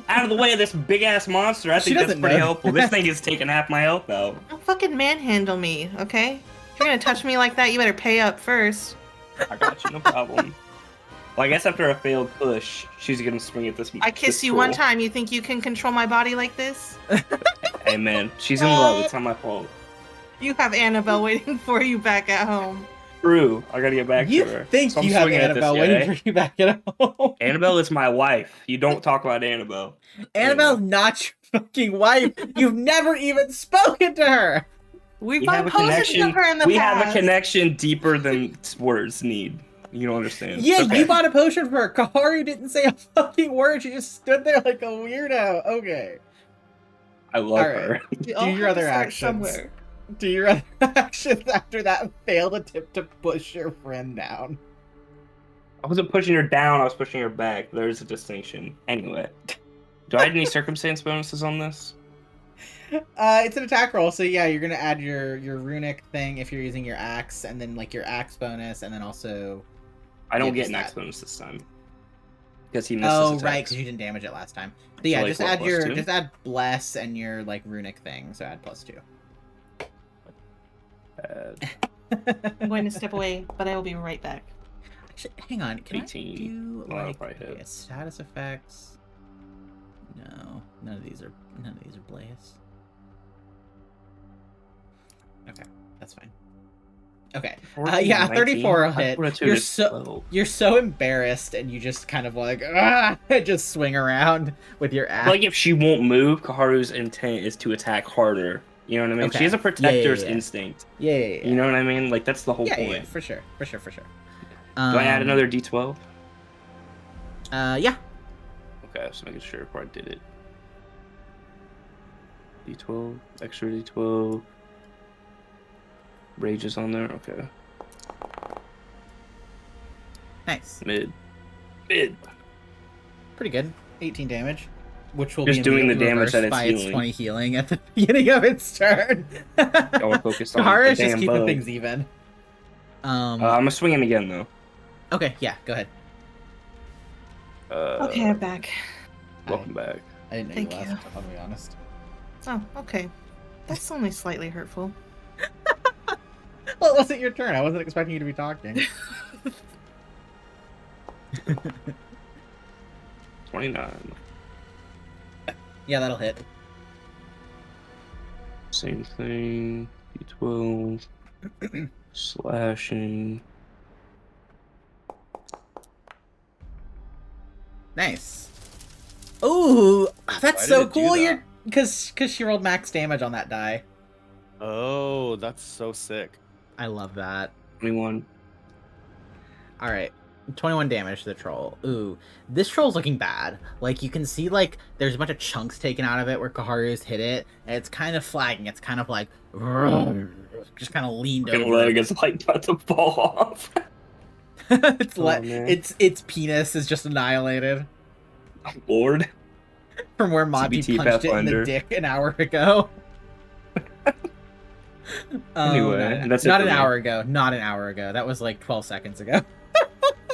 [SPEAKER 3] out of the way of this big ass monster, I think that's pretty helpful. This thing is taking half my health out.
[SPEAKER 2] Don't fucking manhandle me, okay? If you're gonna touch me like that, you better pay up first.
[SPEAKER 3] I got you, no problem. Well, I guess after a failed push, she's gonna swing at this.
[SPEAKER 2] I kiss you one time. You think you can control my body like this?
[SPEAKER 3] Hey man, she's in love. It's not my fault.
[SPEAKER 2] You have Annabelle waiting for you back at home.
[SPEAKER 3] True. I gotta get back to her.
[SPEAKER 1] You think
[SPEAKER 3] So I'm
[SPEAKER 1] you have
[SPEAKER 3] swinging at this
[SPEAKER 1] Annabelle waiting
[SPEAKER 3] guy.
[SPEAKER 1] for you back at home?
[SPEAKER 3] Annabelle is my wife. You don't talk about Annabelle.
[SPEAKER 1] Annabelle's
[SPEAKER 3] Anyway.
[SPEAKER 1] not your fucking wife. You've never even spoken to her.
[SPEAKER 2] We've
[SPEAKER 3] We
[SPEAKER 2] bought
[SPEAKER 3] have a
[SPEAKER 2] potions
[SPEAKER 3] connection.
[SPEAKER 2] of her in the
[SPEAKER 3] We
[SPEAKER 2] past.
[SPEAKER 3] have a connection deeper than words need. You don't understand.
[SPEAKER 1] Yeah,
[SPEAKER 3] Okay.
[SPEAKER 1] you bought a potion for her. Kharu didn't say a fucking word. She just stood there like a weirdo. Okay.
[SPEAKER 3] I love
[SPEAKER 1] All right.
[SPEAKER 3] her.
[SPEAKER 2] We all
[SPEAKER 1] Do your
[SPEAKER 2] have to
[SPEAKER 1] other
[SPEAKER 2] start
[SPEAKER 1] actions.
[SPEAKER 2] somewhere.
[SPEAKER 1] Do your other actions after that failed attempt to push your friend down.
[SPEAKER 3] I wasn't pushing her down. I was pushing her back. There's a distinction. Anyway, do I add any circumstance bonuses on this?
[SPEAKER 1] It's an attack roll, so yeah, you're gonna add your runic thing if you're using your axe, and then like your axe bonus, and then also.
[SPEAKER 3] I don't
[SPEAKER 1] Yeah,
[SPEAKER 3] get an
[SPEAKER 1] just
[SPEAKER 3] axe
[SPEAKER 1] that.
[SPEAKER 3] bonus this time because he missed
[SPEAKER 1] Oh
[SPEAKER 3] his
[SPEAKER 1] right,
[SPEAKER 3] attacks.
[SPEAKER 1] because you didn't damage it last time. So yeah,
[SPEAKER 3] like,
[SPEAKER 1] just
[SPEAKER 3] what,
[SPEAKER 1] add your
[SPEAKER 3] +2?
[SPEAKER 1] just add bless and your like runic thing. So add +2.
[SPEAKER 2] I'm going to step away, but I will be right back.
[SPEAKER 1] Actually, hang on. Can
[SPEAKER 3] 18.
[SPEAKER 1] I do
[SPEAKER 3] Well,
[SPEAKER 1] like
[SPEAKER 3] probably hit.
[SPEAKER 1] okay, status effects? No, none of these are blaze. Okay, that's fine. Okay.
[SPEAKER 3] 14,
[SPEAKER 1] Yeah,
[SPEAKER 3] 19.
[SPEAKER 1] 34 will
[SPEAKER 3] I
[SPEAKER 1] hit.
[SPEAKER 3] put a two
[SPEAKER 1] You're
[SPEAKER 3] to
[SPEAKER 1] so
[SPEAKER 3] 12.
[SPEAKER 1] you're so embarrassed, and you just kind of like just swing around with your axe.
[SPEAKER 3] Like if she won't move, Kaharu's intent is to attack harder. You know what I mean?
[SPEAKER 1] Okay.
[SPEAKER 3] She has a protector's
[SPEAKER 1] yeah.
[SPEAKER 3] instinct.
[SPEAKER 1] Yeah.
[SPEAKER 3] You know what I mean? Like that's the whole point.
[SPEAKER 1] Yeah, for sure.
[SPEAKER 3] Do I add another D12?
[SPEAKER 1] Yeah.
[SPEAKER 3] Okay, just making sure before I did it. D12, extra D12. Rage is on there. Okay.
[SPEAKER 1] Nice.
[SPEAKER 3] Mid.
[SPEAKER 1] Pretty good. 18 damage. Which will
[SPEAKER 3] Just
[SPEAKER 1] be
[SPEAKER 3] doing the
[SPEAKER 1] immediately
[SPEAKER 3] damage that
[SPEAKER 1] reversed
[SPEAKER 3] it's
[SPEAKER 1] by its
[SPEAKER 3] healing.
[SPEAKER 1] 20 healing at the beginning of its turn.
[SPEAKER 3] Y'all are focused on
[SPEAKER 1] Kharu
[SPEAKER 3] the
[SPEAKER 1] is just
[SPEAKER 3] damn
[SPEAKER 1] keeping
[SPEAKER 3] bug.
[SPEAKER 1] things even.
[SPEAKER 3] I'm swinging again though.
[SPEAKER 1] Okay, yeah, go ahead.
[SPEAKER 2] Okay, I'm back.
[SPEAKER 3] Welcome back.
[SPEAKER 1] I didn't know
[SPEAKER 2] Thank
[SPEAKER 1] you
[SPEAKER 2] you.
[SPEAKER 1] last, I'll be honest.
[SPEAKER 2] Oh, okay. That's only slightly hurtful.
[SPEAKER 1] Well, it wasn't your turn. I wasn't expecting you to be talking.
[SPEAKER 3] 29.
[SPEAKER 1] Yeah, that'll hit.
[SPEAKER 3] Same thing. D12. Slashing.
[SPEAKER 1] Nice. Ooh, that's
[SPEAKER 4] Why
[SPEAKER 1] so
[SPEAKER 4] did it do
[SPEAKER 1] cool.
[SPEAKER 4] that?
[SPEAKER 1] You're because she rolled max damage on that die.
[SPEAKER 4] Oh, that's so sick.
[SPEAKER 1] I love that.
[SPEAKER 3] 21.
[SPEAKER 1] All right. 21 damage to the troll. Ooh, this troll's looking bad. Like, you can see, like, there's a bunch of chunks taken out of it where Kaharu's hit it, and it's kind of flagging. It's kind of like, just kind of leaned
[SPEAKER 3] Fucking
[SPEAKER 1] over.
[SPEAKER 3] leg is like about to fall off.
[SPEAKER 1] Its penis is just annihilated
[SPEAKER 3] Lord.
[SPEAKER 1] from where Monty
[SPEAKER 3] TBT
[SPEAKER 1] punched it in the
[SPEAKER 3] Pathfinder.
[SPEAKER 1] dick an hour ago.
[SPEAKER 3] Anyway, that's it
[SPEAKER 1] not
[SPEAKER 3] for
[SPEAKER 1] an
[SPEAKER 3] me.
[SPEAKER 1] hour ago. Not an hour ago. That was like 12 seconds ago.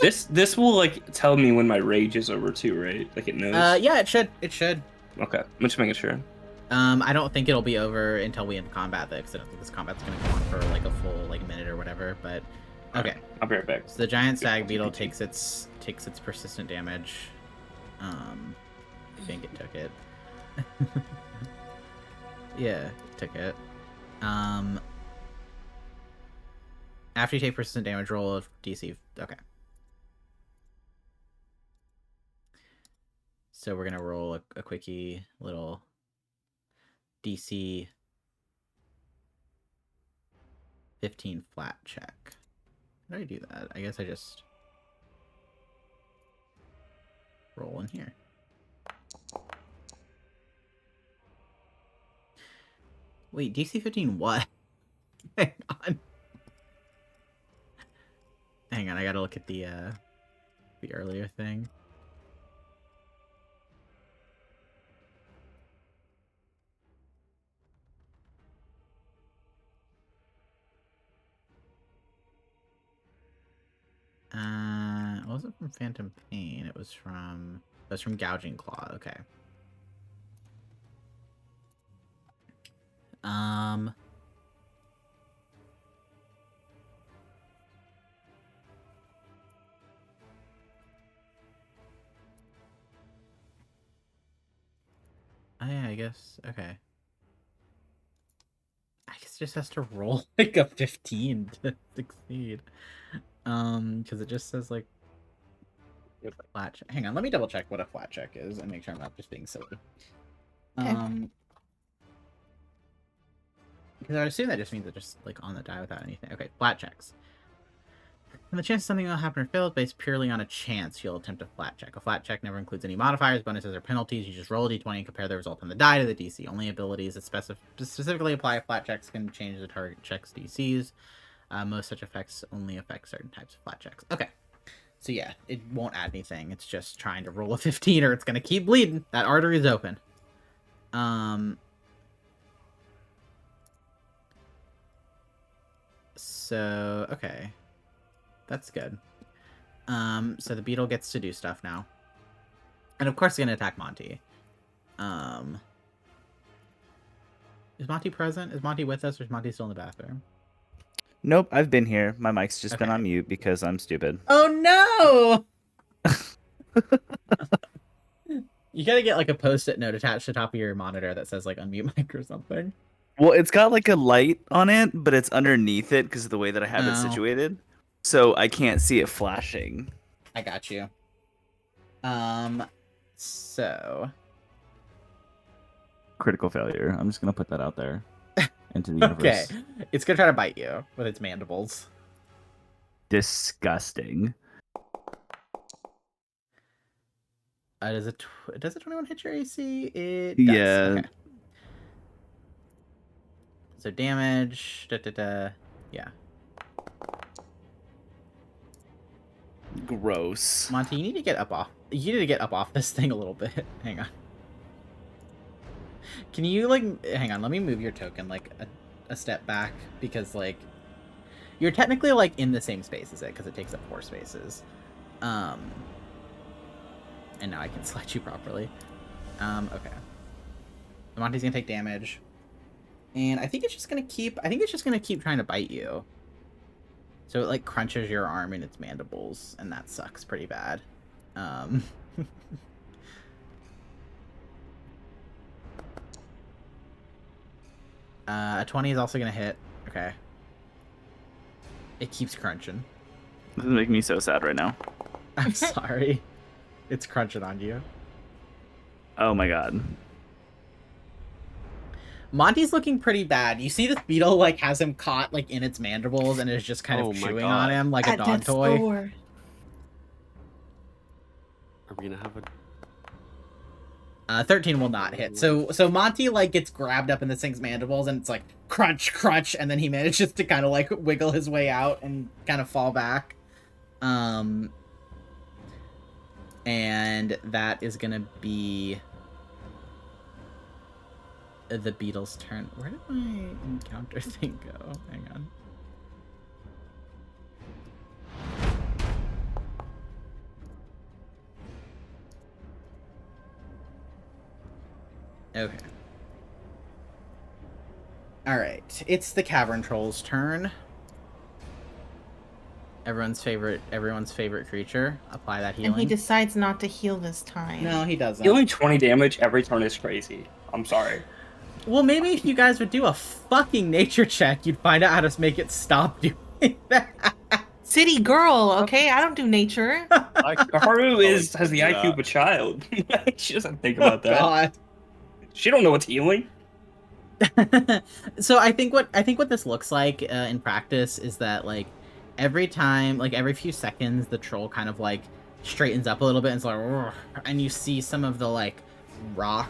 [SPEAKER 3] This will like tell me when my rage is over too, right? Like it knows.
[SPEAKER 1] Yeah, it should. It should.
[SPEAKER 3] Okay, I'm just making sure.
[SPEAKER 1] I don't think it'll be over until we end combat though, because I don't think this combat's gonna go on for like a full like minute or whatever. But okay,
[SPEAKER 3] I'll be right back.
[SPEAKER 1] so the giant stag beetle takes its persistent damage. I think it took it. Yeah, it took it. After you take persistent damage, roll of DC. Okay. So we're gonna roll a quickie little DC 15 flat check. How do I do that? I guess I just roll in here. Wait, DC 15 what? Hang on. Hang on, I gotta look at the earlier thing. It wasn't from Phantom Pain. It was from Gouging Claw. Okay. Oh yeah, I guess. Okay. I guess just has to roll like a 15 to succeed. Because it just says like flat check. Hang on, let me double check what a flat check is and make sure I'm not just being silly.
[SPEAKER 2] Okay.
[SPEAKER 1] Because I assume that just means it's just like on the die without anything. Okay, flat checks. And the chance something will happen or fail is based purely on a chance you'll attempt a flat check. A flat check never includes any modifiers, bonuses, or penalties. You just roll a d20 and compare the result on the die to the DC. Only abilities that specifically apply flat checks can change the target check's DCs. Most such effects only affect certain types of flat checks. Okay. So yeah, it won't add anything. It's just trying to roll a 15 or it's going to keep bleeding. That artery is open. So, okay. That's good. So the beetle gets to do stuff now. And of course it's going to attack Monty. Is Monty present? Is Monty with us or is Monty still in the bathroom?
[SPEAKER 6] Nope, I've been here. My mic's just been on mute because I'm stupid.
[SPEAKER 1] Oh no! You gotta get like a post-it note attached to the top of your monitor that says like unmute mic or something.
[SPEAKER 6] Well, it's got like a light on it, but it's underneath it because of the way that I have it situated. So I can't see it flashing.
[SPEAKER 1] I got you. So
[SPEAKER 5] critical failure. I'm just gonna put that out there into the universe.
[SPEAKER 1] Okay, it's gonna try to bite you with its mandibles.
[SPEAKER 5] Disgusting.
[SPEAKER 1] Does a 21 hit your AC? It does.
[SPEAKER 5] Yeah.
[SPEAKER 1] Okay. So damage. Yeah.
[SPEAKER 6] Gross.
[SPEAKER 1] Monty, you need to get up off. You need to get up off this thing a little bit. Hang on. Can you like? Hang on. Let me move your token like a step back because like you're technically like in the same space as it because it takes up 4 spaces. And now I can select you properly. Okay. Monty's gonna take damage. And I think it's just gonna keep trying to bite you. So it like crunches your arm in its mandibles, and that sucks pretty bad. A 20 is also gonna hit. Okay. It keeps crunching.
[SPEAKER 5] This is making me so sad right now.
[SPEAKER 1] I'm sorry. It's crunching on you.
[SPEAKER 5] Oh my god.
[SPEAKER 1] Monty's looking pretty bad. You see this beetle like has him caught like in its mandibles and is just kind of chewing on him like a dog toy.
[SPEAKER 2] Are
[SPEAKER 4] we gonna have
[SPEAKER 1] a 13 will not hit. So Monty like gets grabbed up in this thing's mandibles and it's like crunch, crunch, and then he manages to kind of like wiggle his way out and kind of fall back. And that is gonna be the beetle's turn. Where did my encounter thing go? Hang on. Okay. Alright. It's the cavern troll's turn. Everyone's favorite creature. Apply that healing.
[SPEAKER 2] And he decides not to heal this time.
[SPEAKER 1] No, he doesn't.
[SPEAKER 3] Healing 20 damage every turn is crazy. I'm sorry.
[SPEAKER 1] Well, maybe if you guys would do a fucking nature check, you'd find out how to make it stop doing that.
[SPEAKER 2] City girl, okay? I don't do nature.
[SPEAKER 3] Kharu has the IQ of a child. She doesn't think about that.
[SPEAKER 1] God.
[SPEAKER 3] She don't know what's healing.
[SPEAKER 1] So I think what this looks like in practice is that like every time, like every few seconds, the troll kind of like straightens up a little bit and it's like, and you see some of the like rock,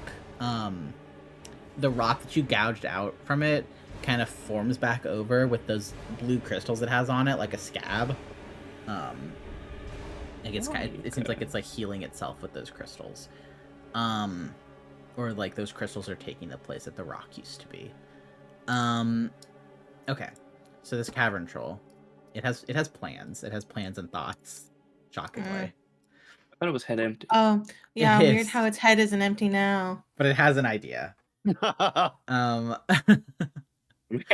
[SPEAKER 1] the rock that you gouged out from it kind of forms back over with those blue crystals it has on it, like a scab. Like it's it seems like it's like healing itself with those crystals. Or like those crystals are taking the place that the rock used to be. Okay. So this cavern troll, it has plans. It has plans and thoughts. Shockingly.
[SPEAKER 3] I thought it was head empty.
[SPEAKER 2] Oh, yeah, weird how its head isn't empty now.
[SPEAKER 1] But it has an idea.
[SPEAKER 3] I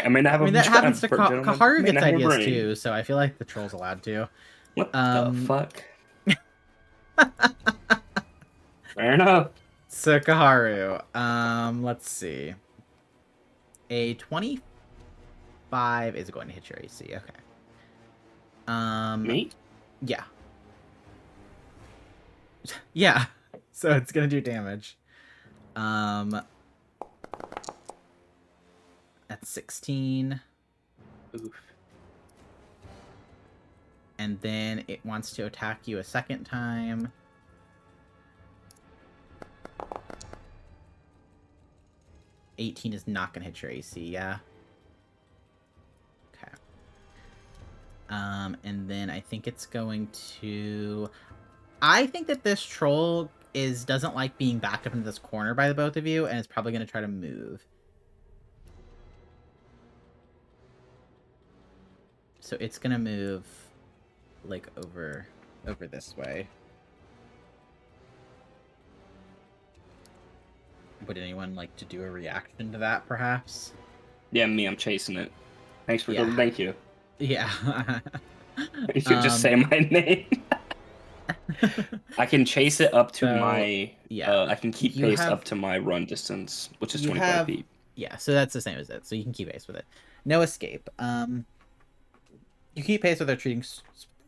[SPEAKER 3] mean,
[SPEAKER 1] that happens to Kharu gets ideas too, so I feel like the troll's allowed to.
[SPEAKER 3] What the fuck? Fair enough.
[SPEAKER 1] So Kharu, let's see. A 24 5 is going to hit your AC. Okay.
[SPEAKER 3] Me?
[SPEAKER 1] Yeah. Yeah. So it's gonna do damage. That's 16.
[SPEAKER 3] Oof.
[SPEAKER 1] And then it wants to attack you a second time. $18 is not gonna hit your AC, yeah. Okay. And then I think it's going to. I think that this troll doesn't like being backed up into this corner by the both of you, and it's probably gonna try to move. So it's gonna move like over this way. Would anyone like to do a reaction to that, perhaps?
[SPEAKER 3] Yeah, me. I'm chasing it. Thanks for thank you.
[SPEAKER 1] Yeah.
[SPEAKER 3] You should just say my name. I can chase it up to my. Yeah. I can keep pace up to my run distance, which is 25 feet.
[SPEAKER 1] Yeah, so that's the same as it. So you can keep pace with it. No escape. You keep pace with a retreating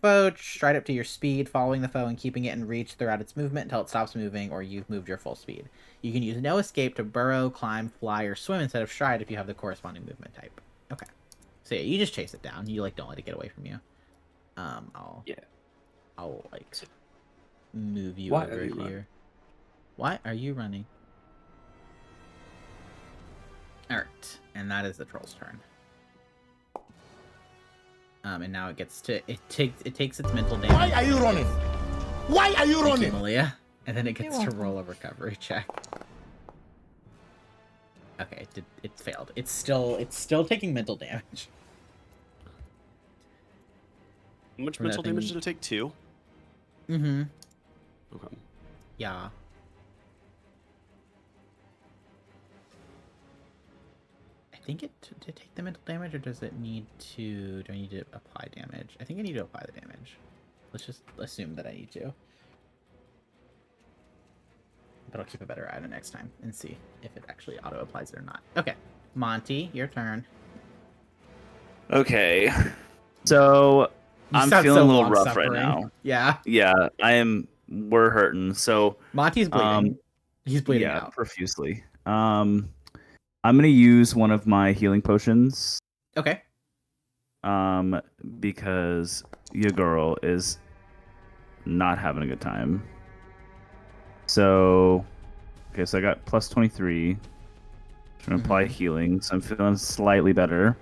[SPEAKER 1] foe, stride up to your speed, following the foe and keeping it in reach throughout its movement until it stops moving or you've moved your full speed. You can use no escape to burrow, climb, fly, or swim instead of stride if you have the corresponding movement type. Okay. So yeah, you just chase it down. You don't let it get away from you. I'll like move you over here. Running? Why are you running? Alright, and that is the troll's turn. And now it gets to it takes its mental damage.
[SPEAKER 7] Why are you running? Why are you running?
[SPEAKER 1] Malia. And then it gets to roll a recovery check. Okay, it failed. It's still taking mental damage.
[SPEAKER 4] How much mental damage did it take? 2?
[SPEAKER 1] Mm-hmm.
[SPEAKER 4] Okay.
[SPEAKER 1] Yeah. I think to take the mental damage, or does it need to... Do I need to apply damage? I think I need to apply the damage. Let's just assume that I need to. But I'll keep a better eye on it next time and see if it actually auto-applies it or not. Okay. Monty, your turn.
[SPEAKER 6] Okay. So... I'm feeling a little rough right now.
[SPEAKER 1] Yeah.
[SPEAKER 6] Yeah, we're hurting. So
[SPEAKER 1] Monty's bleeding. He's bleeding out
[SPEAKER 6] profusely. I'm gonna use one of my healing potions.
[SPEAKER 1] Okay.
[SPEAKER 6] Because your girl is not having a good time. So, okay, so I got plus 23. I'm gonna apply healing, so I'm feeling slightly better.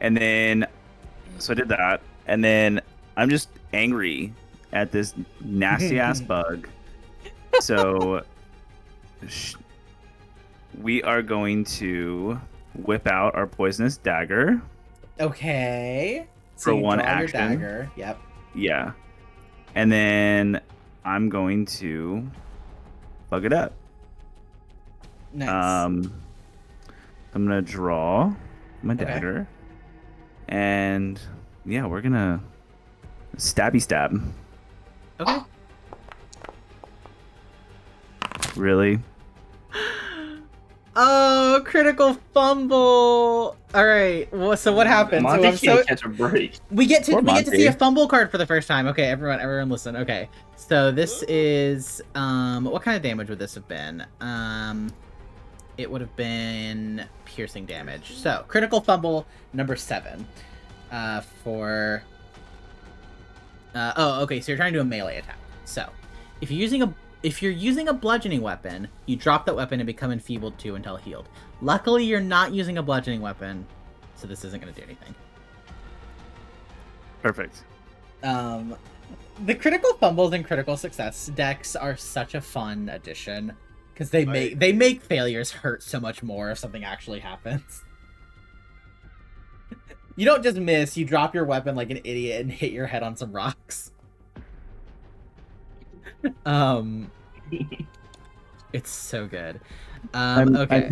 [SPEAKER 6] And then, so I did that, and then I'm just angry at this nasty ass bug. So we are going to whip out our poisonous dagger.
[SPEAKER 1] Okay.
[SPEAKER 6] So for one action.
[SPEAKER 1] Your dagger. Yep.
[SPEAKER 6] Yeah. And then I'm going to bug it up.
[SPEAKER 1] Nice.
[SPEAKER 6] I'm gonna draw my dagger. And yeah, we're gonna stabby stab.
[SPEAKER 1] Okay.
[SPEAKER 6] Really?
[SPEAKER 1] Oh, critical fumble! All right. Well, so what happens?
[SPEAKER 3] Monty can't catch a break.
[SPEAKER 1] We get to see a fumble card for the first time. Okay, everyone, listen. Okay, so this is what kind of damage would this have been? It would have been piercing damage. So critical fumble number 7. Okay. So you're trying to do a melee attack. So if you're using a bludgeoning weapon, you drop that weapon and become enfeebled 2 until healed. Luckily, you're not using a bludgeoning weapon, so this isn't going to do anything.
[SPEAKER 6] Perfect.
[SPEAKER 1] The critical fumbles and critical success decks are such a fun addition because they make failures hurt so much more if something actually happens. You don't just miss; you drop your weapon like an idiot and hit your head on some rocks. It's so good. Okay.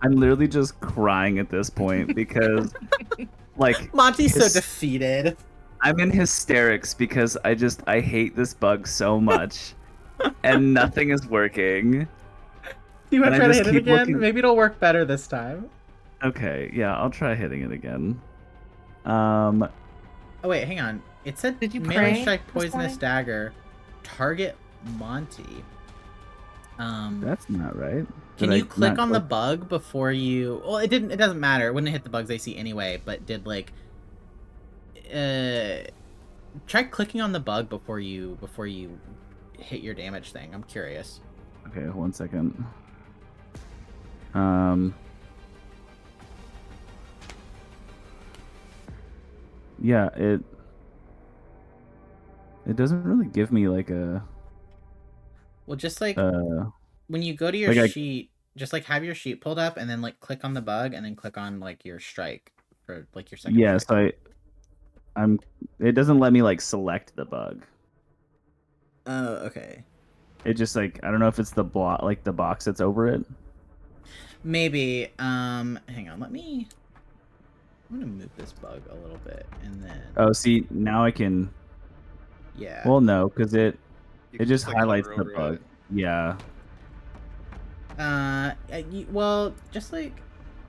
[SPEAKER 6] I'm literally just crying at this point because, like,
[SPEAKER 1] Monty's so defeated.
[SPEAKER 6] I'm in hysterics because I hate this bug so much, and nothing is working.
[SPEAKER 1] You want to try to hit it again? Looking... Maybe it'll work better this time.
[SPEAKER 5] Okay, yeah, I'll try hitting it again.
[SPEAKER 1] Oh wait, hang on. It said
[SPEAKER 2] Did you
[SPEAKER 1] melee strike poisonous dagger, target Monty.
[SPEAKER 5] That's not right.
[SPEAKER 1] Can you click on the bug before you? Well, it didn't. It doesn't matter. It wouldn't hit the bugs they see anyway. But did like, try clicking on the bug before you hit your damage thing. I'm curious.
[SPEAKER 5] Okay, 1 second. Yeah, it doesn't really give me like a.
[SPEAKER 1] Well, just like when you go to your sheet, just like have your sheet pulled up and then like click on the bug and then click on like your strike or like your second.
[SPEAKER 5] Yeah,
[SPEAKER 1] strike.
[SPEAKER 5] so it doesn't let me like select the bug.
[SPEAKER 1] Oh, okay.
[SPEAKER 5] It just like I don't know if it's the block like the box that's over it.
[SPEAKER 1] Maybe. Hang on, I'm gonna move this bug a little bit and then.
[SPEAKER 5] Oh, see now I can.
[SPEAKER 1] Yeah.
[SPEAKER 5] Well, no, because it just highlights the bug. Yeah.
[SPEAKER 1] Well, just like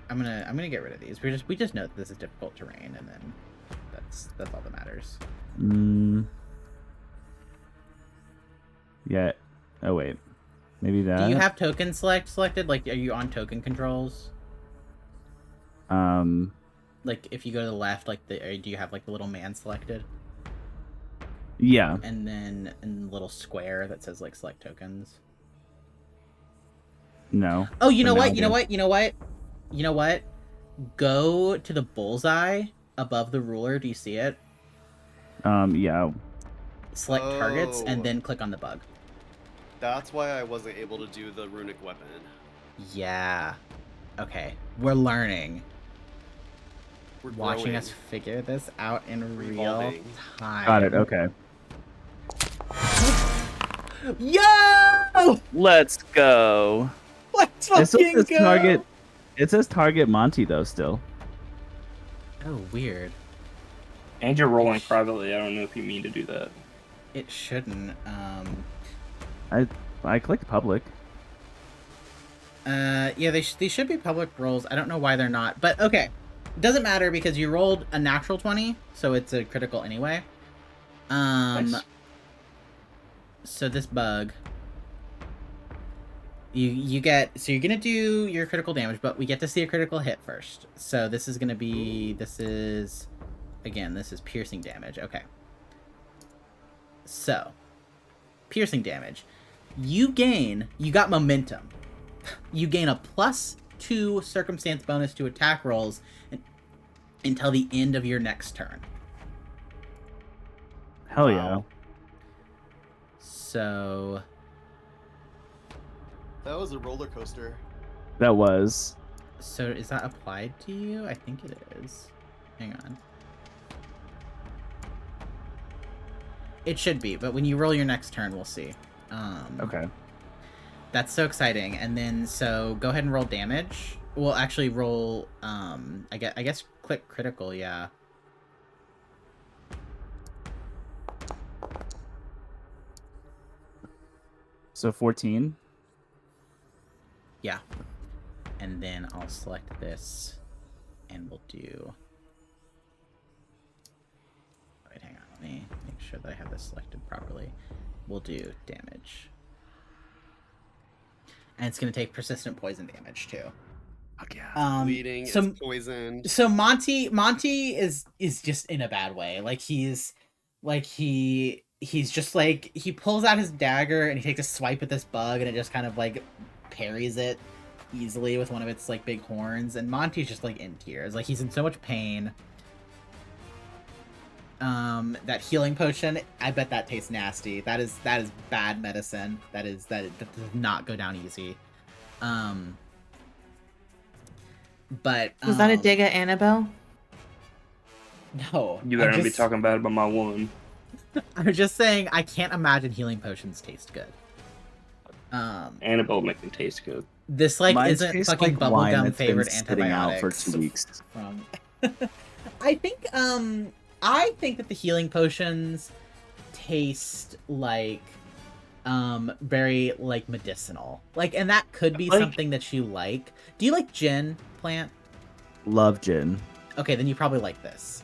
[SPEAKER 1] I'm gonna get rid of these. We just know that this is difficult terrain, and then that's all that matters.
[SPEAKER 5] Yeah. Oh wait. Maybe that.
[SPEAKER 1] Do you have token selected? Like, are you on token controls? Like if you go to the left, like do you have like the little man selected?
[SPEAKER 5] Yeah.
[SPEAKER 1] And then in the little square that says like select tokens.
[SPEAKER 5] No.
[SPEAKER 1] Oh, you know what? Go to the bullseye above the ruler. Do you see it?
[SPEAKER 5] Yeah.
[SPEAKER 1] Select targets and then click on the bug.
[SPEAKER 4] That's why I wasn't able to do the runic weapon.
[SPEAKER 1] Yeah. Okay. We're learning.
[SPEAKER 4] We're
[SPEAKER 1] watching
[SPEAKER 4] growing.
[SPEAKER 1] us figure this out in real time.
[SPEAKER 5] Got it. Okay.
[SPEAKER 1] Yo!
[SPEAKER 6] Let's go.
[SPEAKER 1] Let's fucking go.
[SPEAKER 5] It says target Monty though still.
[SPEAKER 1] Oh, weird.
[SPEAKER 3] And you're rolling privately. I don't know if you mean to do that.
[SPEAKER 1] It shouldn't.
[SPEAKER 5] I clicked public.
[SPEAKER 1] Yeah, these should be public rolls. I don't know why they're not, but okay. It doesn't matter because you rolled a natural 20, so it's a critical anyway. Nice. So this bug, you get, so you're gonna do your critical damage, but we get to see a critical hit first. So this is gonna be, this is piercing damage. Okay. So, piercing damage. You got momentum. You gain a +2 circumstance bonus to attack rolls until the end of your next turn.
[SPEAKER 5] Hell yeah.
[SPEAKER 1] So...
[SPEAKER 4] That was a roller coaster.
[SPEAKER 5] That was.
[SPEAKER 1] So is that applied to you? I think it is. Hang on. It should be, but when you roll your next turn, we'll see.
[SPEAKER 5] Okay.
[SPEAKER 1] That's so exciting. And then, so go ahead and roll damage. Well, actually roll, I guess click critical, yeah.
[SPEAKER 5] So 14?
[SPEAKER 1] Yeah. And then I'll select this and we'll do... Wait, hang on. Let me make sure that I have this selected properly. We'll do damage. And it's going to take persistent poison damage too.
[SPEAKER 5] Fuck yeah.
[SPEAKER 4] Bleeding,
[SPEAKER 1] so,
[SPEAKER 4] it's poisoned.
[SPEAKER 1] So Monty is just in a bad way. Like he's just like, he pulls out his dagger and he takes a swipe at this bug and it just kind of like parries it easily with one of its like big horns. And Monty's just like in tears. Like he's in so much pain. That healing potion, I bet that tastes nasty. That is bad medicine. That does not go down easy. But
[SPEAKER 2] was that a dig at Annabelle?
[SPEAKER 1] No.
[SPEAKER 3] You better be talking bad about my woman.
[SPEAKER 1] I was just saying I can't imagine healing potions taste good.
[SPEAKER 3] Annabelle make them taste good.
[SPEAKER 1] This like isn't fucking like bubblegum favorite antibiotics.
[SPEAKER 5] Out for 2 weeks.
[SPEAKER 1] I think that the healing potions taste like very like medicinal. Like, and that could be something that you like. Do you like gin, plant?
[SPEAKER 5] Love gin.
[SPEAKER 1] Okay, then you probably like this.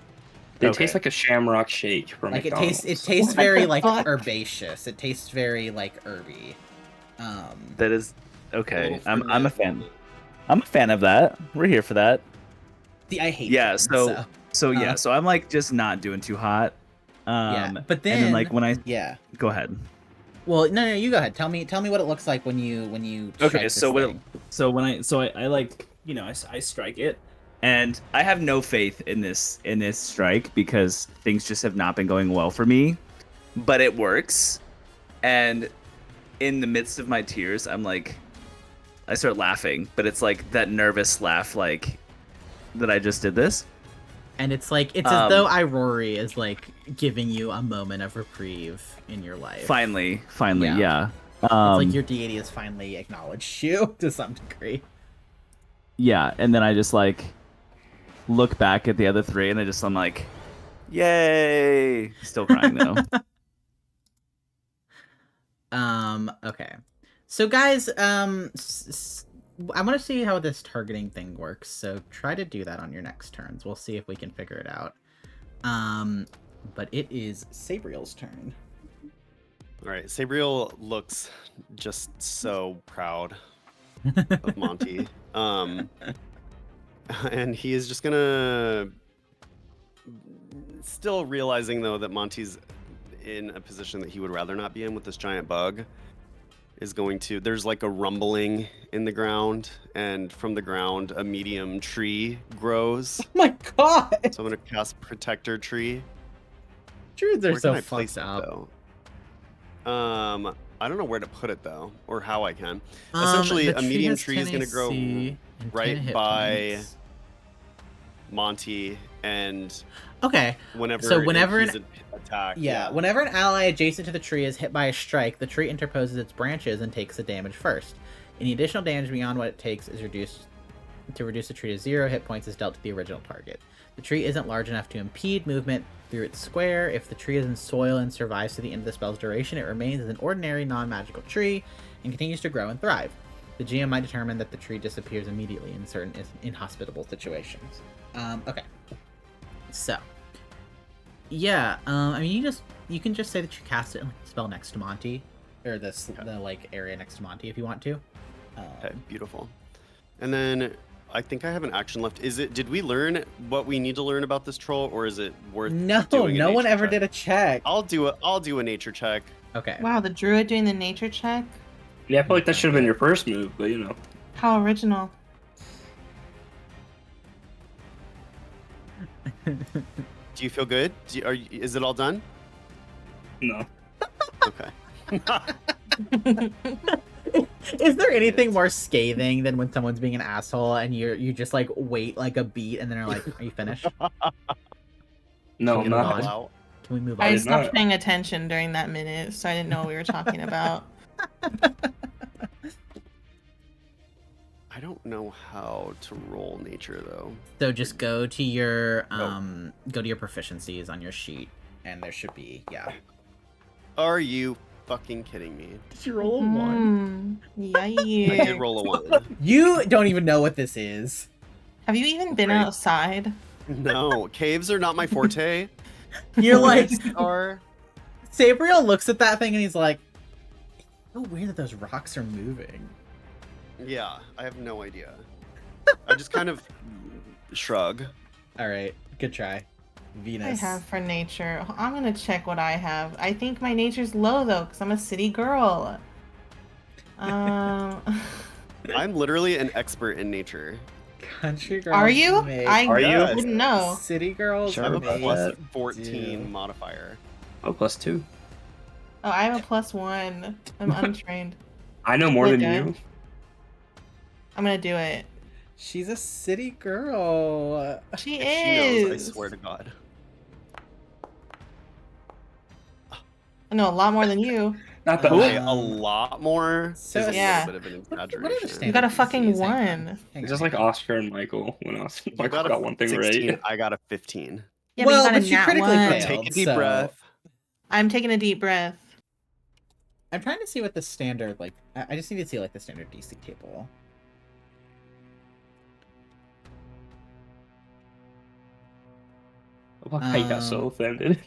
[SPEAKER 3] It tastes like a shamrock shake from
[SPEAKER 1] like
[SPEAKER 3] McDonald's.
[SPEAKER 1] It tastes very like herbaceous. It tastes very like herby.
[SPEAKER 6] That is okay. I'm a fan. I'm a fan of that. We're here for that.
[SPEAKER 1] I hate.
[SPEAKER 6] Yeah. So I'm like just not doing too hot.
[SPEAKER 1] Yeah, but then
[SPEAKER 6] and then like when I go ahead.
[SPEAKER 1] Well, no, you go ahead. Tell me what it looks like when you.
[SPEAKER 6] Okay, so I like I strike it, and I have no faith in this strike because things just have not been going well for me, but it works, and in the midst of my tears, I'm like, I start laughing, but it's like that nervous laugh, like that I just did this.
[SPEAKER 1] And it's like as though Irory is like giving you a moment of reprieve in your life.
[SPEAKER 6] Finally, yeah.
[SPEAKER 1] It's like your deity has finally acknowledged you to some degree.
[SPEAKER 5] Yeah, and then I just like look back at the other three, and I'm like, yay! Still crying though.
[SPEAKER 1] Okay. So guys, I want to see how this targeting thing works, so try to do that on your next turns. We'll see if we can figure it out. But it is Sabriel's turn.
[SPEAKER 4] All right, Sabriel looks just so proud of Monty. And he is just gonna, still realizing though that Monty's in a position that he would rather not be in with this giant bug, is going to, there's like a rumbling in the ground, and from the ground a medium tree grows.
[SPEAKER 1] Oh my god!
[SPEAKER 4] So I'm gonna cast Protector Tree.
[SPEAKER 1] Druids are so fucked up.
[SPEAKER 4] Though? I don't know where to put it though, or how I can. Essentially, a medium tree is gonna grow right by Monty, and
[SPEAKER 1] okay.
[SPEAKER 4] Whenever he's attacked,
[SPEAKER 1] whenever an ally adjacent to the tree is hit by a strike, the tree interposes its branches and takes the damage first. Any additional damage beyond what it takes is reduced. To reduce the tree to 0 hit points is dealt to the original target. The tree isn't large enough to impede movement through its square. If the tree is in soil and survives to the end of the spell's duration, it remains as an ordinary non-magical tree and continues to grow and thrive. The GM might determine that the tree disappears immediately in certain inhospitable situations. Okay. So, yeah, I mean, you can just say that you cast it in the spell next to Monty, or the like area next to Monty if you want to.
[SPEAKER 4] Okay, beautiful. And then I think I have an action left. Did we learn what we need to learn about this troll, or is it worth doing
[SPEAKER 1] no one ever
[SPEAKER 4] check?
[SPEAKER 1] did a check.
[SPEAKER 4] I'll do a nature check.
[SPEAKER 1] Okay.
[SPEAKER 2] Wow, the druid doing the nature check?
[SPEAKER 3] Yeah, I feel like that should have been your first move, but you know.
[SPEAKER 2] How original.
[SPEAKER 4] Do you feel good? Is it all done?
[SPEAKER 3] No.
[SPEAKER 4] Okay.
[SPEAKER 1] Is there anything more scathing than when someone's being an asshole and you just like wait like a beat and then are like, "Are you finished?"
[SPEAKER 3] No,
[SPEAKER 1] Can
[SPEAKER 3] not.
[SPEAKER 1] we move on?
[SPEAKER 2] I stopped paying attention during that minute, so I didn't know what we were talking about.
[SPEAKER 4] I don't know how to roll nature though.
[SPEAKER 1] So just go to your proficiencies on your sheet, and there should be
[SPEAKER 4] Are you fucking kidding me?
[SPEAKER 1] Did you roll a 1?
[SPEAKER 2] Yeah.
[SPEAKER 4] I did roll a 1.
[SPEAKER 1] You don't even know what this is.
[SPEAKER 2] Have you even been outside?
[SPEAKER 4] No, caves are not my forte.
[SPEAKER 1] You're like,
[SPEAKER 4] are.
[SPEAKER 1] Sabriel looks at that thing and he's like, "It's so weird that those rocks are moving."
[SPEAKER 4] Yeah, I have no idea. I just kind of shrug.
[SPEAKER 1] All right, good try. Venus.
[SPEAKER 2] I have for nature. I'm gonna check what I have. I think my nature's low though, because I'm a city girl.
[SPEAKER 4] I'm literally an expert in
[SPEAKER 1] Country
[SPEAKER 4] nature.
[SPEAKER 1] girls.
[SPEAKER 2] Are you?
[SPEAKER 3] Are you?
[SPEAKER 2] Didn't know.
[SPEAKER 1] City girls.
[SPEAKER 4] I have a
[SPEAKER 1] made
[SPEAKER 4] plus
[SPEAKER 1] to
[SPEAKER 4] 14
[SPEAKER 1] do.
[SPEAKER 4] modifier.
[SPEAKER 3] Oh, +2.
[SPEAKER 2] Oh, I have a +1. I'm untrained.
[SPEAKER 3] I know more than
[SPEAKER 2] Okay.
[SPEAKER 3] you.
[SPEAKER 2] I'm gonna do it.
[SPEAKER 1] She's a city girl.
[SPEAKER 2] She
[SPEAKER 4] She
[SPEAKER 2] is.
[SPEAKER 4] knows, I swear to God.
[SPEAKER 2] I know a lot more than you.
[SPEAKER 3] Not that
[SPEAKER 4] Okay,
[SPEAKER 3] much.
[SPEAKER 4] a lot more.
[SPEAKER 1] So-
[SPEAKER 4] is a
[SPEAKER 2] Yeah.
[SPEAKER 4] little bit of an
[SPEAKER 1] What
[SPEAKER 4] exaggeration.
[SPEAKER 1] understand-
[SPEAKER 2] You got a
[SPEAKER 1] Standard
[SPEAKER 2] fucking
[SPEAKER 1] disease, hang
[SPEAKER 2] 1.
[SPEAKER 1] Hang
[SPEAKER 3] It's
[SPEAKER 1] on.
[SPEAKER 3] just like Oscar and Michael when
[SPEAKER 4] You
[SPEAKER 3] Michael got one thing
[SPEAKER 4] 16,
[SPEAKER 3] right.
[SPEAKER 4] I got a 15.
[SPEAKER 2] Yeah,
[SPEAKER 1] Well,
[SPEAKER 2] but
[SPEAKER 1] but
[SPEAKER 2] you
[SPEAKER 1] you
[SPEAKER 2] got a
[SPEAKER 1] critically
[SPEAKER 2] nat 1.
[SPEAKER 1] failed.
[SPEAKER 4] Take a deep
[SPEAKER 1] so-
[SPEAKER 4] breath.
[SPEAKER 2] I'm taking a deep breath.
[SPEAKER 1] I'm trying to see what the standard, like, I just need to see, like, the standard DC table.
[SPEAKER 3] I got so offended.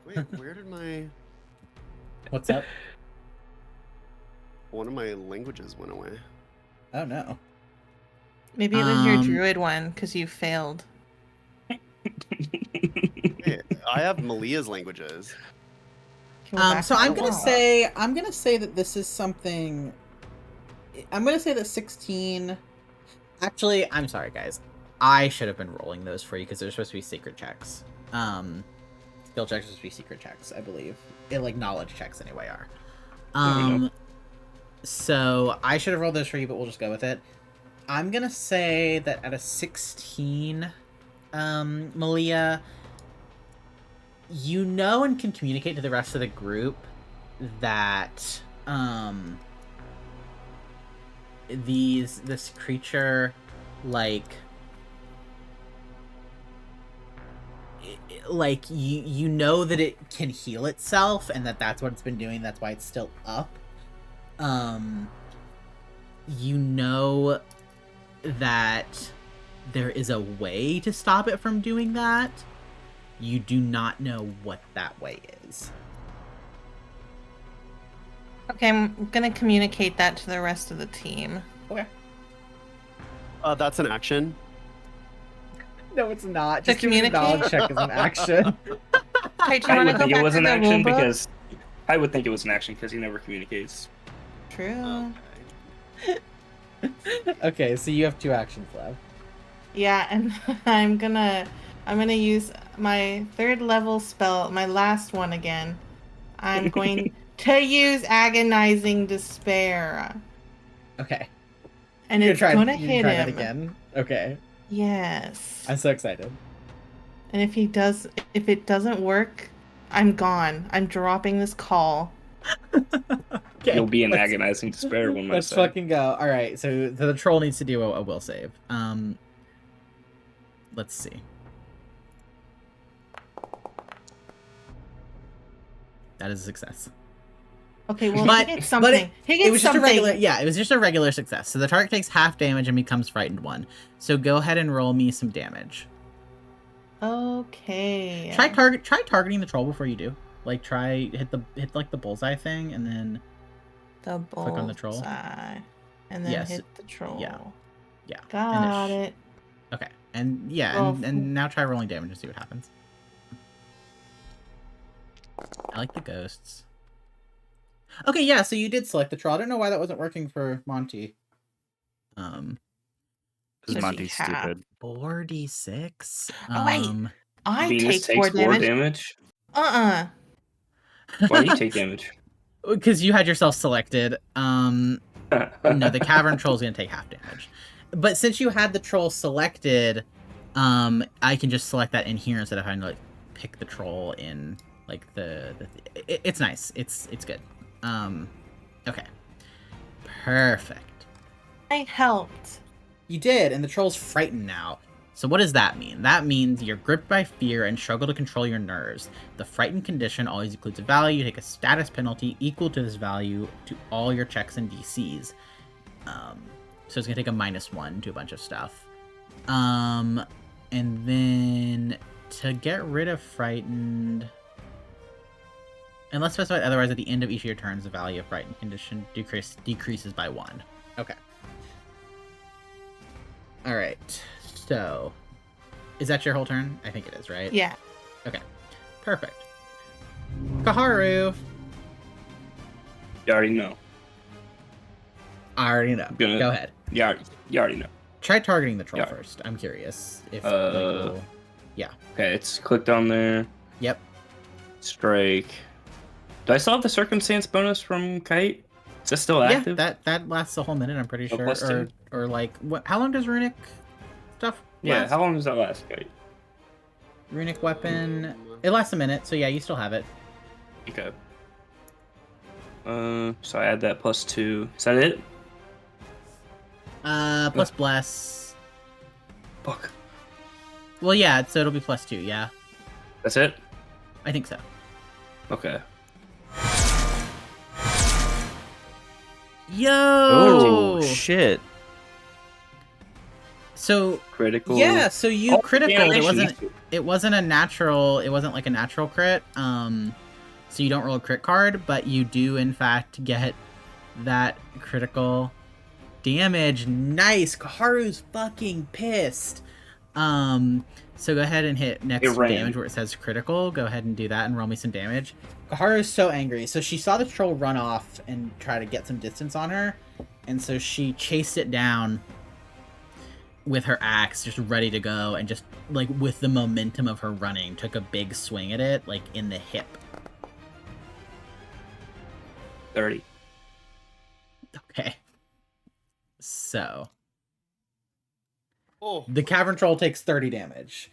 [SPEAKER 4] Wait, where did my...
[SPEAKER 1] What's up?
[SPEAKER 4] One of my languages went away.
[SPEAKER 1] Oh, no.
[SPEAKER 2] Maybe it was your Druid one, because you failed.
[SPEAKER 4] Hey, I have Malia's languages.
[SPEAKER 1] So I'm gonna say that this is something. I'm gonna say that 16. Actually, I'm sorry, guys. I should have been rolling those for you because they're supposed to be secret checks. Skill checks are supposed to be secret checks, I believe. Like knowledge checks anyway are. So I should have rolled those for you, but we'll just go with it. I'm gonna say that at a 16, Malia, you know and can communicate to the rest of the group that this creature, like you know that it can heal itself and that's what it's been doing, that's why it's still up. You know that there is a way to stop it from doing that. You do not know what that way is.
[SPEAKER 2] Okay, I'm gonna communicate that to the rest of the team.
[SPEAKER 1] Okay.
[SPEAKER 4] That's an action.
[SPEAKER 1] No, it's not.
[SPEAKER 2] To
[SPEAKER 1] Just communicate. Knowledge check is an action.
[SPEAKER 2] Hey, do you want to go back to the rule book?
[SPEAKER 3] Because I would think it was an action because he never communicates.
[SPEAKER 2] True.
[SPEAKER 1] Okay, so you have 2 actions left.
[SPEAKER 2] Yeah, and I'm gonna use my 3rd level spell, my last one again. I'm going to use Agonizing Despair.
[SPEAKER 1] Okay.
[SPEAKER 2] And it's gonna hit
[SPEAKER 1] try
[SPEAKER 2] him
[SPEAKER 1] that again. Okay.
[SPEAKER 2] Yes.
[SPEAKER 1] I'm so excited.
[SPEAKER 2] And if it doesn't work, I'm gone. I'm dropping this call.
[SPEAKER 1] Okay,
[SPEAKER 3] you'll be in agonizing despair when
[SPEAKER 1] let's fucking go. All right, so the troll needs to do a will save. Let's see. That is a success.
[SPEAKER 2] Okay, well, he gets something.
[SPEAKER 1] It was just a regular success. So the target takes half damage and becomes frightened 1. So go ahead and roll me some damage.
[SPEAKER 2] Okay.
[SPEAKER 1] Try targeting the troll before you do. Like hit like the bullseye thing and then click on the troll.
[SPEAKER 2] And then hit the troll.
[SPEAKER 1] Yeah.
[SPEAKER 2] Got it.
[SPEAKER 1] Okay. And and now try rolling damage and see what happens. I like the ghosts. Okay, yeah, so you did select the troll. I don't know why that wasn't working for Monty.
[SPEAKER 5] Because Monty's stupid.
[SPEAKER 1] 4d6.
[SPEAKER 2] Oh wait, I
[SPEAKER 3] Venus
[SPEAKER 2] take 4
[SPEAKER 3] damage. Why do you take damage?
[SPEAKER 1] Because you had yourself selected. No, the cavern troll's gonna take half damage. But since you had the troll selected, I can just select that in here instead of having to like pick the troll in like it's nice. It's good. Okay. Perfect.
[SPEAKER 2] I helped.
[SPEAKER 1] You did, and the troll's frightened now. So what does that mean? That means you're gripped by fear and struggle to control your nerves. The frightened condition always includes a value. You take a status penalty equal to this value to all your checks and DCs. So it's gonna take a -1 to a bunch of stuff. And then to get rid of frightened, unless specified otherwise, at the end of each of your turns, the value of frightened condition decreases by 1. Okay. All right. So, is that your whole turn? I think it is, right?
[SPEAKER 2] Yeah.
[SPEAKER 1] Okay. Perfect. Kharu.
[SPEAKER 3] You already know.
[SPEAKER 1] I already know. Go ahead.
[SPEAKER 3] Yeah, you already know.
[SPEAKER 1] Try targeting the troll first. I'm curious if. Yeah.
[SPEAKER 3] Okay, it's clicked on there.
[SPEAKER 1] Yep.
[SPEAKER 3] Strike. Do I still have the circumstance bonus from Kite? Is that still active?
[SPEAKER 1] Yeah, that lasts a whole minute. I'm pretty sure.
[SPEAKER 3] +2.
[SPEAKER 1] Or like, what? How long does runic stuff?
[SPEAKER 3] Yeah.
[SPEAKER 1] Last?
[SPEAKER 3] How long does that last, Kite?
[SPEAKER 1] Runic weapon. It lasts a minute, so yeah, you still have it.
[SPEAKER 3] Okay. So I add that +2. Is that it?
[SPEAKER 1] Plus bless.
[SPEAKER 3] Fuck.
[SPEAKER 1] Well, yeah, so it'll be +2. Yeah.
[SPEAKER 3] That's it.
[SPEAKER 1] I think so.
[SPEAKER 3] Okay.
[SPEAKER 1] Yo!
[SPEAKER 5] Oh shit!
[SPEAKER 1] So
[SPEAKER 3] critical.
[SPEAKER 1] Yeah, so you critical.
[SPEAKER 3] It
[SPEAKER 1] wasn't a natural. It wasn't like a natural crit. So you don't roll a crit card, but you do in fact get that critical damage. Nice. Kharu's fucking pissed. So go ahead and hit next damage where it says critical. Go ahead and do that and roll me some damage. Kharu is so angry. So she saw the troll run off and try to get some distance on her. And so she chased it down with her axe, just ready to go. And just, like, with the momentum of her running, took a big swing at it, like, in the hip.
[SPEAKER 3] 30.
[SPEAKER 1] Okay. So...
[SPEAKER 4] Oh.
[SPEAKER 1] The cavern troll takes 30 damage.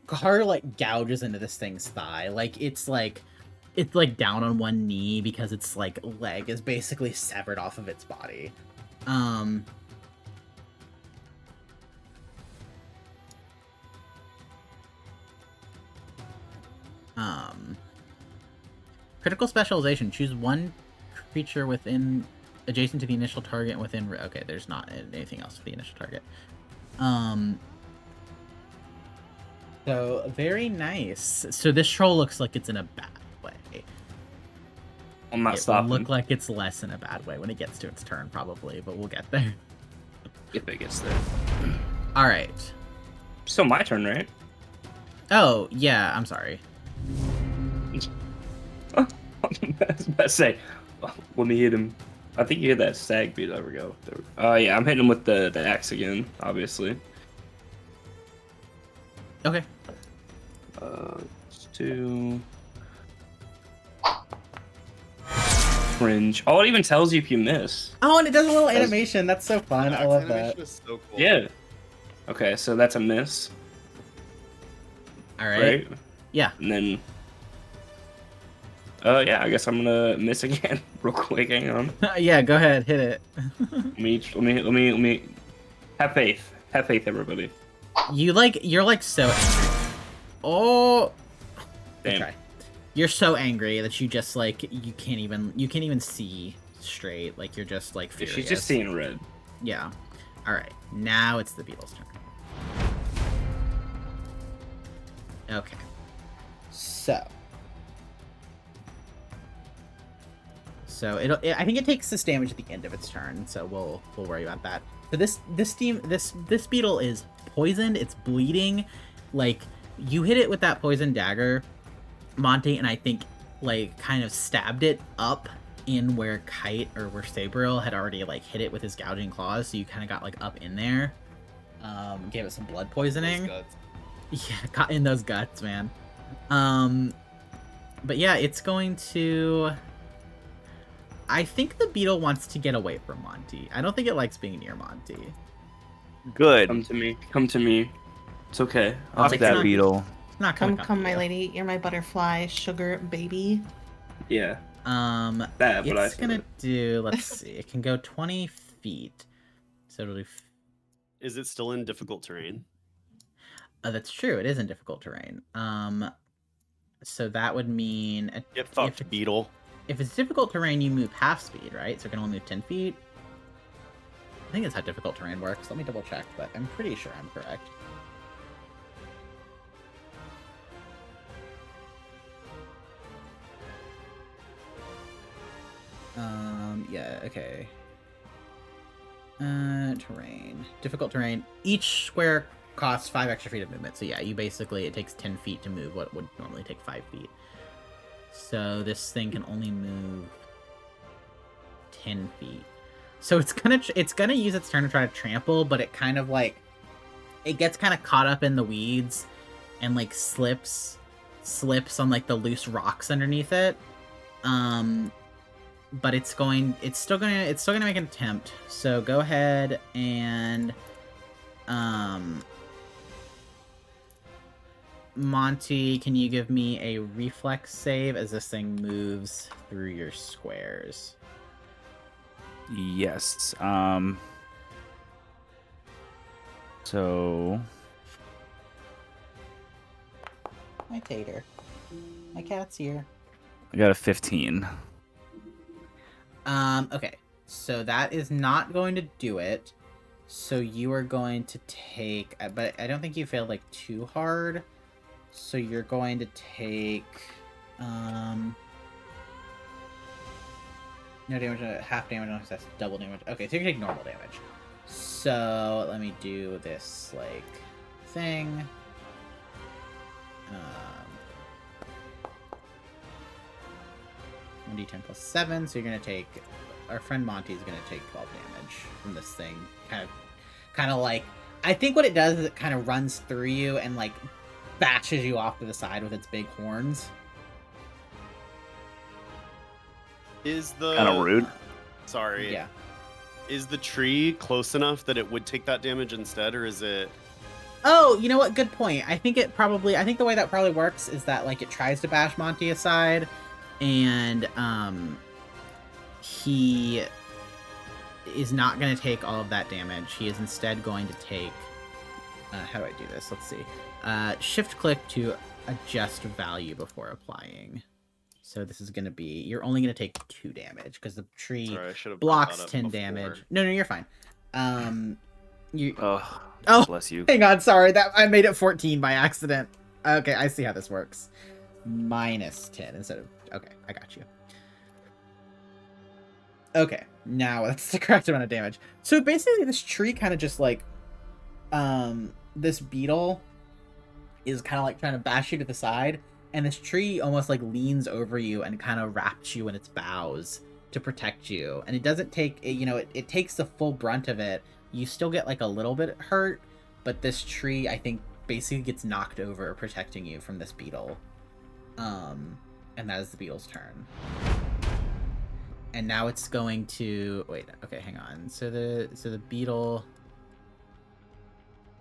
[SPEAKER 1] Kharu like gouges into this thing's thigh. Like it's down on one knee because its like leg is basically severed off of its body. Critical specialization. Choose one creature within adjacent to the initial target and within. Okay, there's not anything else for the initial target. So very nice. So this troll looks like it's in a bad way.
[SPEAKER 3] I'm not stopping.
[SPEAKER 1] Look like it's less in a bad way when it gets to its turn, probably, but we'll get there.
[SPEAKER 3] If it gets there.
[SPEAKER 1] All right.
[SPEAKER 3] Still my turn, right?
[SPEAKER 1] Oh yeah, I'm sorry.
[SPEAKER 3] I was about to say, let me hit him. I think you hit that stag beat. There we go. Yeah, I'm hitting him with the axe again, obviously.
[SPEAKER 1] Okay.
[SPEAKER 3] 2. Cringe. Oh, it even tells you if you miss.
[SPEAKER 1] Oh, and it does a little animation. That's so fun. I love that.
[SPEAKER 4] Is so cool.
[SPEAKER 3] Yeah. Okay, so that's a miss.
[SPEAKER 1] All right.
[SPEAKER 3] Yeah. And then. Yeah, I guess I'm gonna miss again, real quick. Hang on.
[SPEAKER 1] Yeah, go ahead, hit it.
[SPEAKER 3] Let me. Have faith. Have faith, everybody.
[SPEAKER 1] You're like so angry. Oh.
[SPEAKER 3] Damn.
[SPEAKER 1] Okay. You're so angry that you just like you can't even see straight. Like you're just like furious.
[SPEAKER 3] She's just seeing red.
[SPEAKER 1] Yeah. All right. Now it's the beetle's turn. Okay. So I think it takes this damage at the end of its turn, so we'll worry about that. So this beetle is poisoned, it's bleeding. Like you hit it with that poison dagger, Monty, and I think like kind of stabbed it up in where Kite or where Sabriel had already like hit it with his gouging claws, so you kind of got like up in there. Gave it some blood poisoning. Yeah, got in those guts, man. But yeah, it's going to... I think the beetle wants to get away from Monty. I don't think it likes being near Monty.
[SPEAKER 5] Good.
[SPEAKER 3] Come to me. Come to me. It's okay.
[SPEAKER 5] I'll take that beetle.
[SPEAKER 1] It's not
[SPEAKER 2] come, my lady. You're my butterfly, sugar baby.
[SPEAKER 3] Yeah.
[SPEAKER 1] It's gonna do. Let's see. It can go 20 feet. So it'll do.
[SPEAKER 4] Is it still in difficult terrain?
[SPEAKER 1] That's true. It is in difficult terrain. So that would mean
[SPEAKER 4] Get fucked, beetle.
[SPEAKER 1] If it's difficult terrain, you move half speed, right? So it can only move 10 feet. I think that's how difficult terrain works. Let me double check, but I'm pretty sure I'm correct. Yeah, okay. Terrain. Difficult terrain. Each square costs 5 extra feet of movement. So yeah, it takes 10 feet to move what would normally take 5 feet. So this thing can only move 10 feet. So it's gonna use its turn to try to trample, but it kind of like it gets kind of caught up in the weeds and like slips on like the loose rocks underneath it. But it's still gonna make an attempt. So go ahead and Monty, can you give me a reflex save as this thing moves through your squares?
[SPEAKER 5] Yes. So
[SPEAKER 1] My tater. My cat's here.
[SPEAKER 5] I got a 15.
[SPEAKER 1] Okay. So that is not going to do it. So you are going to take, but I don't think you failed like too hard. So you're going to take no damage, half damage on success, double damage. Okay, so you can take normal damage. So let me do this like thing. 1d10 plus 7, so you're gonna take. Our friend Monty is gonna take 12 damage from this thing. Kind of like, I think what it does is it kind of runs through you and like bashes you off to the side with its big horns.
[SPEAKER 4] Is the
[SPEAKER 3] kind of rude?
[SPEAKER 4] Sorry.
[SPEAKER 1] Yeah.
[SPEAKER 4] Is the tree close enough that it would take that damage instead, or is it?
[SPEAKER 1] Oh, you know what? Good point. I think the way that probably works is that like it tries to bash Monty aside, and he is not going to take all of that damage. He is instead going to take. How do I do this? Let's see. Shift click to adjust value before applying. So this is going to be, you're only going to take 2 damage because the tree blocks 10 damage. No, you're fine. Oh,
[SPEAKER 3] bless you.
[SPEAKER 1] Hang on, sorry. I made it 14 by accident. Okay, I see how this works. Minus 10 instead of, okay, I got you. Okay, now that's the correct amount of damage. So basically this tree kind of just like, this beetle is kind of like trying to bash you to the side. And this tree almost like leans over you and kind of wraps you in its boughs to protect you. And it doesn't take, it takes the full brunt of it. You still get like a little bit hurt, but this tree, I think, basically gets knocked over protecting you from this beetle. And that is the beetle's turn. And now it's going to, wait, okay, hang on. So the beetle,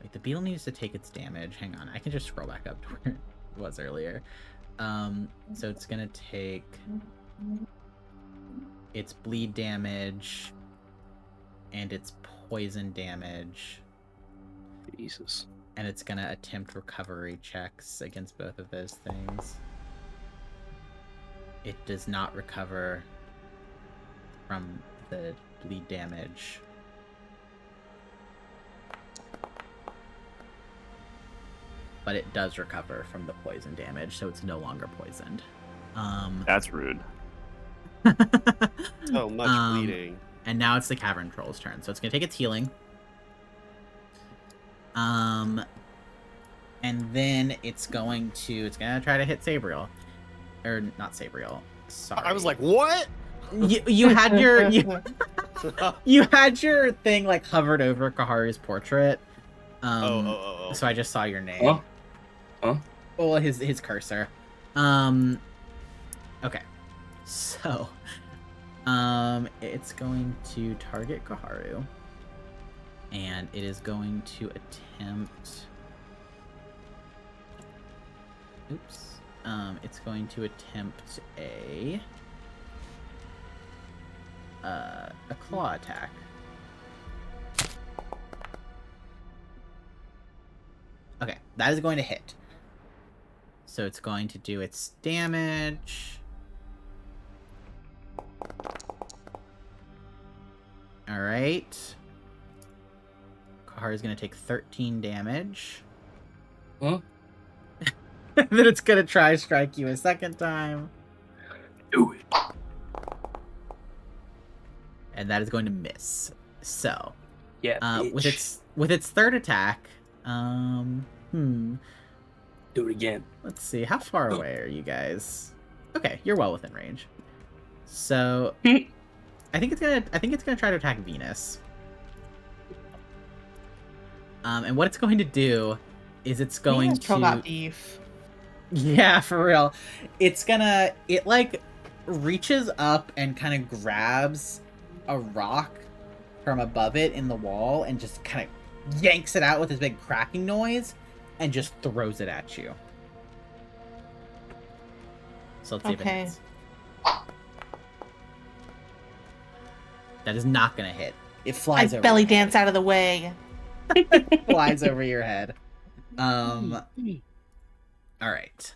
[SPEAKER 1] wait, the beetle needs to take its damage. Hang on, I can just scroll back up to where it was earlier. So it's gonna take its bleed damage and its poison damage.
[SPEAKER 3] Jesus.
[SPEAKER 1] And it's gonna attempt recovery checks against both of those things. It does not recover from the bleed damage. But it does recover from the poison damage, so it's no longer poisoned.
[SPEAKER 3] That's rude.
[SPEAKER 4] So much bleeding.
[SPEAKER 1] And now it's the Cavern Troll's turn, so it's gonna take its healing. And then it's gonna try to hit Sabriel. Or not Sabriel. Sorry.
[SPEAKER 4] I was like, what?
[SPEAKER 1] You had your you had your thing like hovered over Kharu's portrait. So I just saw your name.
[SPEAKER 3] Huh?
[SPEAKER 1] Well, his cursor. Okay. So, it's going to target Kharu, and it is going to attempt. Oops. It's going to attempt a claw attack. Okay, that is going to hit. So it's going to do its damage. Alright. Kharu is going to take 13 damage.
[SPEAKER 3] Huh?
[SPEAKER 1] Then it's going to try strike you a second time.
[SPEAKER 3] Do it.
[SPEAKER 1] And that is going to miss. So,
[SPEAKER 3] yeah,
[SPEAKER 1] with its third attack,
[SPEAKER 3] do it again.
[SPEAKER 1] Let's see. How far away are you guys? Okay, you're well within range. So, I think it's gonna try to attack Venus. And what it's going to do is it's going to
[SPEAKER 2] got beef.
[SPEAKER 1] Yeah, for real. It like reaches up and kind of grabs a rock from above it in the wall and just kind of yanks it out with this big cracking noise and just throws it at you. So let's see if it hits. That is not gonna hit. It flies over.
[SPEAKER 2] Belly dance out of the way.
[SPEAKER 1] Flies over your head. All right.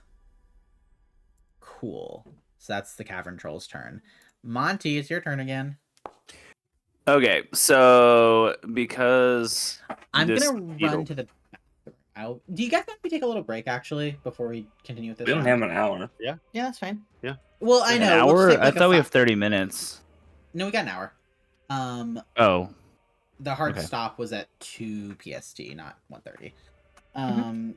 [SPEAKER 1] Cool. So that's the Cavern Troll's turn. Monty, it's your turn again.
[SPEAKER 6] Okay, so because
[SPEAKER 1] I'm gonna run to the bathroom. Do you guys want me to take a little break actually before we continue with this?
[SPEAKER 3] We don't have an hour.
[SPEAKER 2] Yeah, that's fine.
[SPEAKER 4] Yeah.
[SPEAKER 1] Well, I know.
[SPEAKER 6] An hour?
[SPEAKER 1] We'll take, like,
[SPEAKER 6] I thought we have 30 minutes.
[SPEAKER 1] No, we got an hour.
[SPEAKER 6] Oh.
[SPEAKER 1] The hard stop was at 2 PST, not 1:30.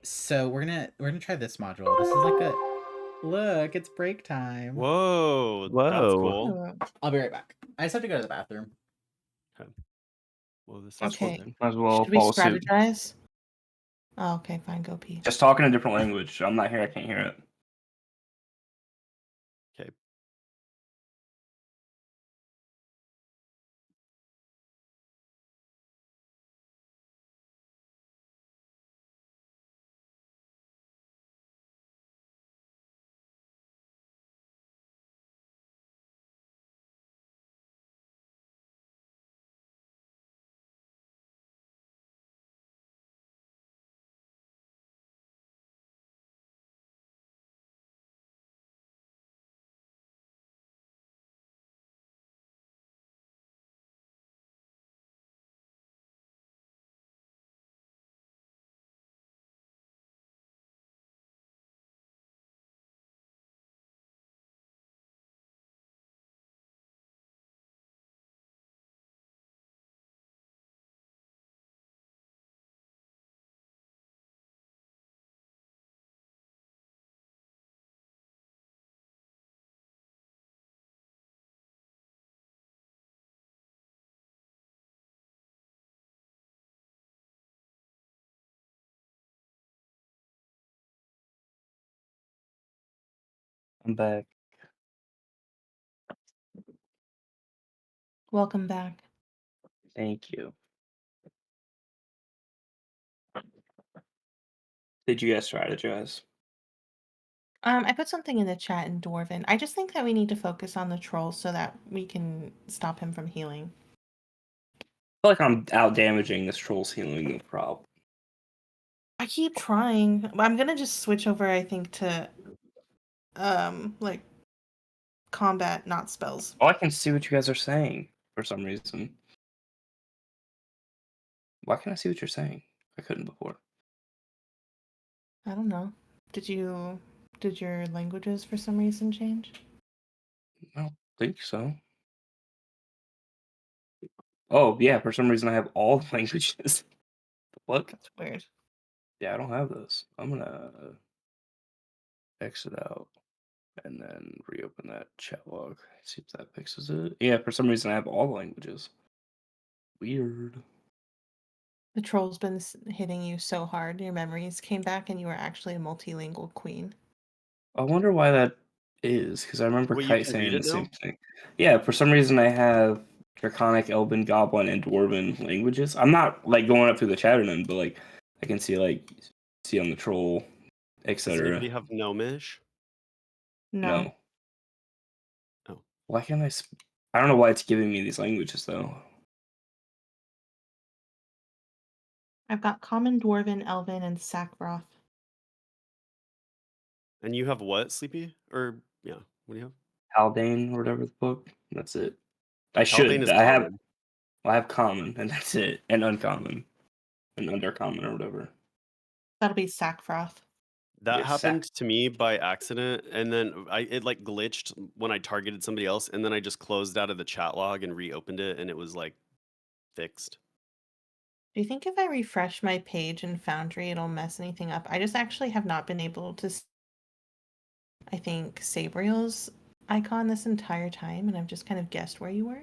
[SPEAKER 1] So we're gonna try this module. This is like a look. It's break time.
[SPEAKER 4] Whoa, that's cool.
[SPEAKER 1] I'll be right back. I just have to go to the bathroom.
[SPEAKER 4] Okay. Well, this is
[SPEAKER 2] okay.
[SPEAKER 3] Might as well
[SPEAKER 2] Should we
[SPEAKER 3] follow suit.
[SPEAKER 2] strategize? Oh, okay, fine. Go pee.
[SPEAKER 3] Just talk in a different language. I'm not here. I can't hear it.
[SPEAKER 4] Okay.
[SPEAKER 3] I'm back.
[SPEAKER 2] Welcome back.
[SPEAKER 3] Thank you. Did you guys strategize?
[SPEAKER 2] I put something in the chat in Dwarven. I just think that we need to focus on the troll so that we can stop him from healing.
[SPEAKER 3] I feel like I'm out damaging this troll's healing, no problem.
[SPEAKER 2] I keep trying. I'm gonna just switch over, I think, to like combat, not spells.
[SPEAKER 3] Oh, I can see what you guys are saying for some reason. Why can't I see what you're saying? I couldn't before.
[SPEAKER 2] I don't know. Did your languages for some reason change?
[SPEAKER 3] I don't think so. Oh, yeah, for some reason I have all the languages. What?
[SPEAKER 2] That's weird.
[SPEAKER 3] Yeah, I don't have those. I'm gonna exit out and then reopen that chat log. See if that fixes it. Yeah, for some reason I have all the languages. Weird.
[SPEAKER 2] The troll's been hitting you so hard, your memories came back, and you were actually a multilingual queen.
[SPEAKER 3] I wonder why that is, because I remember
[SPEAKER 4] Wait, you
[SPEAKER 3] Kite
[SPEAKER 4] can
[SPEAKER 3] saying
[SPEAKER 4] read
[SPEAKER 3] the
[SPEAKER 4] it
[SPEAKER 3] same
[SPEAKER 4] now?
[SPEAKER 3] thing. Yeah, for some reason I have Draconic, Elven, Goblin, and Dwarven languages. I'm not like going up through the chat or nothing, but like I can see on the troll,
[SPEAKER 4] Does
[SPEAKER 3] etc.
[SPEAKER 4] anybody have Gnomish?
[SPEAKER 2] No.
[SPEAKER 3] No.
[SPEAKER 4] Oh.
[SPEAKER 3] Why can't I? I don't know why it's giving me these languages though.
[SPEAKER 2] I've got Common, Dwarven, Elven, and Sackroth.
[SPEAKER 4] And you have what, Sleepy? Or yeah, what do you have?
[SPEAKER 3] Haldane or whatever the book. That's it. I
[SPEAKER 4] Haldane
[SPEAKER 3] should.
[SPEAKER 4] is common.
[SPEAKER 3] I have common, and that's it, and uncommon, and undercommon or whatever.
[SPEAKER 2] That'll be Sackfroth.
[SPEAKER 4] That happened to me by accident, and then it like glitched when I targeted somebody else, and then I just closed out of the chat log and reopened it, and it was like fixed.
[SPEAKER 2] Do you think if I refresh my page in Foundry, it'll mess anything up? I just actually have not been able to I think Sabriel's icon this entire time, and I've just kind of guessed where you were.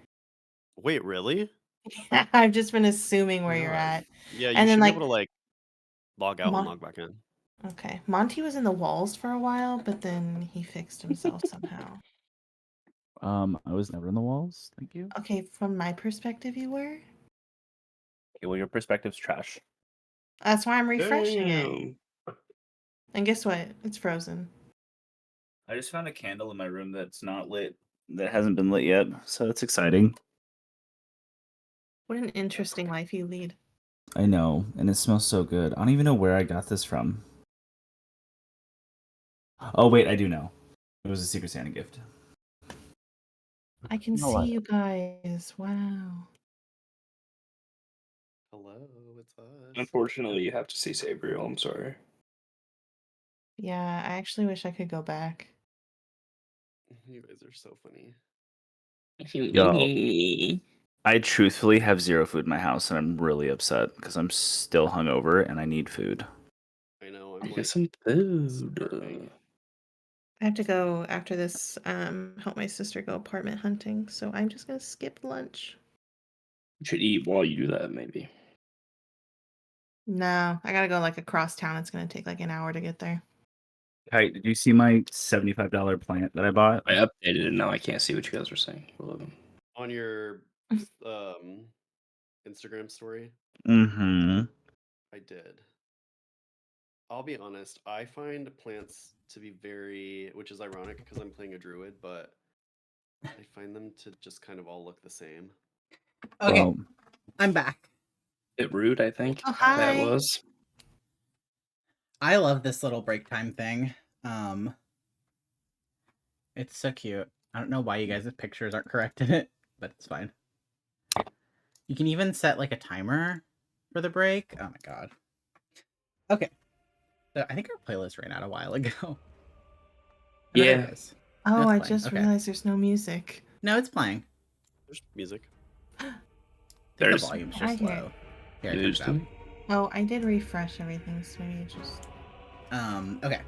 [SPEAKER 4] Wait, really?
[SPEAKER 2] I've just been assuming where you're at.
[SPEAKER 4] Yeah, you
[SPEAKER 2] and
[SPEAKER 4] should
[SPEAKER 2] then,
[SPEAKER 4] be
[SPEAKER 2] like,
[SPEAKER 4] able to like log out and log back in.
[SPEAKER 2] Okay, Monty was in the walls for a while, but then he fixed himself somehow.
[SPEAKER 5] I was never in the walls. Thank you.
[SPEAKER 2] Okay, from my perspective, you were.
[SPEAKER 3] Okay, well, your perspective's trash.
[SPEAKER 2] That's why I'm refreshing it. And guess what? It's frozen.
[SPEAKER 6] I just found a candle in my room that's not lit, that hasn't been lit yet, so it's exciting.
[SPEAKER 2] What an interesting life you lead.
[SPEAKER 5] I know, and it smells so good. I don't even know where I got this from. Oh, wait, I do know. It was a Secret Santa gift.
[SPEAKER 2] I can see you guys. Wow.
[SPEAKER 4] Hello, it's us.
[SPEAKER 3] Unfortunately, you have to see Sabriel. I'm sorry.
[SPEAKER 2] Yeah, I actually wish I could go back.
[SPEAKER 4] You guys are so funny.
[SPEAKER 5] Yo, I truthfully have 0 food in my house, and I'm really upset because I'm still hungover and I need food.
[SPEAKER 4] I know. I'm
[SPEAKER 3] Get
[SPEAKER 4] like
[SPEAKER 3] some food.
[SPEAKER 4] starving.
[SPEAKER 2] I have to go after this, help my sister go apartment hunting, so I'm just gonna skip lunch.
[SPEAKER 3] You should eat while you do that, maybe.
[SPEAKER 2] No, I gotta go like across town. It's gonna take like an hour to get there.
[SPEAKER 5] Kite, did you see my $75 plant that I bought?
[SPEAKER 3] I updated it. Now I can't see what you guys are saying.
[SPEAKER 4] On your Instagram story?
[SPEAKER 5] Mm-hmm.
[SPEAKER 4] I did. I'll be honest, I find plants to be very, which is ironic because I'm playing a druid, but I find them to just kind of all look the same.
[SPEAKER 1] Okay, well, I'm back.
[SPEAKER 3] Bit rude, I think.
[SPEAKER 2] Oh, hi.
[SPEAKER 3] That was.
[SPEAKER 1] I love this little break time thing. It's so cute. I don't know why you guys' pictures aren't correct in it, but it's fine. You can even set like a timer for the break. Oh my god. Okay. So I think our playlist ran out a while ago.
[SPEAKER 3] Yeah.
[SPEAKER 1] There it is.
[SPEAKER 2] Oh,
[SPEAKER 1] No,
[SPEAKER 2] I
[SPEAKER 1] it's playing.
[SPEAKER 2] just
[SPEAKER 1] Okay.
[SPEAKER 2] realized there's no music.
[SPEAKER 1] No, it's playing.
[SPEAKER 4] There's music.
[SPEAKER 3] There's
[SPEAKER 1] the volume's
[SPEAKER 2] I
[SPEAKER 1] just
[SPEAKER 2] hear
[SPEAKER 1] low. Here,
[SPEAKER 3] There's
[SPEAKER 1] it turns
[SPEAKER 2] Oh, I did refresh everything, so maybe it just.
[SPEAKER 1] Okay.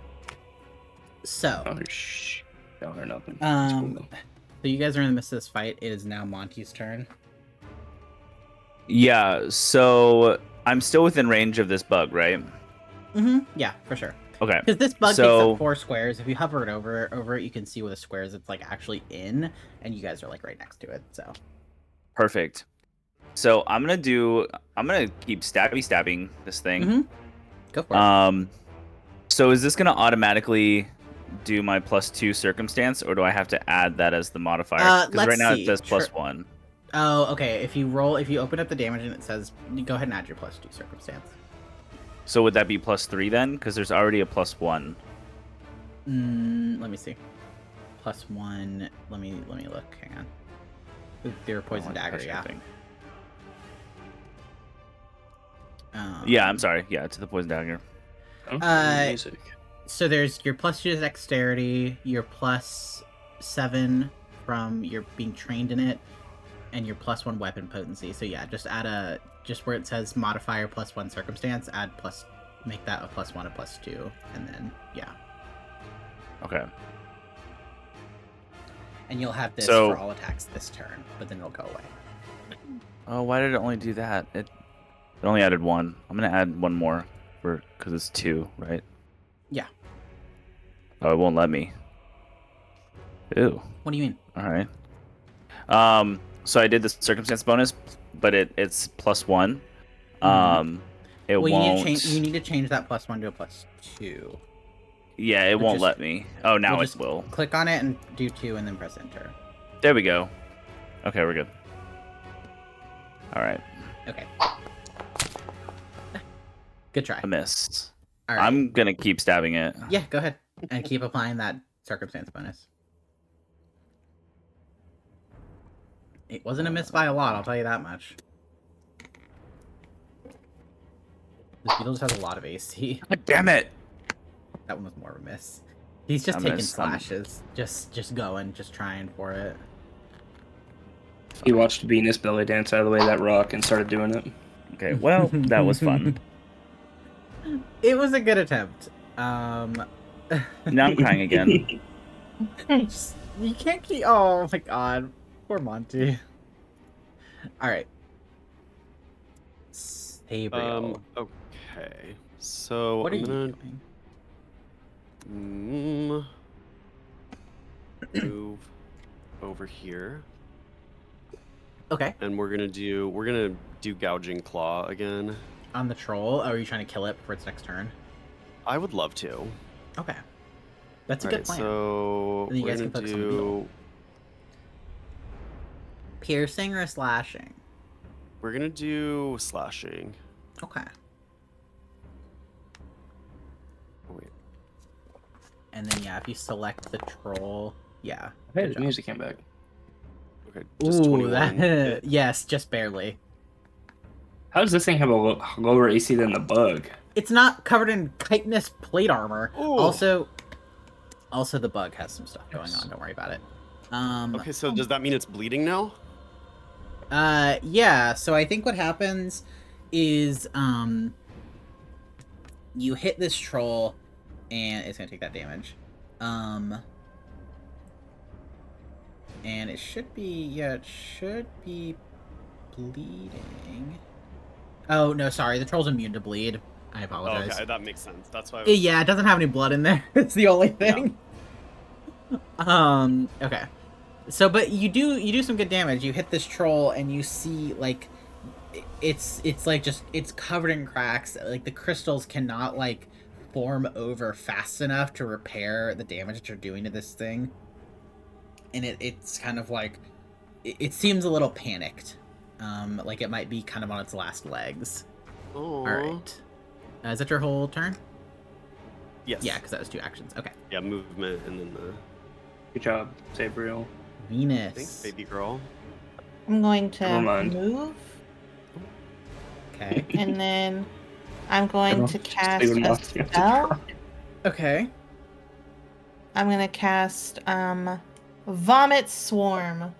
[SPEAKER 1] So.
[SPEAKER 3] Oh, shh. Don't hear nothing.
[SPEAKER 1] So you guys are in the midst of this fight. It is now Monty's turn.
[SPEAKER 5] Yeah, so I'm still within range of this bug, right?
[SPEAKER 1] Mm-hmm. Yeah, for sure.
[SPEAKER 5] Okay.
[SPEAKER 1] Because this bug takes up 4 squares. If you hover it over it, you can see where the squares it's like actually in, and you guys are like right next to it. So.
[SPEAKER 5] Perfect. So I'm gonna keep stabbing this thing.
[SPEAKER 1] Mm-hmm. Go for it.
[SPEAKER 5] So is this gonna automatically do my +2 circumstance, or do I have to add that as the modifier? Because right now it says +1.
[SPEAKER 1] Oh, okay. If you open up the damage and it says, you go ahead and add your +2 circumstance.
[SPEAKER 5] So would that be +3 then? Because there's already a +1.
[SPEAKER 1] Let me see. +1. Let me look. Hang on. They're poison dagger. Yeah.
[SPEAKER 5] Yeah, I'm sorry. Yeah, to the poison dagger.
[SPEAKER 3] Music.
[SPEAKER 1] So there's your +2 dexterity, your +7 from your being trained in it, and your +1 weapon potency. So yeah, just add just where it says modifier +1 circumstance, make that a +1, a +2, and then yeah.
[SPEAKER 5] Okay.
[SPEAKER 1] And you'll have this for all attacks this turn, but then it'll go away.
[SPEAKER 5] Oh, why did it only do that? It only added 1. I'm gonna add 1 more because it's 2, right?
[SPEAKER 1] Yeah.
[SPEAKER 5] Oh, it won't let me. Ew.
[SPEAKER 1] What do you mean?
[SPEAKER 5] All right. So I did the circumstance bonus, but it's +1. It won't.
[SPEAKER 1] You need to change that +1 to a +2.
[SPEAKER 5] Yeah, it won't let me. Oh, now it will.
[SPEAKER 1] Click on it and do 2, and then press enter.
[SPEAKER 5] There we go. Okay, we're good. All right.
[SPEAKER 1] Okay. Good try.
[SPEAKER 5] I missed.
[SPEAKER 1] All right.
[SPEAKER 5] I'm gonna keep stabbing it.
[SPEAKER 1] Yeah, go ahead and keep applying that circumstance bonus. It wasn't a miss by a lot, I'll tell you that much. This beetle just has a lot of AC.
[SPEAKER 5] God damn it!
[SPEAKER 1] That one was more of a miss. He's just taking slashes. Just going, just trying for it.
[SPEAKER 3] He watched Venus belly dance out of the way of that rock and started doing it.
[SPEAKER 5] Okay, well, that was fun.
[SPEAKER 1] It was a good attempt.
[SPEAKER 5] Now I'm crying again.
[SPEAKER 1] You can't keep... Oh my god. Poor Monty. Alright. Sabriel.
[SPEAKER 4] Okay. So
[SPEAKER 1] what
[SPEAKER 4] I'm
[SPEAKER 1] are
[SPEAKER 4] gonna
[SPEAKER 1] you doing?
[SPEAKER 4] move over here.
[SPEAKER 1] Okay.
[SPEAKER 4] And we're gonna do gouging claw again.
[SPEAKER 1] On the troll? Or are you trying to kill it for its next turn?
[SPEAKER 4] I would love to.
[SPEAKER 1] Okay. That's a good plan.
[SPEAKER 4] So
[SPEAKER 1] and then you
[SPEAKER 4] we're
[SPEAKER 1] guys
[SPEAKER 4] gonna
[SPEAKER 1] can focus on the beetle. Piercing or slashing?
[SPEAKER 4] We're gonna do slashing.
[SPEAKER 1] Okay.
[SPEAKER 4] Oh, wait.
[SPEAKER 1] And then yeah, if you select the troll, yeah.
[SPEAKER 3] Hey, the music came back.
[SPEAKER 4] Okay, just 21.
[SPEAKER 1] That, yes, just barely.
[SPEAKER 3] How does this thing have a lower AC than the bug?
[SPEAKER 1] It's not covered in chitinous plate armor.
[SPEAKER 4] Ooh.
[SPEAKER 1] Also, the bug has some stuff going on. Don't worry about it.
[SPEAKER 4] Okay, so does that mean it's bleeding now?
[SPEAKER 1] Yeah. So I think what happens is, you hit this troll, and it's gonna take that damage. And it should be, it should be bleeding. Oh, no, sorry. The troll's immune to bleed. I apologize.
[SPEAKER 4] Okay, that makes sense. That's why.
[SPEAKER 1] Yeah, it doesn't have any blood in there. It's the only thing. Yeah. Okay. So, but you do some good damage. You hit this troll, and you see, like, it's like just, it's covered in cracks. Like, the crystals cannot, like, form over fast enough to repair the damage that you're doing to this thing. And it's kind of like, it seems a little panicked. Like it might be kind of on its last legs.
[SPEAKER 4] Oh.
[SPEAKER 1] Alright. Is that your whole turn?
[SPEAKER 4] Yes.
[SPEAKER 1] Yeah, because that was 2 actions. Okay.
[SPEAKER 4] Yeah, movement and then the...
[SPEAKER 3] Good job, Sabriel.
[SPEAKER 1] Venus.
[SPEAKER 4] Thanks, baby girl.
[SPEAKER 2] I'm going to
[SPEAKER 3] Never mind.
[SPEAKER 2] move.
[SPEAKER 1] Okay.
[SPEAKER 2] And then I'm going to cast a spell.
[SPEAKER 1] Okay.
[SPEAKER 2] I'm going to cast Vomit Swarm.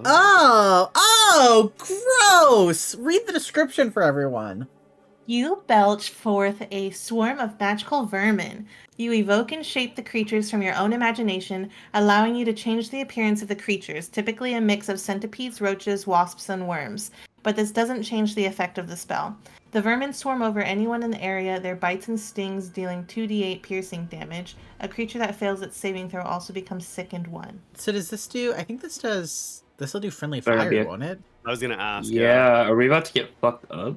[SPEAKER 1] Oh, gross! Read the description for everyone.
[SPEAKER 2] You belch forth a swarm of magical vermin. You evoke and shape the creatures from your own imagination, allowing you to change the appearance of the creatures, typically a mix of centipedes, roaches, wasps, and worms. But this doesn't change the effect of the spell. The vermin swarm over anyone in the area, their bites and stings dealing 2d8 piercing damage. A creature that fails its saving throw also becomes sickened 1.
[SPEAKER 1] So does this do... I think this will do friendly fire, won't it?
[SPEAKER 4] I was going to ask.
[SPEAKER 3] Yeah, are we about to get fucked up?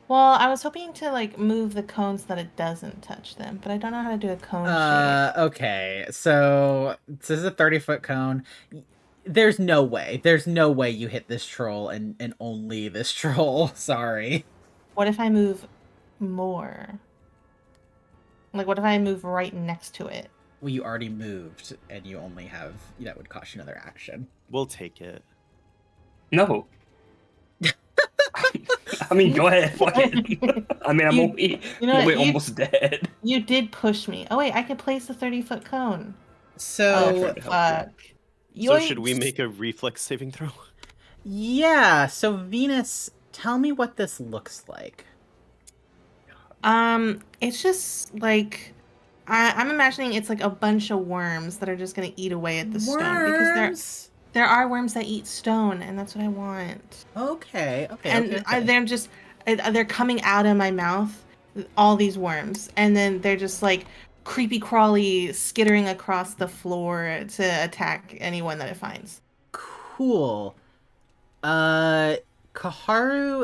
[SPEAKER 2] Well, I was hoping to, like, move the cones so that it doesn't touch them, but I don't know how to do a cone shape.
[SPEAKER 1] Okay. So this is a 30-foot cone. There's no way. There's no way you hit this troll and only this troll. Sorry.
[SPEAKER 2] What if I move more? Like, what if I move right next to it?
[SPEAKER 1] Well, you already moved, and you only have... That would cost you another action.
[SPEAKER 4] We'll take it.
[SPEAKER 3] No. I mean, go ahead. Fuck it. I mean, I'm only almost dead.
[SPEAKER 2] You did push me. Oh, wait, I could place a 30-foot cone.
[SPEAKER 1] So...
[SPEAKER 2] Oh, fuck.
[SPEAKER 4] So should we make a reflex saving throw?
[SPEAKER 1] Yeah, so Venus, tell me what this looks like.
[SPEAKER 2] It's just, like... I'm imagining it's like a bunch of worms that are just going to eat away at the stone. Because there are worms that eat stone, and that's what I want.
[SPEAKER 1] Okay.
[SPEAKER 2] And they're coming out of my mouth, all these worms, and then they're just like creepy crawly skittering across the floor to attack anyone that it finds.
[SPEAKER 1] Cool. Kharu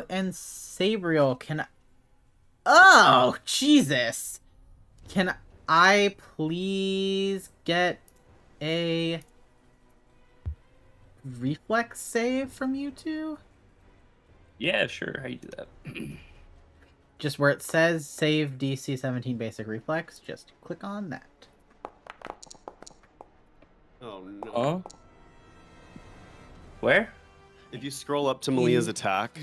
[SPEAKER 1] and Sabriel, can... Oh, Jesus! Can I please get a reflex save from you two?
[SPEAKER 3] Yeah, sure. How you do that?
[SPEAKER 1] Just where it says save DC 17 basic reflex, just click on that.
[SPEAKER 4] Oh no.
[SPEAKER 3] Oh? Where?
[SPEAKER 4] If you scroll up to Malia's attack,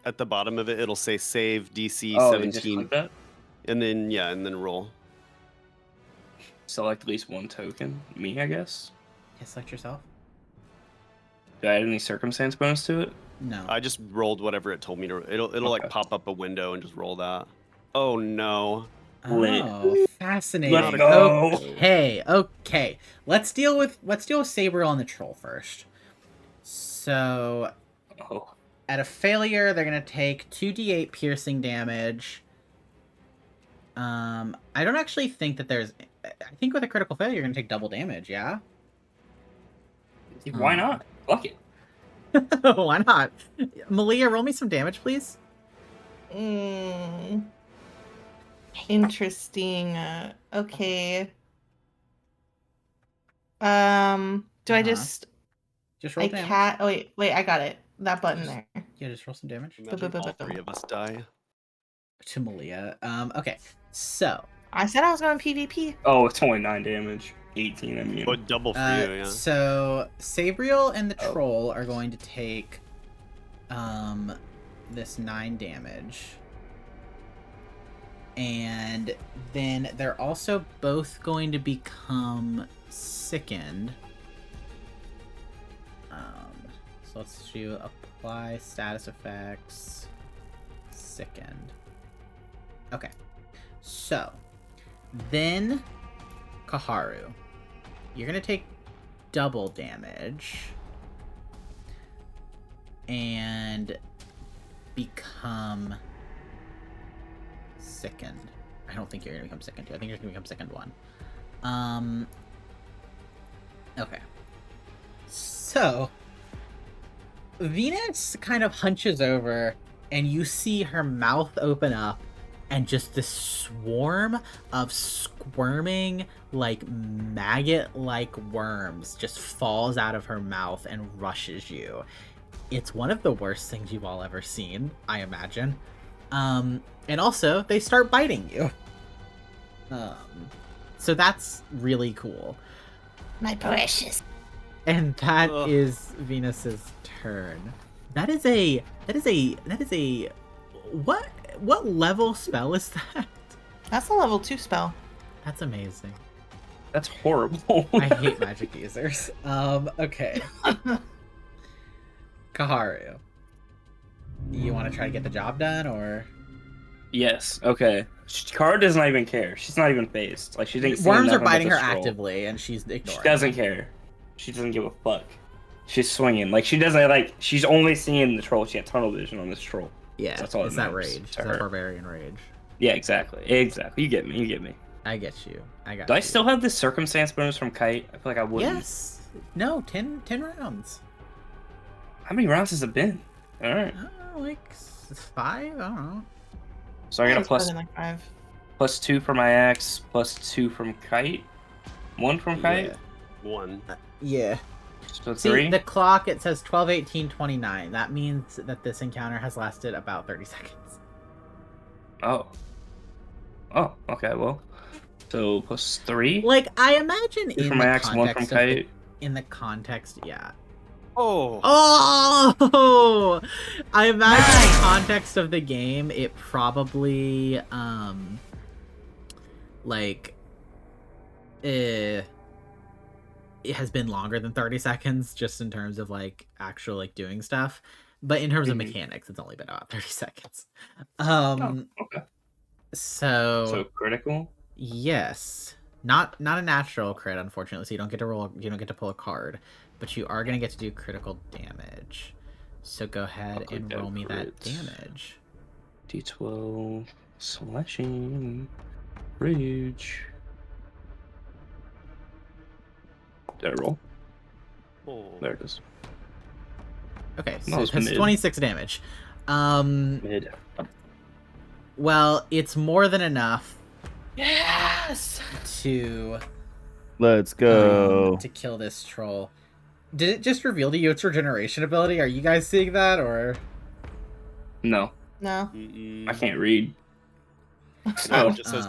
[SPEAKER 4] at the bottom of it, it'll say save DC 17.
[SPEAKER 3] Just click that?
[SPEAKER 4] And then roll.
[SPEAKER 3] Select at least one token. Me, I guess.
[SPEAKER 1] Yeah, select yourself.
[SPEAKER 3] Do I add any circumstance bonus to it?
[SPEAKER 1] No.
[SPEAKER 4] I just rolled whatever it told me to. It'll like pop up a window and just roll that. Oh no.
[SPEAKER 1] Oh, fascinating.
[SPEAKER 3] Let's go.
[SPEAKER 1] Okay. Let's deal with Sabriel and the troll first. So, at a failure, they're gonna take 2d8 piercing damage. I don't actually think that there's... I think with a critical failure, you're gonna take double damage, yeah?
[SPEAKER 3] Why not? Fuck it.
[SPEAKER 1] Why not? Malia, roll me some damage, please.
[SPEAKER 2] Interesting. Okay. Do I just
[SPEAKER 1] roll damage?
[SPEAKER 2] Oh wait, I got it. That button there.
[SPEAKER 1] Yeah, just roll some damage.
[SPEAKER 4] Imagine all 3 of us die.
[SPEAKER 1] To Malia. Okay, so
[SPEAKER 2] I said I was going PvP.
[SPEAKER 3] Oh, it's only 9 damage. 18. I mean,
[SPEAKER 4] but double for you, yeah.
[SPEAKER 1] So Sabriel and the troll are going to take this 9 damage. And then they're also both going to become sickened. So let's do apply status effects, sickened. Okay, so then Kharu, you're gonna take double damage and become sickened. I don't think you're gonna become sickened 2. I think you're gonna become sickened 1. Okay. So Venus kind of hunches over and you see her mouth open up and just this swarm of squirming, like maggot-like worms just falls out of her mouth and rushes you. It's one of the worst things you've all ever seen, I imagine. And also, they start biting you. So that's really cool.
[SPEAKER 2] My precious.
[SPEAKER 1] And that is Venus's turn. That is a what level spell is that?
[SPEAKER 2] That's a level 2 spell.
[SPEAKER 1] That's amazing.
[SPEAKER 3] That's horrible.
[SPEAKER 1] I hate magic users. Okay. Kharu. You want to try to get the job done, or?
[SPEAKER 3] Yes. Okay. Kharu does not even care. She's not even phased. Like she thinks
[SPEAKER 1] worms are biting her actively, and she's ignoring.
[SPEAKER 3] She doesn't care. She doesn't give a fuck. She's swinging. Like she doesn't like. She's only seeing the troll. She had tunnel vision on this troll.
[SPEAKER 1] Yeah.
[SPEAKER 3] That's all.
[SPEAKER 1] It's that rage. It's that barbarian rage.
[SPEAKER 3] Yeah. Exactly. Exactly. You get me. You get me.
[SPEAKER 1] I get you. I got.
[SPEAKER 3] Do I still have this circumstance bonus from Kite? I feel like I wouldn't.
[SPEAKER 1] Yes. No. 10 rounds.
[SPEAKER 3] How many rounds has it been? All right.
[SPEAKER 1] Like 5. I don't know.
[SPEAKER 3] So I got a plus 2 for my axe, plus 2 from Kite, 1 from Kite.
[SPEAKER 4] 1.
[SPEAKER 1] Yeah.
[SPEAKER 3] So 3.
[SPEAKER 1] See, the clock, it says 12, 18, 29. That means that this encounter has lasted about 30 seconds.
[SPEAKER 3] Oh. Oh, okay, well. So plus 3?
[SPEAKER 1] Like, I imagine in
[SPEAKER 3] from my axe, 1 from Kite.
[SPEAKER 1] In the context, yeah.
[SPEAKER 4] Oh!
[SPEAKER 1] I imagine in the context of the game, it probably, like, it has been longer than 30 seconds, just in terms of, like, actual, like, doing stuff. But in terms of mechanics, it's only been about 30 seconds.
[SPEAKER 3] Okay.
[SPEAKER 1] So
[SPEAKER 3] critical?
[SPEAKER 1] Yes. Not a natural crit, unfortunately, so you don't get to pull a card. But you are going to get to do critical damage. So go ahead and roll me that damage.
[SPEAKER 3] D12, slashing, rage. Did I roll?
[SPEAKER 4] Oh.
[SPEAKER 3] There it is.
[SPEAKER 1] Okay, so that's 26 damage.
[SPEAKER 3] Mid.
[SPEAKER 1] Well, it's more than enough.
[SPEAKER 2] Yes!
[SPEAKER 5] Let's go.
[SPEAKER 1] To kill this troll. Did it just reveal to you its regeneration ability? Are you guys seeing that, or?
[SPEAKER 3] No.
[SPEAKER 2] No.
[SPEAKER 3] I can't read.
[SPEAKER 4] No, it just says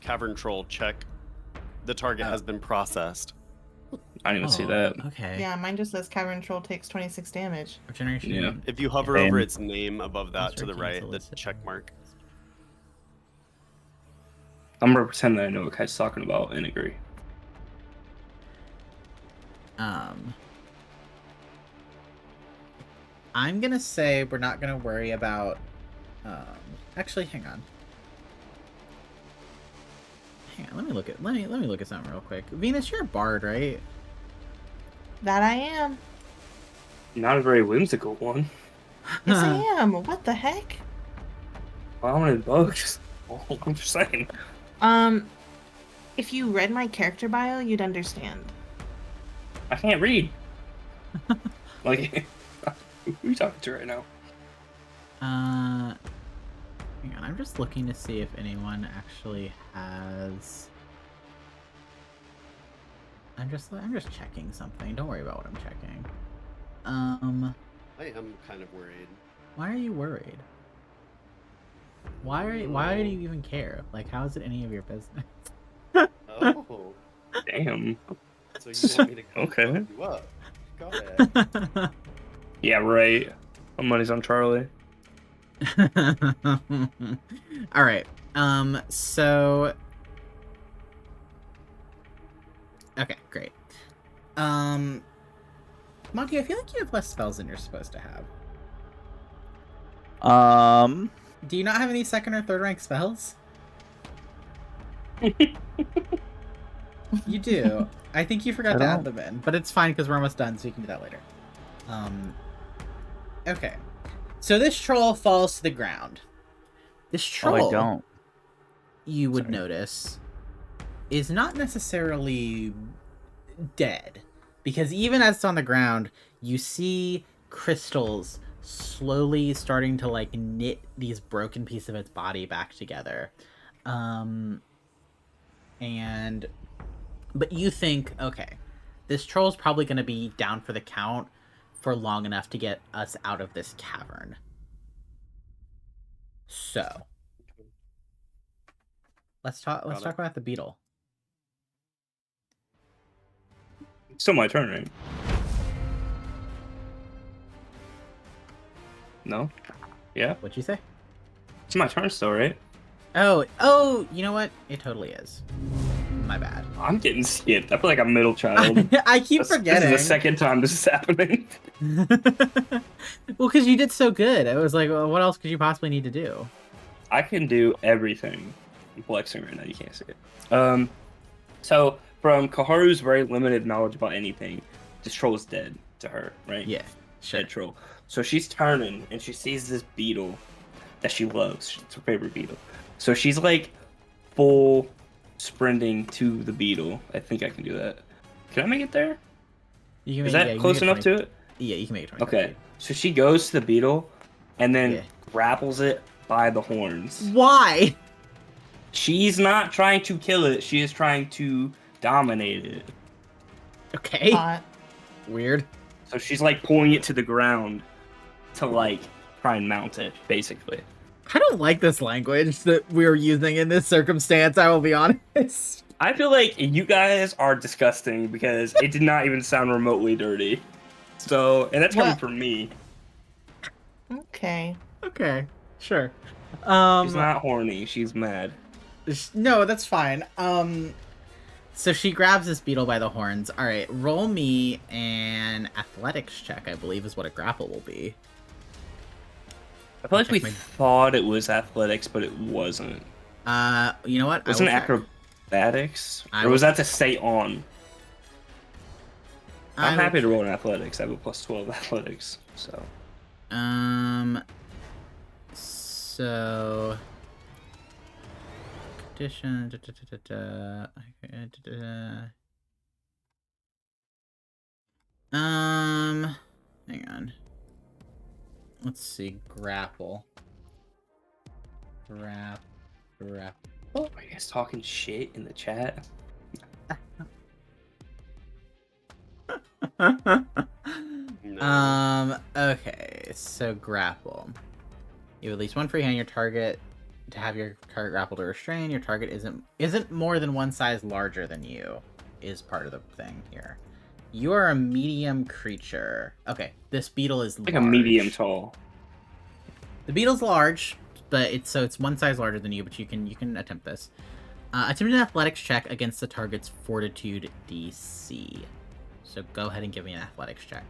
[SPEAKER 4] cavern troll check. The target has been processed.
[SPEAKER 3] I didn't even see that.
[SPEAKER 1] Okay.
[SPEAKER 2] Yeah, mine just says cavern troll takes 26 damage.
[SPEAKER 1] Regeneration.
[SPEAKER 3] Yeah.
[SPEAKER 4] If you hover over its name above that to the right, the check mark.
[SPEAKER 3] I'm gonna pretend that I know what Kite's talking about and agree.
[SPEAKER 1] I'm gonna say we're not gonna worry about. Actually, hang on. Let me look at something real quick. Venus, you're a bard, right?
[SPEAKER 2] That I am.
[SPEAKER 3] Not a very whimsical one.
[SPEAKER 2] Yes, I am. What the heck?
[SPEAKER 3] Well, I wanted bugs. I'm just saying.
[SPEAKER 2] If you read my character bio, you'd understand.
[SPEAKER 3] I can't read. Like, who are you talking to right now?
[SPEAKER 1] Hang on, I'm just looking to see if anyone actually has. I'm just checking something. Don't worry about what I'm checking.
[SPEAKER 4] I am kind of worried.
[SPEAKER 1] Why are you worried? Why do you even care? Like, how is it any of your business?
[SPEAKER 4] Oh.
[SPEAKER 3] Damn.
[SPEAKER 4] So you want me to come
[SPEAKER 3] Okay.
[SPEAKER 4] fuck you up? Go ahead.
[SPEAKER 3] Yeah, right. My money's on Charlie.
[SPEAKER 1] All right. So. Okay, great. Monty, I feel like you have less spells than you're supposed to have. Do you not have any second or third rank spells? You do. I think you forgot to add them in, but it's fine because we're almost done, so you can do that later. Okay. So this troll falls to the ground. This troll, you would notice, is not necessarily dead. Because even as it's on the ground, you see crystals slowly starting to, like, knit these broken pieces of its body back together. But you think, okay, this troll's probably going to be down for the count for long enough to get us out of this cavern. So, let's talk about the beetle.
[SPEAKER 3] It's still my turn, right? No? Yeah?
[SPEAKER 1] What'd you say?
[SPEAKER 3] It's my turn still, right?
[SPEAKER 1] Oh, you know what? It totally is. My bad.
[SPEAKER 3] I'm getting skipped. I feel like I'm middle child.
[SPEAKER 1] I keep forgetting.
[SPEAKER 3] This is the second time this is happening.
[SPEAKER 1] Well, because you did so good. I was like, well, what else could you possibly need to do?
[SPEAKER 3] I can do everything. I'm flexing right now. You can't see it. So, from Kharu's very limited knowledge about anything, this troll is dead to her, right?
[SPEAKER 1] Yeah, sure.
[SPEAKER 3] Dead troll. So she's turning, and she sees this beetle that she loves. It's her favorite beetle. So she's like full sprinting to the beetle. I think I can do that. Can I make it there? Is that close enough to it?
[SPEAKER 1] Yeah, you can make it 20.
[SPEAKER 3] Okay. So she goes to the beetle and then grapples it by the horns.
[SPEAKER 1] Why?
[SPEAKER 3] She's not trying to kill it. She is trying to dominate it.
[SPEAKER 1] Okay. Weird.
[SPEAKER 3] So she's like pulling it to the ground to like try and mount it, basically.
[SPEAKER 1] I don't like this language that we're using in this circumstance, I will be honest.
[SPEAKER 3] I feel like you guys are disgusting because it did not even sound remotely dirty. So, and that's coming from me.
[SPEAKER 2] Okay.
[SPEAKER 1] Okay, sure.
[SPEAKER 3] She's not horny, she's mad.
[SPEAKER 1] No, that's fine. So she grabs this beetle by the horns. All right, roll me an athletics check, I believe is what a grapple will be.
[SPEAKER 3] I feel like we thought it was athletics, but it wasn't.
[SPEAKER 1] You know what?
[SPEAKER 3] Wasn't it acrobatics? Or was that to stay on? I'm happy to roll in athletics. I have a plus 12 athletics, so.
[SPEAKER 1] So. Condition. Hang on. Let's see. Grapple. Grapple.
[SPEAKER 3] Are you guys talking shit in the chat?
[SPEAKER 1] Okay, so grapple. You have at least one free hand. Your target to have your target grappled or restrained. Your target isn't more than one size larger than you. Is part of the thing here. You are a medium creature. Okay, this beetle is
[SPEAKER 3] like large. A medium tall.
[SPEAKER 1] The beetle's large, but it's one size larger than you. But you can attempt this. Attempt an athletics check against the target's fortitude DC. So go ahead and give me an athletics check.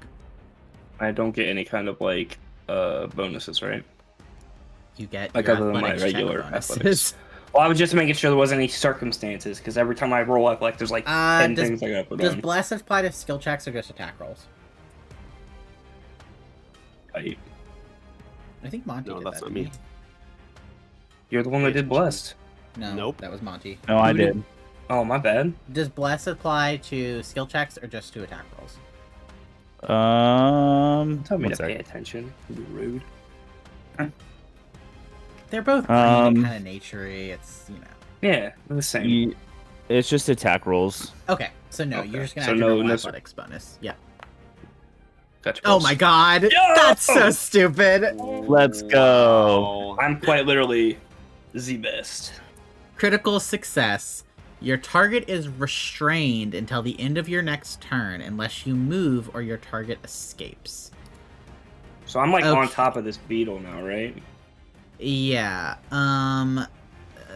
[SPEAKER 3] I don't get any kind of like bonuses, right?
[SPEAKER 1] You get
[SPEAKER 3] like other than my regular athletics. Well, I was just making sure there wasn't any circumstances, because every time I roll up, like there's like 10 things I gotta put on.
[SPEAKER 1] Does Bless apply to skill checks or just attack rolls?
[SPEAKER 3] I
[SPEAKER 1] think Monty did
[SPEAKER 4] that's
[SPEAKER 1] that.
[SPEAKER 4] Not me.
[SPEAKER 3] You're the one that did Blessed.
[SPEAKER 1] No,
[SPEAKER 4] nope.
[SPEAKER 1] That was Monty.
[SPEAKER 5] No, I did.
[SPEAKER 3] Oh, my bad.
[SPEAKER 1] Does Bless apply to skill checks or just to attack rolls?
[SPEAKER 3] Tell me to pay attention. Be rude.
[SPEAKER 1] They're both kind of naturey. It's, you know.
[SPEAKER 3] Yeah, they're the same.
[SPEAKER 5] It's just attack rolls.
[SPEAKER 1] Okay, so no, you're just gonna have no athletics bonus. Yeah.
[SPEAKER 3] Gotcha.
[SPEAKER 1] Oh my god, that's so stupid.
[SPEAKER 5] Let's go.
[SPEAKER 3] I'm quite literally the best.
[SPEAKER 1] Critical success. Your target is restrained until the end of your next turn unless you move or your target escapes.
[SPEAKER 3] So I'm like on top of this beetle now, right?
[SPEAKER 1] Yeah.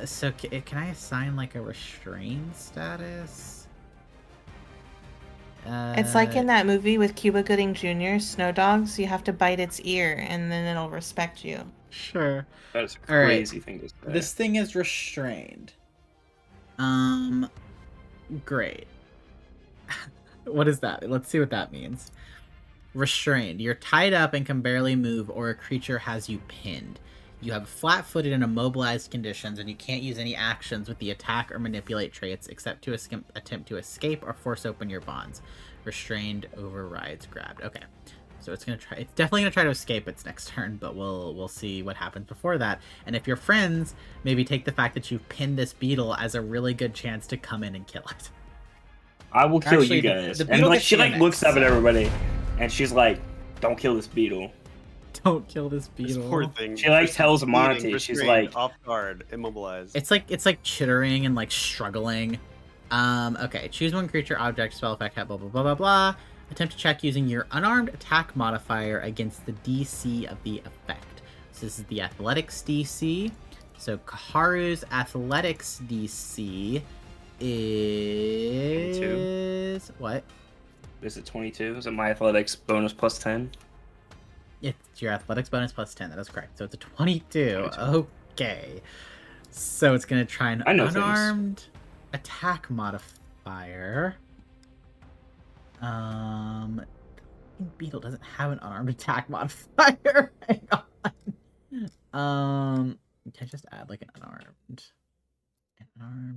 [SPEAKER 1] So can I assign like a restrained status?
[SPEAKER 2] It's like in that movie with Cuba Gooding Jr., Snow Dogs. You have to bite its ear, and then it'll respect you.
[SPEAKER 1] Sure.
[SPEAKER 3] That's a crazy thing to say.
[SPEAKER 1] This thing is restrained. Great. What is that? Let's see what that means. Restrained. You're tied up and can barely move, or a creature has you pinned. You have flat-footed and immobilized conditions, and you can't use any actions with the attack or manipulate traits except to attempt to escape or force open your bonds. Restrained overrides grabbed. Okay, so it's definitely gonna try to escape its next turn, but we'll see what happens before that. And if you're friends, maybe take the fact that you've pinned this beetle as a really good chance to come in and kill it.
[SPEAKER 3] I will kill you guys. And like she like looks up at everybody, and she's like, "Don't kill this beetle."
[SPEAKER 1] Don't kill this beetle.
[SPEAKER 4] This poor thing.
[SPEAKER 3] She like tells Monty, she's like
[SPEAKER 4] off guard, immobilized.
[SPEAKER 1] It's like chittering and like struggling. Okay, choose one creature, object, spell effect, blah blah blah blah blah. Attempt to check using your unarmed attack modifier against the DC of the effect. So this is the athletics DC. So Kharu's athletics DC is
[SPEAKER 3] 22.
[SPEAKER 1] What?
[SPEAKER 3] Is it 22? Is it my athletics bonus plus 10?
[SPEAKER 1] It's your athletics bonus plus 10. That is correct. So it's a 22. Okay. So it's going to try an unarmed attack modifier. Beetle doesn't have an unarmed attack modifier. Hang on. Can I just add like an unarmed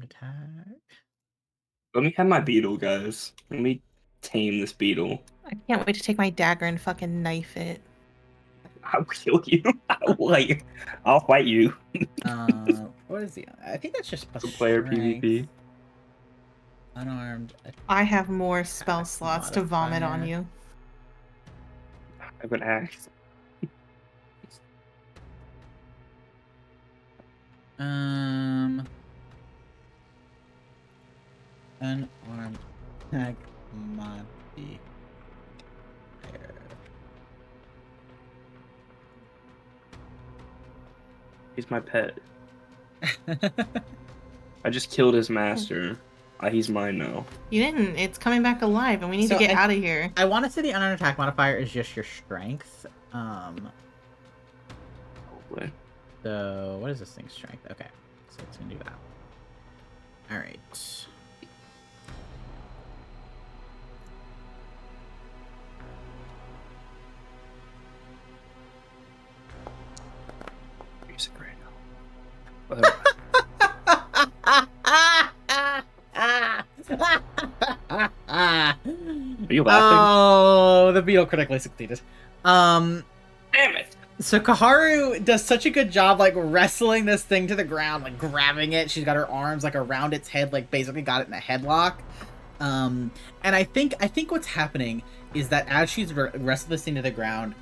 [SPEAKER 1] attack?
[SPEAKER 3] Let me have my beetle, guys. Let me tame this beetle.
[SPEAKER 2] I can't wait to take my dagger and fucking knife it.
[SPEAKER 3] I'll kill you. I'll fight you.
[SPEAKER 1] What is the? I think that's just plus
[SPEAKER 3] player PvP.
[SPEAKER 1] Unarmed.
[SPEAKER 2] I have more spell slots to vomit on you.
[SPEAKER 3] I have an axe.
[SPEAKER 1] Unarmed attack modifier.
[SPEAKER 3] He's my pet. I just killed his master. He's mine now.
[SPEAKER 2] You didn't. It's coming back alive, and we need to get out of here.
[SPEAKER 1] I want to say the unarmed attack modifier is just your strength.
[SPEAKER 3] Probably.
[SPEAKER 1] So what is this thing's strength? Okay, so it's gonna do that. All right.
[SPEAKER 3] Music right now. Are you laughing?
[SPEAKER 1] Oh, the beetle critically succeeded.
[SPEAKER 3] Damn it!
[SPEAKER 1] So Kharu does such a good job, like wrestling this thing to the ground, like grabbing it. She's got her arms like around its head, like basically got it in a headlock. And I think what's happening is that as she's wrestled this thing to the ground,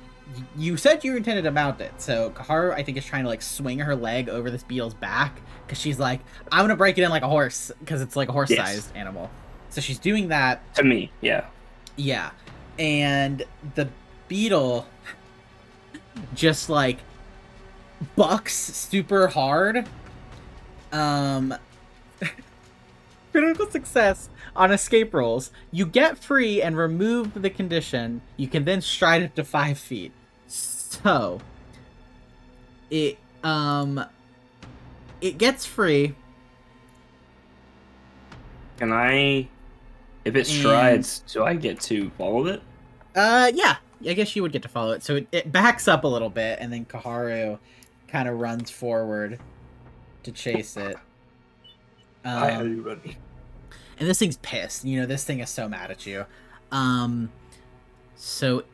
[SPEAKER 1] you said you intended to mount it. So Kharu, I think, is trying to like swing her leg over this beetle's back because she's like, I'm gonna break it in like a horse because it's like a horse-sized animal. So she's doing that
[SPEAKER 3] to me, yeah.
[SPEAKER 1] Yeah, and the beetle just like bucks super hard. Critical success on escape rolls. You get free and remove the condition. You can then stride up to 5 feet. So it gets free.
[SPEAKER 3] Can I, if it strides, do I get to follow it?
[SPEAKER 1] Yeah, I guess you would get to follow it. So it backs up a little bit, and then Kharu kind of runs forward to chase it.
[SPEAKER 3] Why are you running?
[SPEAKER 1] And this thing's pissed. You know, this thing is so mad at you. So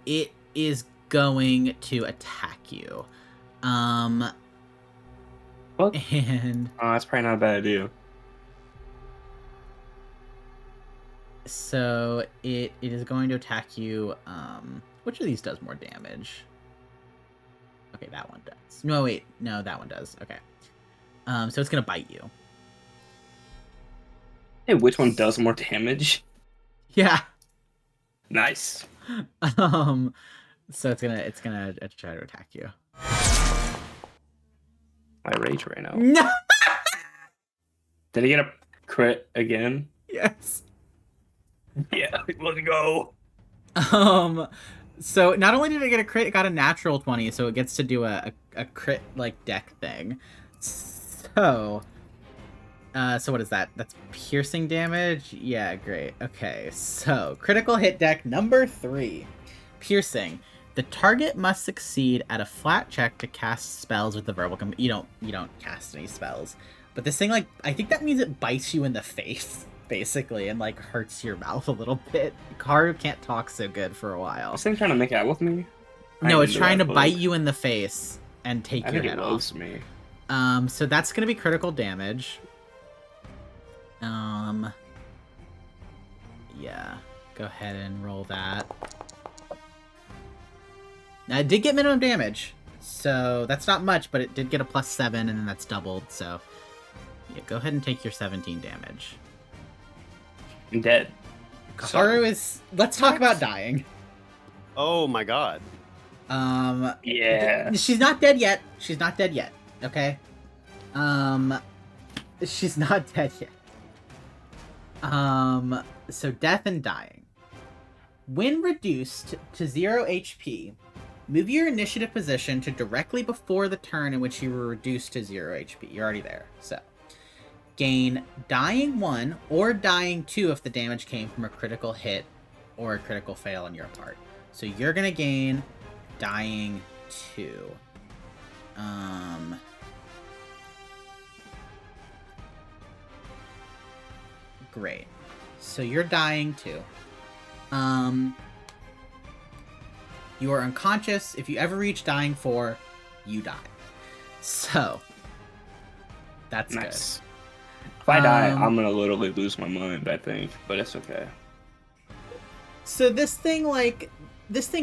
[SPEAKER 1] it is going to attack you.
[SPEAKER 3] What?
[SPEAKER 1] And
[SPEAKER 3] that's probably not a bad idea.
[SPEAKER 1] So it is going to attack you. Which of these does more damage? Okay, that one does. No, wait. No, that one does. Okay. So it's going to bite you.
[SPEAKER 3] Hey, which one does more damage?
[SPEAKER 1] Yeah.
[SPEAKER 3] Nice.
[SPEAKER 1] So it's gonna try to attack you.
[SPEAKER 3] I rage right now.
[SPEAKER 1] No.
[SPEAKER 3] Did he get a crit again?
[SPEAKER 1] Yes.
[SPEAKER 3] Yeah, let's go.
[SPEAKER 1] So not only did it get a crit, it got a natural 20, so it gets to do a crit like deck thing. So what is that? That's piercing damage? Yeah, great. Okay, so critical hit deck number 3. Piercing. The target must succeed at a flat check to cast spells with the verbal you don't cast any spells. But this thing, like, I think that means it bites you in the face, basically, and like hurts your mouth a little bit. Kharu can't talk so good for a while.
[SPEAKER 3] This thing trying to make out with me?
[SPEAKER 1] No, it's trying to bite you in the face and take your head off.
[SPEAKER 3] Me.
[SPEAKER 1] So that's gonna be critical damage. Yeah, go ahead and roll that. Now, it did get minimum damage, so that's not much, but it did get a +7, and then that's doubled, so... Yeah, go ahead and take your 17 damage.
[SPEAKER 3] I'm dead.
[SPEAKER 1] Kharu is... Let's talk about dying.
[SPEAKER 4] Oh my god.
[SPEAKER 3] Yeah.
[SPEAKER 1] She's not dead yet. She's not dead yet, okay? She's not dead yet. So death and dying. When reduced to 0 HP, move your initiative position to directly before the turn in which you were reduced to 0 HP. You're already there, so. Gain dying 1 or dying 2 if the damage came from a critical hit or a critical fail on your part. So you're gonna gain dying 2. Great. So you're dying 2. You are unconscious. If you ever reach dying 4, you die. So that's
[SPEAKER 3] nice.
[SPEAKER 1] Good.
[SPEAKER 3] If I die, I'm gonna literally lose my mind, I think, but it's okay.
[SPEAKER 1] So this thing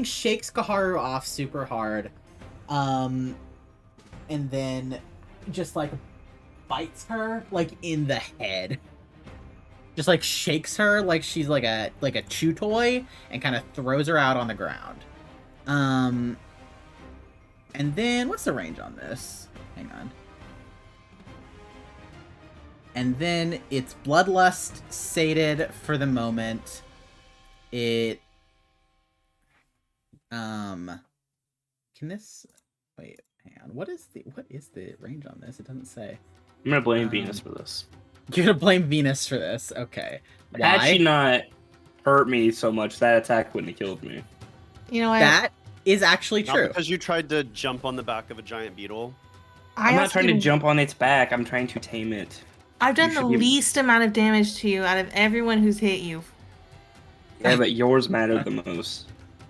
[SPEAKER 1] shakes Kharu off super hard, and then just like bites her like in the head. Just like shakes her like she's like a chew toy and kind of throws her out on the ground. And then what's the range on this? Hang on. And then it's bloodlust sated for the moment. It can this wait, hang on. What is the range on this? It doesn't say.
[SPEAKER 3] I'm gonna blame Venus for this.
[SPEAKER 1] You're gonna blame Venus for this. Okay. Why?
[SPEAKER 3] Had she not hurt me so much, that attack wouldn't have killed me.
[SPEAKER 2] You know what?
[SPEAKER 1] That is actually true.
[SPEAKER 4] Not because you tried to jump on the back of a giant beetle.
[SPEAKER 3] I'm not trying to jump on its back. I'm trying to tame it.
[SPEAKER 2] I've done the least amount of damage to you out of everyone who's hit you.
[SPEAKER 3] Yeah, but yours mattered the most.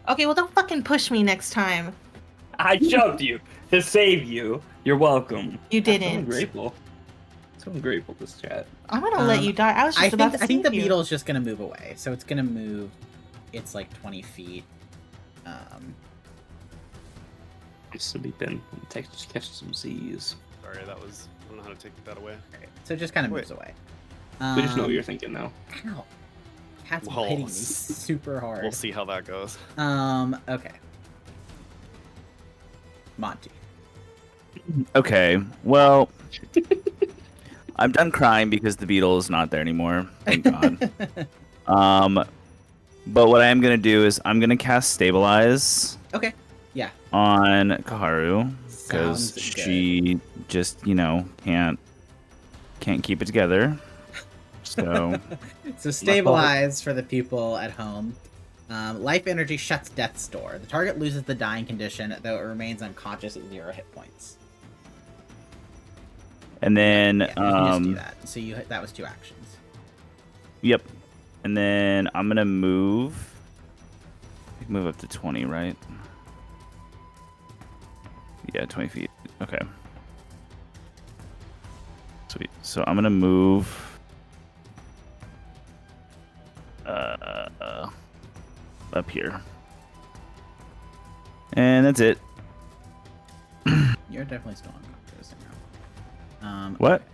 [SPEAKER 2] Okay, well don't fucking push me next time.
[SPEAKER 3] I jumped you to save you. You're welcome.
[SPEAKER 2] You didn't.
[SPEAKER 3] I'm grateful. So I'm grateful this chat.
[SPEAKER 2] I'm gonna let you die. I was just about to
[SPEAKER 1] I think the
[SPEAKER 2] you.
[SPEAKER 1] beetle is just gonna move away. So it's gonna move. It's like 20 feet.
[SPEAKER 3] Just to be been catch some Z's.
[SPEAKER 4] Sorry, that was. I don't know how to take that away.
[SPEAKER 1] Okay, so it just kind of moves away.
[SPEAKER 3] We just know what you're thinking now.
[SPEAKER 1] Ow. Cat's hitting me super hard.
[SPEAKER 4] We'll see how that goes.
[SPEAKER 1] Okay. Monty.
[SPEAKER 5] Okay, well, I'm done crying because the beetle is not there anymore. Thank God. But what I am gonna do is I'm gonna cast Stabilize.
[SPEAKER 1] Okay. Yeah.
[SPEAKER 5] On Kharu because she just can't keep it together. So.
[SPEAKER 1] So Stabilize for the people at home. Life energy shuts death's door. The target loses the dying condition, though it remains unconscious at 0 hit points.
[SPEAKER 5] And then
[SPEAKER 1] you can just do that. So that was 2 actions.
[SPEAKER 5] Yep. And then I'm gonna move up to 20, right? Yeah, 20 feet. Okay. Sweet. So I'm gonna move up here. And that's it.
[SPEAKER 1] You're definitely still unconscious now.
[SPEAKER 5] What?
[SPEAKER 1] Okay.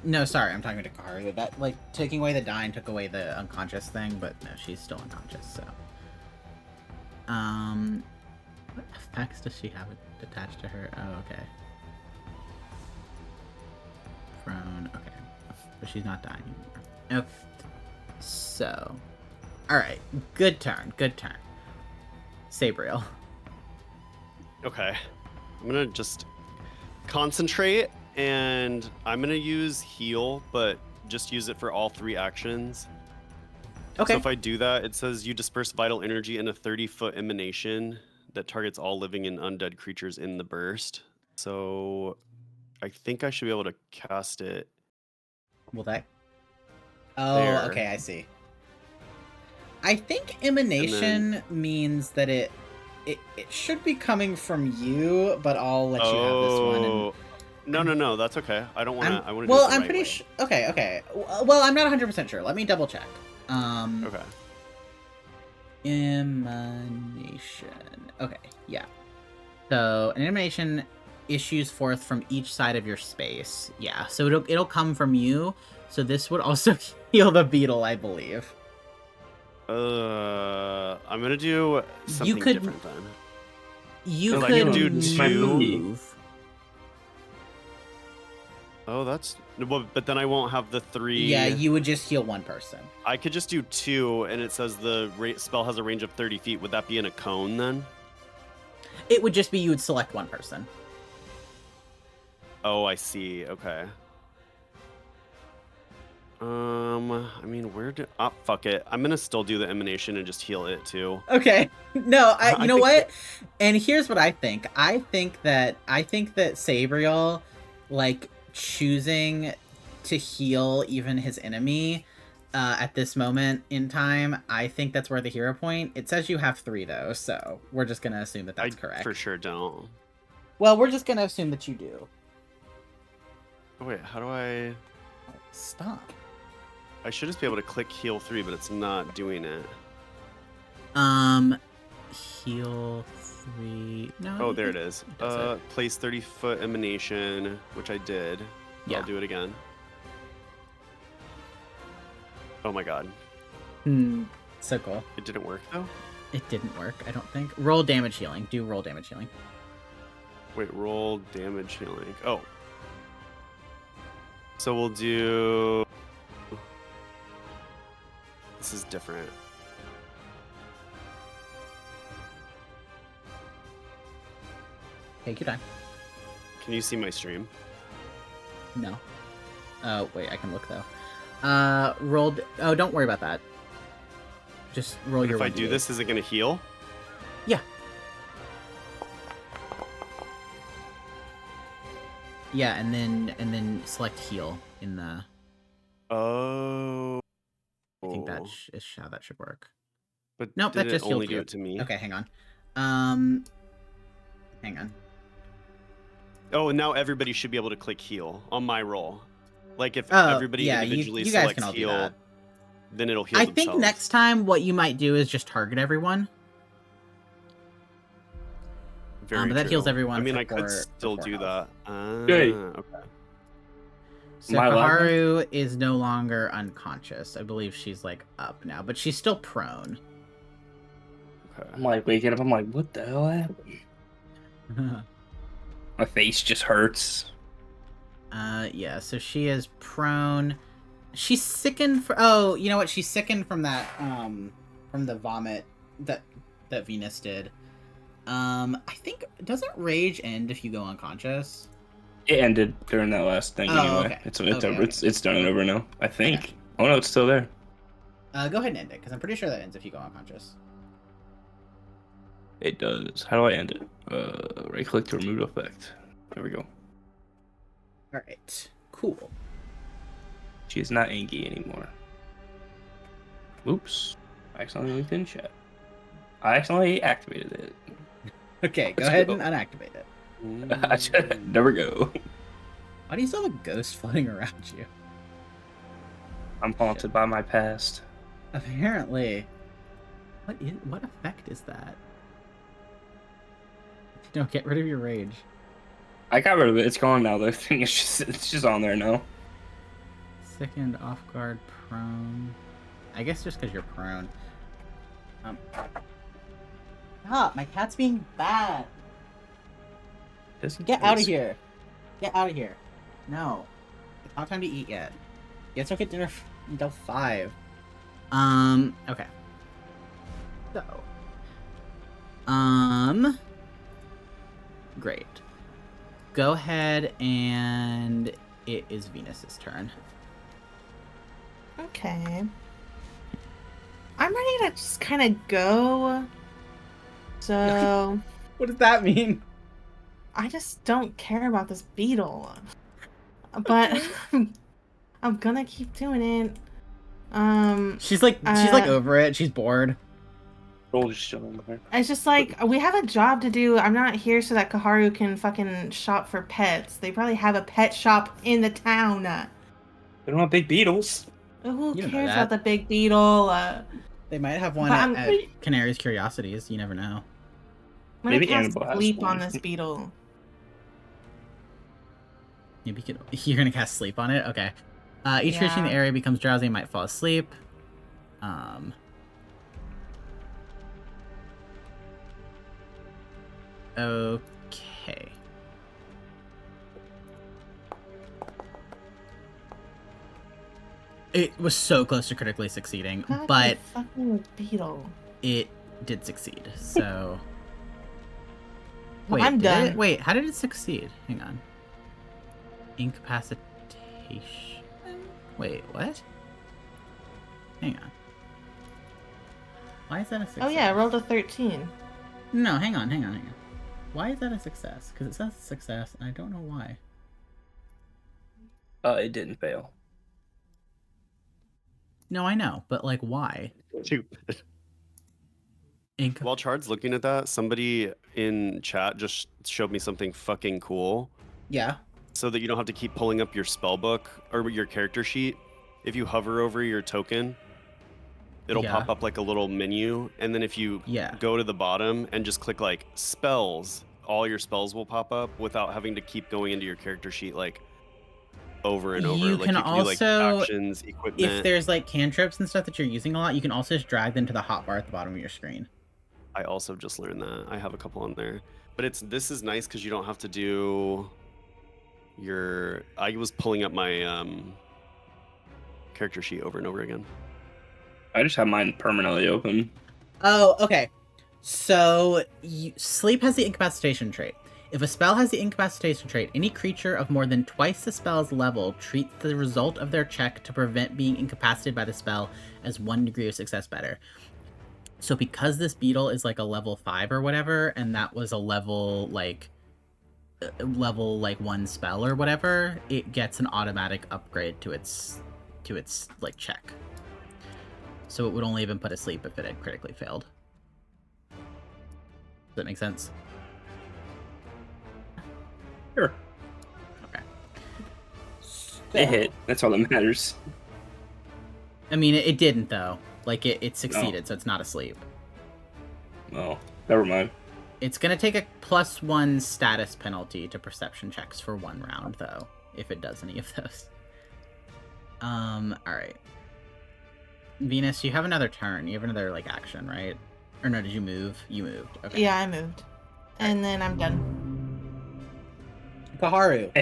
[SPEAKER 1] No, sorry, I'm talking to Kharu. That, like, taking away the dying took away the unconscious thing, but no, she's still unconscious, so. What effects does she have attached to her? Oh, okay. Prone, okay. But she's not dying anymore. Okay. So. Alright, good turn, good turn. Sabriel.
[SPEAKER 4] Okay. I'm gonna just concentrate, and I'm gonna use heal, but just use it for all 3 actions.
[SPEAKER 1] Okay.
[SPEAKER 4] So if I do that, it says you disperse vital energy in a 30-foot emanation that targets all living and undead creatures in the burst. So I think I should be able to cast it.
[SPEAKER 1] Will that? Oh,
[SPEAKER 4] there.
[SPEAKER 1] Okay, I see. I think emanation means that it should be coming from you, but I'll let you have this one. And...
[SPEAKER 4] No, that's okay. I don't want to. I want to.
[SPEAKER 1] Well,
[SPEAKER 4] do it
[SPEAKER 1] I'm
[SPEAKER 4] right
[SPEAKER 1] pretty
[SPEAKER 4] way.
[SPEAKER 1] sure. Okay. Well, I'm not 100% sure. Let me double check.
[SPEAKER 4] Okay.
[SPEAKER 1] Emanation. Okay, yeah. So an emanation issues forth from each side of your space. Yeah, so it'll come from you. So this would also heal the beetle, I believe.
[SPEAKER 4] I'm gonna do something different then.
[SPEAKER 1] You
[SPEAKER 4] So
[SPEAKER 1] could
[SPEAKER 4] do 2.
[SPEAKER 1] move.
[SPEAKER 4] Oh, that's. But then I won't have the 3.
[SPEAKER 1] Yeah, you would just heal one person.
[SPEAKER 4] I could just do 2, and it says the spell has a range of 30 feet. Would that be in a cone then?
[SPEAKER 1] It would just be you would select one person.
[SPEAKER 4] Oh, I see. Okay. I mean, where do... Oh, fuck it. I'm gonna still do the emanation and just heal it too.
[SPEAKER 1] Okay. No, you know what? And here's what I think. I think that Sabriel, like, choosing to heal even his enemy at this moment in time, I think that's worth a hero point. It says you have 3, though, so we're just going to assume that that's correct.
[SPEAKER 4] For sure don't.
[SPEAKER 1] Well, we're just going to assume that you do.
[SPEAKER 4] Oh, wait, how do I...
[SPEAKER 1] Stop.
[SPEAKER 4] I should just be able to click heal 3, but it's not doing it.
[SPEAKER 1] Heal 3... No.
[SPEAKER 4] Oh, there it is. Place 30-foot emanation, which I did.
[SPEAKER 1] Yeah.
[SPEAKER 4] I'll do it again. Oh my god.
[SPEAKER 1] So cool.
[SPEAKER 4] It didn't work, though?
[SPEAKER 1] It didn't work, I don't think. Roll damage healing. Do roll damage healing.
[SPEAKER 4] Wait, roll damage healing. Oh. So we'll do... This is different.
[SPEAKER 1] Take your time.
[SPEAKER 4] Can you see my stream?
[SPEAKER 1] No. Oh, wait, I can look, though. Roll... Oh, don't worry about that. Just roll your...
[SPEAKER 4] If I do this, is it going to heal?
[SPEAKER 1] Yeah. Yeah, and then select heal in the...
[SPEAKER 4] Oh.
[SPEAKER 1] I think that is how that should work.
[SPEAKER 4] But
[SPEAKER 1] nope, that just
[SPEAKER 4] only
[SPEAKER 1] healed you.
[SPEAKER 4] do it to me.
[SPEAKER 1] Okay, hang on. Hang on.
[SPEAKER 4] Oh, and now everybody should be able to click heal on my roll. Like if everybody individually
[SPEAKER 1] you guys
[SPEAKER 4] selects
[SPEAKER 1] can all do
[SPEAKER 4] heal,
[SPEAKER 1] that.
[SPEAKER 4] then it'll heal
[SPEAKER 1] I
[SPEAKER 4] themselves.
[SPEAKER 1] think next time what you might do is just target everyone.
[SPEAKER 4] Very
[SPEAKER 1] but that
[SPEAKER 4] true.
[SPEAKER 1] heals everyone.
[SPEAKER 4] I mean, I could still do that.
[SPEAKER 3] Good.
[SPEAKER 4] Okay.
[SPEAKER 1] So Kharu is no longer unconscious. I believe she's like up now, but she's still prone.
[SPEAKER 4] Okay.
[SPEAKER 3] I'm like waking up. I'm like, what the hell happened? My face just hurts.
[SPEAKER 1] Yeah. So she is prone. She's sickened for. Oh, you know what? She's sickened from that. From the vomit that Venus did. I think doesn't rage end if you go unconscious?
[SPEAKER 3] It ended during that last thing anyway.
[SPEAKER 1] Okay.
[SPEAKER 3] It's over. It's done and over now. I think. Okay. Oh no, it's still there.
[SPEAKER 1] Go ahead and end it, because I'm pretty sure that ends if you go unconscious.
[SPEAKER 3] It does. How do I end it? Right click to remove effect. There we go.
[SPEAKER 1] Alright. Cool.
[SPEAKER 3] She is not angry anymore. Oops. I accidentally linked in chat. I accidentally activated it.
[SPEAKER 1] Okay, go ahead and unactivate it.
[SPEAKER 3] Never go.
[SPEAKER 1] Why do you still have a ghost floating around you?
[SPEAKER 3] I'm haunted by my past.
[SPEAKER 1] Apparently. What effect is that? No, get rid of your rage.
[SPEAKER 3] I got rid of it. It's gone now. The thing is it's just on there now.
[SPEAKER 1] Sickened, off guard, prone. I guess just because you're prone. Stop! My cat's being bad. Get out of here! Get out of here! No, it's not time to eat yet. You guys don't get dinner until 5. Okay. So, great. Go ahead and it is Venus's turn.
[SPEAKER 2] Okay. I'm ready to just kind of go. So...
[SPEAKER 1] What does that mean?
[SPEAKER 2] I just don't care about this beetle. But I'm gonna keep doing it.
[SPEAKER 1] She's like over it. She's bored.
[SPEAKER 2] It's just like, we have a job to do. I'm not here so that Kharu can fucking shop for pets. They probably have a pet shop in the town.
[SPEAKER 3] They don't have big beetles.
[SPEAKER 2] Who cares about the big beetle?
[SPEAKER 1] They might have one at Canary's Curiosities. You never know.
[SPEAKER 3] Maybe
[SPEAKER 2] Annabelle has sleep on this beetle.
[SPEAKER 1] Maybe you're gonna cast sleep on it? Okay. Each creature in the area becomes drowsy and might fall asleep. Okay. It was so close to critically succeeding, but
[SPEAKER 2] fucking beetle.
[SPEAKER 1] It did succeed. So
[SPEAKER 2] I'm done.
[SPEAKER 1] Wait, how did it succeed? Hang on. Incapacitation. Wait, what? Hang on. Why is that a success?
[SPEAKER 2] Oh yeah, I rolled a 13.
[SPEAKER 1] No, hang on. Why is that a success? Because it says success, and I don't know why.
[SPEAKER 3] It didn't fail.
[SPEAKER 1] No, I know, but like, why?
[SPEAKER 4] Stupid. While Chard's looking at that, somebody in chat just showed me something fucking cool.
[SPEAKER 1] Yeah.
[SPEAKER 4] So that you don't have to keep pulling up your spell book or your character sheet. If you hover over your token, it'll pop up like a little menu, and then if you go to the bottom and just click like spells, all your spells will pop up without having to keep going into your character sheet like over and over.
[SPEAKER 1] You
[SPEAKER 4] like
[SPEAKER 1] can
[SPEAKER 4] you can
[SPEAKER 1] also
[SPEAKER 4] do like actions, equipment.
[SPEAKER 1] If there's like cantrips and stuff that you're using a lot, you can also just drag them to the hotbar at the bottom of your screen.
[SPEAKER 4] I also just learned that. I have a couple on there, but this is nice because you don't have to do your. I was pulling up my character sheet over and over again.
[SPEAKER 3] I just have mine permanently open.
[SPEAKER 1] Oh, okay. So, sleep has the incapacitation trait. If a spell has the incapacitation trait, any creature of more than twice the spell's level treats the result of their check to prevent being incapacitated by the spell as 1 degree of success better. So because this beetle is like a level 5 or whatever, and that was a level like 1 spell or whatever, it gets an automatic upgrade to its like check. So it would only have been put asleep if it had critically failed. Does that make sense?
[SPEAKER 3] Sure.
[SPEAKER 1] Okay.
[SPEAKER 3] It hit. That's all that matters.
[SPEAKER 1] I mean, it didn't though. Like it succeeded, so it's not asleep.
[SPEAKER 3] Oh, never mind.
[SPEAKER 1] It's gonna take a +1 status penalty to perception checks for 1 round though, if it does any of those. Alright. Venus, you have another turn. You have another like action, right? Or no, did you move? You moved. Okay.
[SPEAKER 2] Yeah, I moved. And then I'm done.
[SPEAKER 1] Kharu,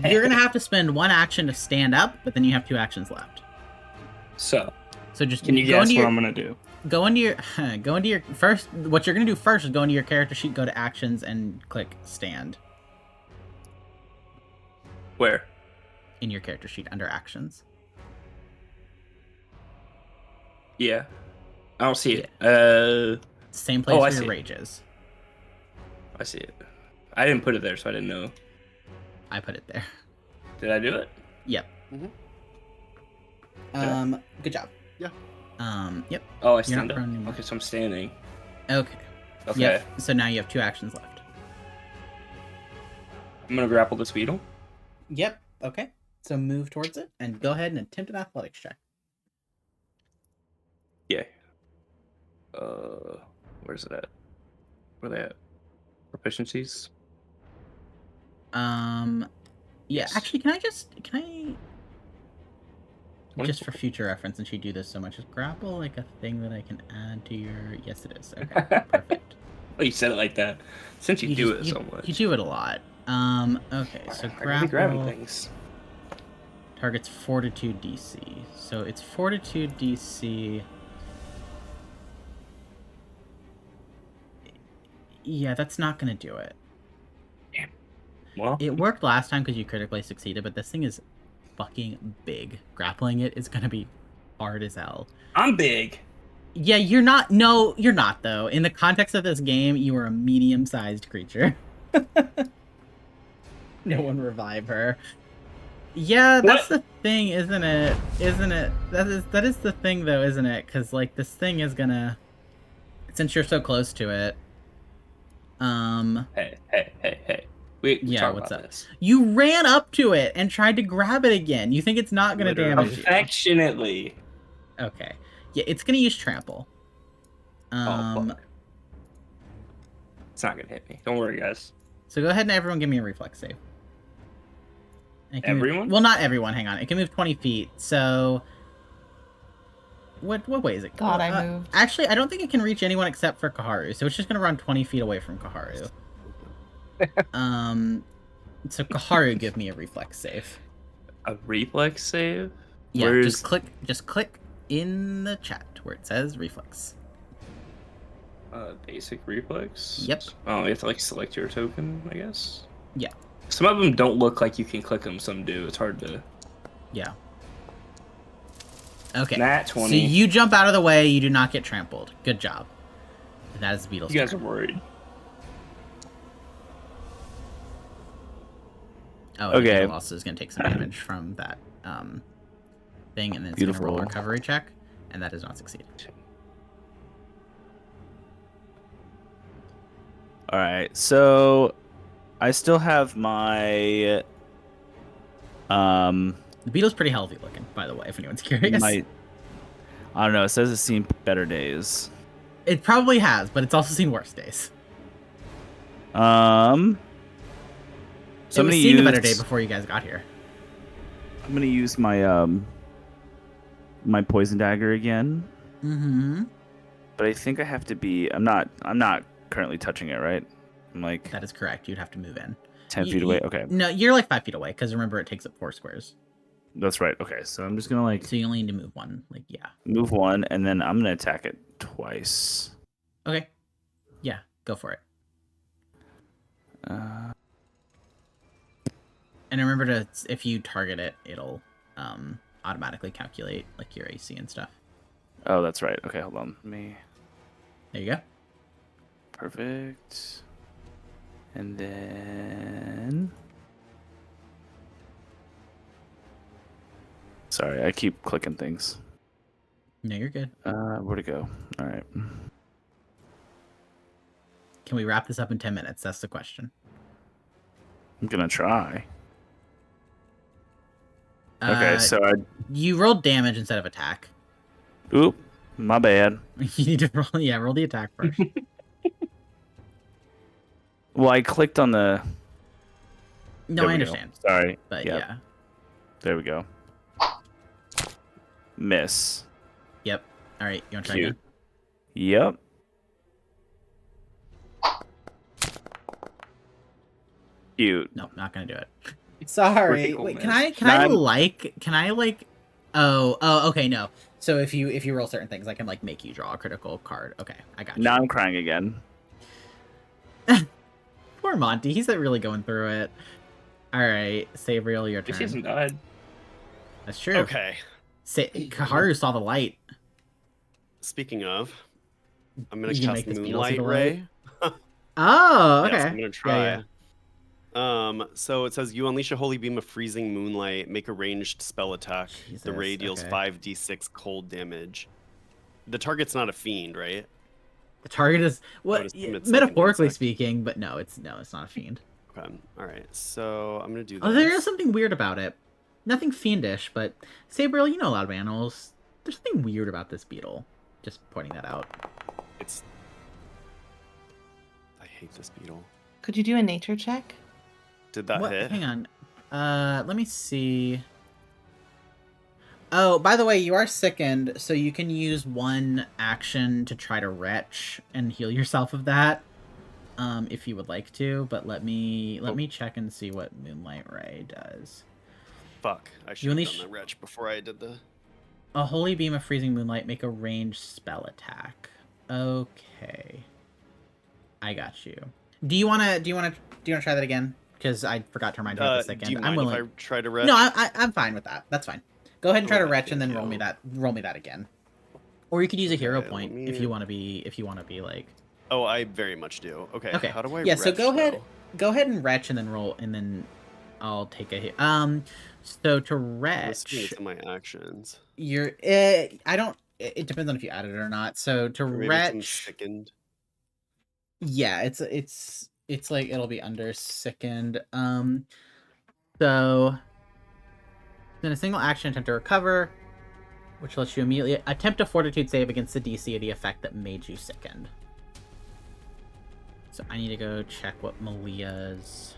[SPEAKER 1] you're gonna have to spend 1 action to stand up, but then you have 2 actions left.
[SPEAKER 3] So
[SPEAKER 1] just
[SPEAKER 3] can you guess what I'm gonna do?
[SPEAKER 1] Go into your first. What you're gonna do first is go into your character sheet, go to actions, and click stand.
[SPEAKER 3] Where?
[SPEAKER 1] In your character sheet under actions.
[SPEAKER 3] Yeah, I don't see it.
[SPEAKER 1] Same place where your rage is.
[SPEAKER 3] I see it. I didn't put it there, so I didn't know.
[SPEAKER 1] I put it there.
[SPEAKER 3] Did I do it?
[SPEAKER 1] Yep. Good job.
[SPEAKER 4] Yeah.
[SPEAKER 1] Yep.
[SPEAKER 3] Oh, I stand up. Okay, so I'm standing.
[SPEAKER 1] Okay. Yep. So now you have 2 actions left.
[SPEAKER 3] I'm gonna grapple this beetle.
[SPEAKER 1] Yep. Okay. So move towards it and go ahead and attempt an athletics check.
[SPEAKER 3] Yeah. Where's it at? Where are they at? Proficiencies?
[SPEAKER 1] Yeah. Actually, can I Just for future reference, since you do this so much, is grapple like a thing that I can add to your... Yes, it is. Okay, perfect.
[SPEAKER 3] Oh, you said it like that. Since you do it so much.
[SPEAKER 1] You do it a lot. Okay, so grapple...
[SPEAKER 3] grabbing things.
[SPEAKER 1] Target's Fortitude DC. So it's Fortitude DC... Yeah, that's not going to do it.
[SPEAKER 3] Damn. Well...
[SPEAKER 1] It worked last time because you critically succeeded, but this thing is fucking big. Grappling it is going to be hard as hell.
[SPEAKER 3] I'm big.
[SPEAKER 1] Yeah, you're not. No, you're not, though. In the context of this game, you are a medium-sized creature. No one revive her. Yeah, that's the thing, isn't it? Isn't it? That is the thing, though, isn't it? Because, like, this thing is gonna... Since you're so close to it...
[SPEAKER 3] Hey. We
[SPEAKER 1] yeah,
[SPEAKER 3] talk
[SPEAKER 1] what's
[SPEAKER 3] about
[SPEAKER 1] up?
[SPEAKER 3] this.
[SPEAKER 1] You ran up to it and tried to grab it again. You think it's not going to damage you?
[SPEAKER 3] Affectionately.
[SPEAKER 1] Okay. Yeah, it's going to use trample.
[SPEAKER 3] Fuck. It's not going to hit me. Don't worry, guys.
[SPEAKER 1] So go ahead and everyone give me a reflex save.
[SPEAKER 3] Everyone?
[SPEAKER 1] Well, not everyone. Hang on. It can move 20 feet. So... What way is it?
[SPEAKER 2] God, I moved.
[SPEAKER 1] Actually, I don't think it can reach anyone except for Kharu. So it's just going to run 20 feet away from Kharu. So Kharu, give me a reflex save.
[SPEAKER 3] A reflex save?
[SPEAKER 1] Yeah, just click in the chat where it says reflex.
[SPEAKER 3] Basic reflex?
[SPEAKER 1] Yep.
[SPEAKER 3] Oh, you have to like select your token, I guess?
[SPEAKER 1] Yeah.
[SPEAKER 3] Some of them don't look like you can click them, some do. It's hard to...
[SPEAKER 1] Yeah. Okay.
[SPEAKER 3] Nat 20.
[SPEAKER 1] So you jump out of the way, you do not get trampled. Good job. That is the Beetle's
[SPEAKER 3] You guys
[SPEAKER 1] turn.
[SPEAKER 3] are worried.
[SPEAKER 1] Oh,
[SPEAKER 5] okay.
[SPEAKER 1] Beetle also is going to take some damage from that thing, and then it's going to roll a recovery check, and that does not succeed.
[SPEAKER 5] All right, so I still have my
[SPEAKER 1] The Beetle's pretty healthy looking, by the way, if anyone's curious.
[SPEAKER 5] I don't know. It says it's seen better days.
[SPEAKER 1] It probably has, but it's also seen worse days.
[SPEAKER 5] So
[SPEAKER 1] it was seen a better day before you guys got here.
[SPEAKER 5] I'm gonna use my my poison dagger again.
[SPEAKER 1] Mm-hmm.
[SPEAKER 5] But I think I have to be. I'm not currently touching it, right? I'm like.
[SPEAKER 1] That is correct. You'd have to move in.
[SPEAKER 5] 10 feet away. Okay.
[SPEAKER 1] No, you're like 5 feet away because remember it takes up 4 squares.
[SPEAKER 5] That's right. Okay, so I'm just gonna like.
[SPEAKER 1] So you only need to move 1. Like yeah.
[SPEAKER 5] Move 1, and then I'm gonna attack it twice.
[SPEAKER 1] Okay. Yeah, go for it. And remember to, if you target it, it'll automatically calculate like your AC and stuff.
[SPEAKER 5] Oh, that's right. Okay, hold on.
[SPEAKER 1] There you go.
[SPEAKER 5] Perfect. And then... Sorry, I keep clicking things.
[SPEAKER 1] No, you're good.
[SPEAKER 5] Where'd it go? All right.
[SPEAKER 1] Can we wrap this up in 10 minutes? That's the question.
[SPEAKER 5] I'm gonna try. Okay, so
[SPEAKER 1] you rolled damage instead of attack.
[SPEAKER 5] Oop, my bad.
[SPEAKER 1] You need to roll the attack first.
[SPEAKER 5] Well, I clicked on the...
[SPEAKER 1] No, I understand.
[SPEAKER 5] Go. Sorry.
[SPEAKER 1] But
[SPEAKER 5] yep.
[SPEAKER 1] yeah.
[SPEAKER 5] There we go. Miss.
[SPEAKER 1] Yep. All right, you want to try again?
[SPEAKER 5] Yep. Cute.
[SPEAKER 1] No, not gonna do it. Sorry. Wait, can I okay, no. So if you roll certain things, I can like make you draw a critical card. Okay, I got you.
[SPEAKER 5] Now I'm crying again.
[SPEAKER 1] Poor Monty, he's really going through it. All right, Sabriel, your turn.
[SPEAKER 3] She hasn't died.
[SPEAKER 1] That's true.
[SPEAKER 4] Okay.
[SPEAKER 1] Kharu saw the light.
[SPEAKER 4] Speaking of, I'm gonna cast Moonlight Ray.
[SPEAKER 1] Oh, okay.
[SPEAKER 4] Yes, I'm gonna try.
[SPEAKER 1] Yeah.
[SPEAKER 4] So it says you unleash a holy beam of freezing moonlight, make a ranged spell attack.
[SPEAKER 1] Jesus,
[SPEAKER 4] the ray deals 5d6 cold damage. The target's not a fiend, right?
[SPEAKER 1] The target is what metaphorically speaking, but no, it's not a fiend.
[SPEAKER 4] Okay. All right. So I'm gonna do this.
[SPEAKER 1] Oh, there is something weird about it. Nothing fiendish, but Sabriel, you know a lot of animals. There's something weird about this beetle. Just pointing that out.
[SPEAKER 4] I hate this beetle.
[SPEAKER 2] Could you do a nature check?
[SPEAKER 4] Did that hit?
[SPEAKER 1] Hang on. Let me see. Oh, by the way, you are sickened, so you can use one action to try to retch and heal yourself of that, if you would like to. But let me check and see what Moonlight Ray does.
[SPEAKER 4] Fuck! I should have done the retch before I did the.
[SPEAKER 1] A holy beam of freezing moonlight, make a ranged spell attack. Okay, I got you. Do you wanna try that again? Because I forgot to remind you of the second.
[SPEAKER 4] Do you mind if I try to retch?
[SPEAKER 1] No, I'm fine with that. That's fine. Go ahead and try to retch, and then roll me that again. Or you could use a hero point if you want to be like.
[SPEAKER 4] Oh, I very much do. Okay.
[SPEAKER 1] Okay.
[SPEAKER 4] How do I?
[SPEAKER 1] Yeah.
[SPEAKER 4] Retch,
[SPEAKER 1] So go ahead.
[SPEAKER 4] Though?
[SPEAKER 1] Go ahead and retch, and then roll, and then I'll take a hit. So to retch,
[SPEAKER 4] it's in my actions.
[SPEAKER 1] You're. I don't. It depends on if you add it or not. So to retch.
[SPEAKER 4] Sickened.
[SPEAKER 1] Yeah, it's like it'll be under sickened. So then a single action attempt to recover, which lets you immediately attempt a fortitude save against the DC of the effect that made you sickened. So I need to go check what Malia's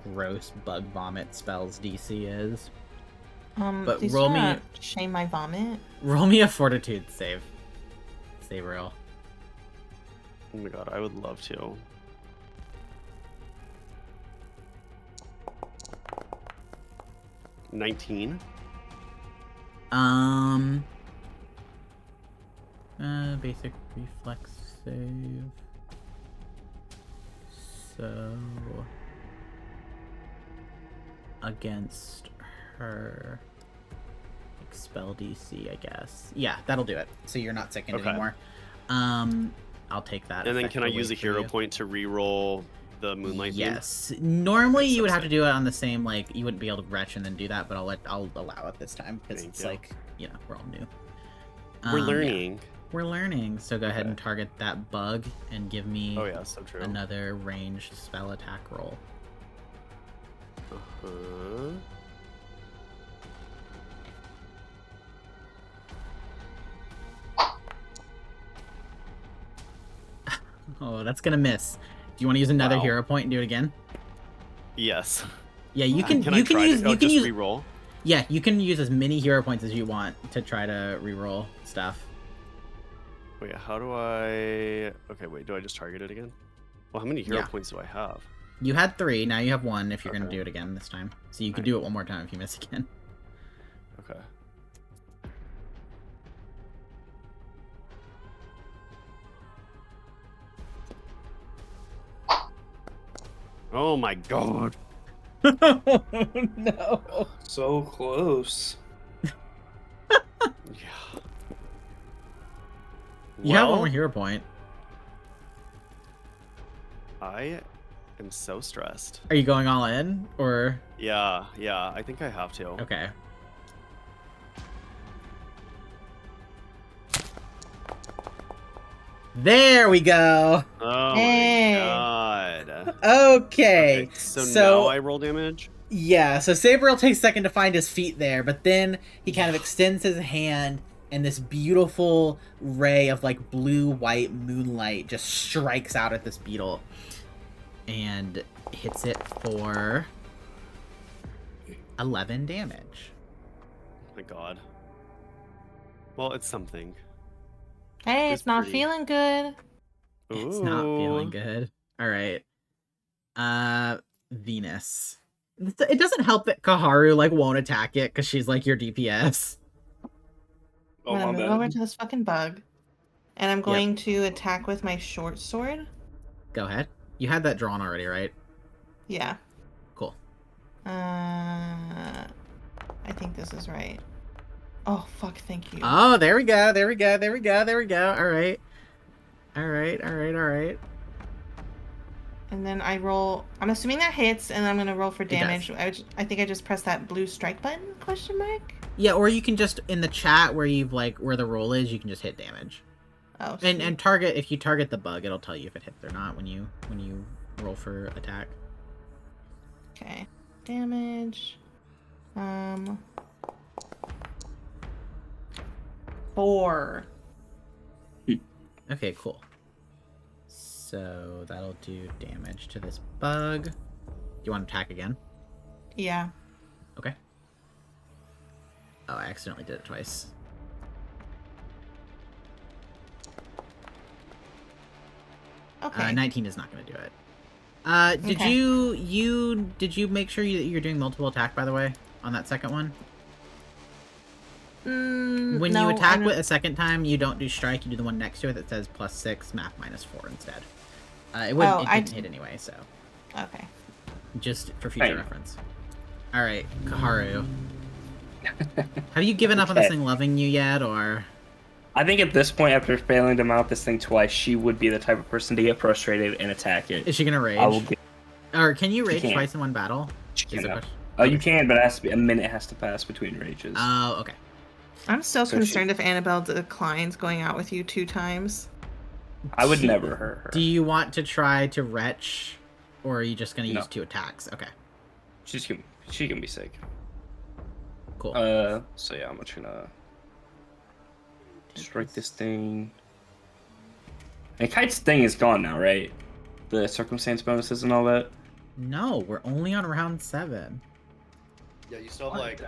[SPEAKER 1] gross bug vomit spells DC is. But roll me
[SPEAKER 2] shame my vomit.
[SPEAKER 1] Roll me a fortitude save. Sabriel.
[SPEAKER 4] Oh my god, I would love to. $19.
[SPEAKER 1] Basic reflex save. So against her spell DC, I guess. Yeah, that'll do it. So you're not sickened anymore. I'll take that.
[SPEAKER 4] And then can I use a hero point to re-roll the moonlight beam?
[SPEAKER 1] Yes. Normally you would have to do it on the same, like, you wouldn't be able to retch and then do that, but I'll allow it this time because it's like, you know, we're all new.
[SPEAKER 4] We're learning.
[SPEAKER 1] Yeah. We're learning. So go ahead and target that bug and give me
[SPEAKER 4] so true.
[SPEAKER 1] another ranged spell attack roll. Oh, that's gonna miss. Do you want to use another hero point and do it again?
[SPEAKER 4] Yes.
[SPEAKER 1] Yeah, you can.
[SPEAKER 4] Can
[SPEAKER 1] you
[SPEAKER 4] I
[SPEAKER 1] can
[SPEAKER 4] try
[SPEAKER 1] use.
[SPEAKER 4] to,
[SPEAKER 1] You can
[SPEAKER 4] just
[SPEAKER 1] use.
[SPEAKER 4] re-roll?
[SPEAKER 1] Yeah, you can use as many hero points as you want to try to re-roll stuff.
[SPEAKER 4] Wait, how do I? Okay, wait. Do I just target it again? Well, how many hero points do I have?
[SPEAKER 1] You had 3. Now you have 1. If you're gonna do it again this time, so you could do it one more time if you miss again.
[SPEAKER 4] Okay. Oh my god.
[SPEAKER 1] No.
[SPEAKER 3] So close.
[SPEAKER 4] Yeah.
[SPEAKER 1] You have one more hero point.
[SPEAKER 4] I am so stressed.
[SPEAKER 1] Are you going all in, or?
[SPEAKER 4] Yeah, I think I have to.
[SPEAKER 1] Okay. There we go.
[SPEAKER 4] Oh my god.
[SPEAKER 1] Okay.
[SPEAKER 4] So now I roll damage?
[SPEAKER 1] Yeah, so Sabriel takes a second to find his feet there, but then he kind of extends his hand and this beautiful ray of like blue-white moonlight just strikes out at this beetle and hits it for 11 damage.
[SPEAKER 4] Oh my god. Well, it's something.
[SPEAKER 2] Hey, it's not feeling good.
[SPEAKER 1] It's not feeling good. All right. Venus. It doesn't help that Kharu like won't attack it because she's like your DPS.
[SPEAKER 2] I'm gonna move over to this fucking bug, and I'm going to attack with my short sword.
[SPEAKER 1] Go ahead. You had that drawn already, right?
[SPEAKER 2] Yeah.
[SPEAKER 1] Cool.
[SPEAKER 2] I think this is right. Oh fuck! Thank you.
[SPEAKER 1] Oh, there we go. There we go. There we go. There we go. All right. All right. All right. All right.
[SPEAKER 2] And then I roll. I'm assuming that hits, and I'm gonna roll for damage. I think I just pressed that blue strike button? Question mark.
[SPEAKER 1] Yeah, or you can just in the chat where you've like where the roll is, you can just hit damage.
[SPEAKER 2] Oh.
[SPEAKER 1] And target if you target the bug, it'll tell you if it hits or not when you roll for attack.
[SPEAKER 2] Okay. Damage. 4.
[SPEAKER 1] Okay, cool. So that'll do damage to this bug. Do you want to attack again?
[SPEAKER 2] Yeah.
[SPEAKER 1] Okay. Oh, I accidentally did it twice.
[SPEAKER 2] Okay.
[SPEAKER 1] 19 is not going to do it. Did
[SPEAKER 2] Okay.
[SPEAKER 1] you make sure you're doing multiple attack, by the way, on that second one? When
[SPEAKER 2] no,
[SPEAKER 1] you attack with a second time, you don't do strike. You do the one next to it that says +6, map -4 instead. It didn't hit anyway, so.
[SPEAKER 2] Okay.
[SPEAKER 1] Just for future reference. All right, Kharu. Have you given up on this thing loving you yet, or?
[SPEAKER 3] I think at this point, after failing to mount this thing twice, she would be the type of person to get frustrated and attack it.
[SPEAKER 1] Is she gonna rage? Or can you rage twice in one battle?
[SPEAKER 3] Oh, you can, but it has to be a minute has to pass between rages.
[SPEAKER 1] Oh, okay.
[SPEAKER 2] I'm still concerned if Annabelle declines going out with you 2 times.
[SPEAKER 3] I would never hurt her.
[SPEAKER 1] Do you want to try to retch, or are you just gonna use 2 attacks? Okay.
[SPEAKER 3] She can be sick.
[SPEAKER 1] Cool.
[SPEAKER 3] So yeah, I'm just gonna strike this thing. And Kite's thing is gone now, right? The circumstance bonuses and all that.
[SPEAKER 1] No, we're only on round 7.
[SPEAKER 4] Yeah, you still have like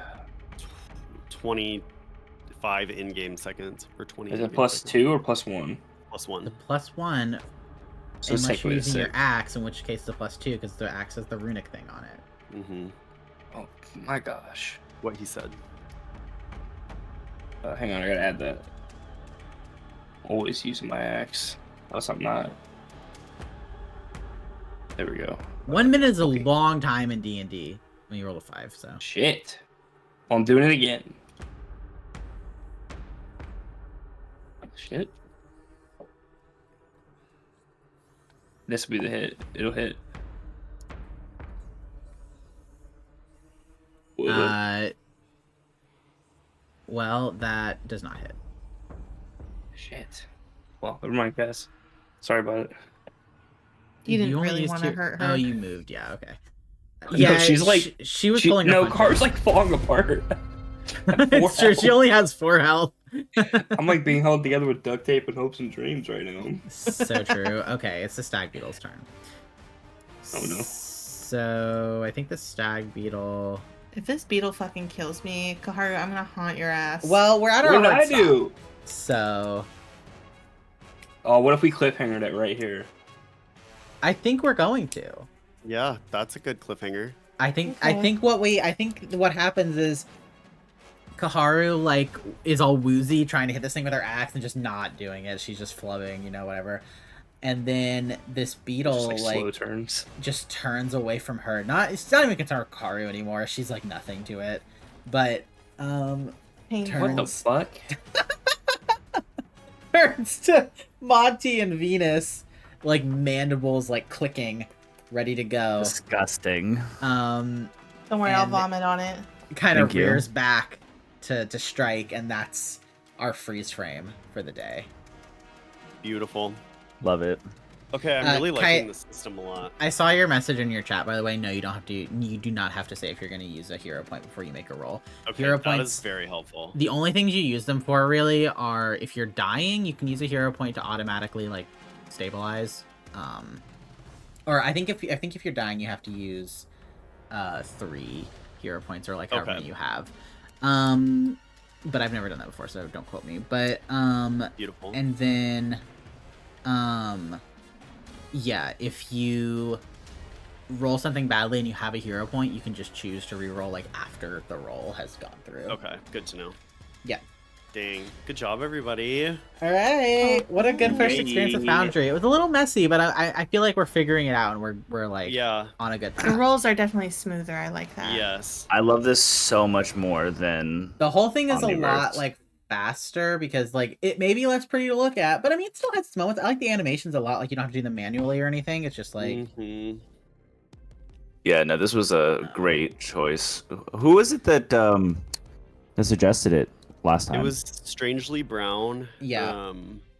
[SPEAKER 4] 25 in-game seconds or 20.
[SPEAKER 3] Is it +2 or +1?
[SPEAKER 4] +1.
[SPEAKER 1] The +1,
[SPEAKER 3] so
[SPEAKER 1] unless you're using your axe, in which case the +2, because the axe has the runic thing on it.
[SPEAKER 4] Mm-hmm.
[SPEAKER 3] Oh my gosh.
[SPEAKER 4] What he said.
[SPEAKER 3] Hang on, I gotta add that. Always using my axe. Unless I'm not. There we go.
[SPEAKER 1] 1 minute is a long time in D&D when you roll a 5, so.
[SPEAKER 3] Shit. Well, I'm doing it again. Shit. This will be the hit. It'll hit.
[SPEAKER 1] Well, that does not hit.
[SPEAKER 3] Shit. Well, never mind, guys. Sorry about it.
[SPEAKER 2] You didn't really want to hurt her.
[SPEAKER 1] Oh, you moved. Yeah, okay.
[SPEAKER 3] Yeah, no, she's like...
[SPEAKER 1] She was pulling
[SPEAKER 3] up. No, Car's like falling apart.
[SPEAKER 1] It's true. She only has 4 health.
[SPEAKER 3] I'm like being held together with duct tape and hopes and dreams right now.
[SPEAKER 1] So true. Okay, it's the stag beetle's turn.
[SPEAKER 3] Oh no.
[SPEAKER 1] So I think the stag beetle...
[SPEAKER 2] If this beetle fucking kills me, Kharu, I'm gonna haunt your ass.
[SPEAKER 1] Well, we're at our
[SPEAKER 3] hard stop. Do?
[SPEAKER 1] So...
[SPEAKER 3] Oh, what if we cliffhanger that right here?
[SPEAKER 1] I think we're going to.
[SPEAKER 4] Yeah, that's a good cliffhanger.
[SPEAKER 1] I think what happens is Kharu like is all woozy trying to hit this thing with her axe and just not doing it. She's just flubbing, you know, whatever. And then this beetle
[SPEAKER 3] just, slow turns.
[SPEAKER 1] Just turns away from her. It's not even concerned with Kharu anymore. She's like nothing to it. But turns...
[SPEAKER 3] What the fuck?
[SPEAKER 1] Turns to Monty and Venus, like mandibles like clicking, ready to go.
[SPEAKER 5] Disgusting.
[SPEAKER 2] Don't worry, I'll vomit on it.
[SPEAKER 1] Kind of rears back to strike, and that's our freeze frame for the day.
[SPEAKER 4] Beautiful.
[SPEAKER 5] Love it.
[SPEAKER 4] Okay, I'm really liking the system a lot.
[SPEAKER 1] I saw your message in your chat, by the way. No, you don't have to. You do not have to say if you're going to use a hero point before you make a roll.
[SPEAKER 4] Okay,
[SPEAKER 1] hero
[SPEAKER 4] that
[SPEAKER 1] points,
[SPEAKER 4] is very helpful.
[SPEAKER 1] The only things you use them for really are if you're dying, you can use a hero point to automatically like stabilize. Or I think if you're dying, you have to use 3 hero points or like however many you have. But I've never done that before, so don't quote me. But
[SPEAKER 4] beautiful.
[SPEAKER 1] And then yeah, if you roll something badly and you have a hero point, you can just choose to reroll like after the roll has gone through.
[SPEAKER 4] Okay, good to know.
[SPEAKER 1] Yeah.
[SPEAKER 4] Dang. Good job, everybody.
[SPEAKER 1] All right. What a good first experience with Foundry. It was a little messy, but I feel like we're figuring it out and we're like on a good path.
[SPEAKER 2] The rolls are definitely smoother. I like that.
[SPEAKER 4] Yes.
[SPEAKER 5] I love this so much more than
[SPEAKER 1] the whole thing is a lot like faster because like it may be less pretty to look at, but I mean it still has its moments. I like the animations a lot. Like you don't have to do them manually or anything. It's just like
[SPEAKER 5] yeah, no, this was a great choice. Who was it that suggested it last time?
[SPEAKER 4] It was Strangely Brown.
[SPEAKER 1] Yeah.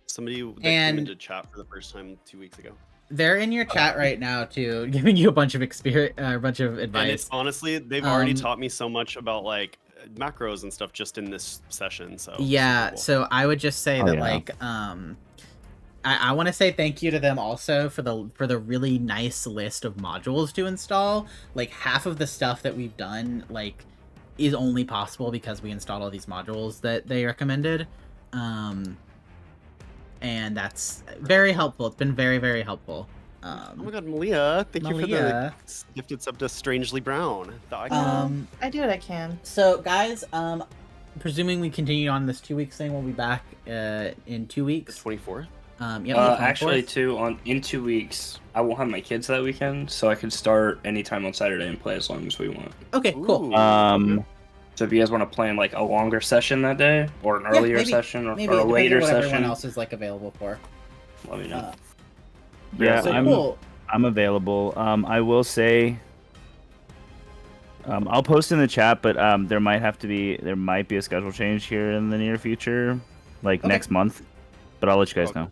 [SPEAKER 4] Somebody that came into chat for the first time 2 weeks ago.
[SPEAKER 1] They're in your chat right now too, giving you a bunch of experience, a bunch of advice.
[SPEAKER 4] And it's honestly, they've already taught me so much about like macros and stuff just in this session. So
[SPEAKER 1] yeah, cool. So I would just say that like I want to say thank you to them also for the really nice list of modules to install. Like half of the stuff that we've done like is only possible because we installed all these modules that they recommended. And that's very helpful. It's been very, very helpful.
[SPEAKER 4] Oh my god, Malia, thank you for the gifted sub to Strangely Brown.
[SPEAKER 2] I do what I can.
[SPEAKER 1] So, guys, presuming we continue on this 2 weeks thing, we'll be back in 2 weeks.
[SPEAKER 4] The 24th?
[SPEAKER 3] Actually, in 2 weeks, I won't have my kids that weekend, so I can start anytime on Saturday and play as long as we want.
[SPEAKER 1] Okay, cool.
[SPEAKER 3] So if you guys want to plan like a longer session that day, or an earlier session, or a later session,
[SPEAKER 1] everyone else is like available for.
[SPEAKER 3] Let me know.
[SPEAKER 5] I'm available. I will say, I'll post in the chat, but there might be a schedule change here in the near future, like next month. But I'll let you guys know.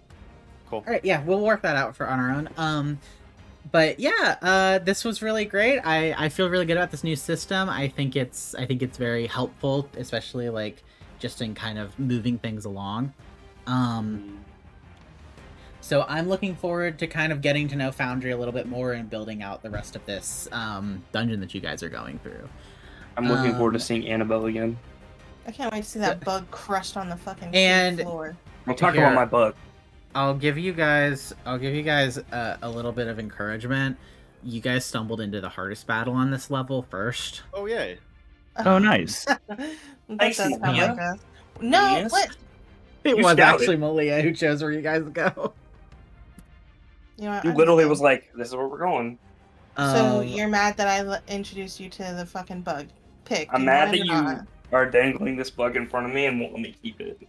[SPEAKER 4] Cool.
[SPEAKER 1] All right, yeah, we'll work that out on our own. But yeah, this was really great. I feel really good about this new system. I think it's very helpful, especially like just in kind of moving things along. So I'm looking forward to kind of getting to know Foundry a little bit more and building out the rest of this dungeon that you guys are going through.
[SPEAKER 3] I'm looking forward to seeing Annabelle again.
[SPEAKER 2] I can't wait to see that bug crushed on the fucking floor.
[SPEAKER 3] We'll talk about my bug.
[SPEAKER 1] I'll give you guys a little bit of encouragement. You guys stumbled into the hardest battle on this level first.
[SPEAKER 4] Oh yay!
[SPEAKER 5] Oh nice.
[SPEAKER 3] Thanks, Malia.
[SPEAKER 2] No,
[SPEAKER 3] Yes.
[SPEAKER 2] what?
[SPEAKER 1] It was actually Malia who chose where you guys go.
[SPEAKER 2] You know,
[SPEAKER 3] You literally was like, "This is where we're going."
[SPEAKER 2] So you're mad that I introduced you to the fucking bug? Pick.
[SPEAKER 3] I'm mad that you are dangling this bug in front of me and won't let me keep it.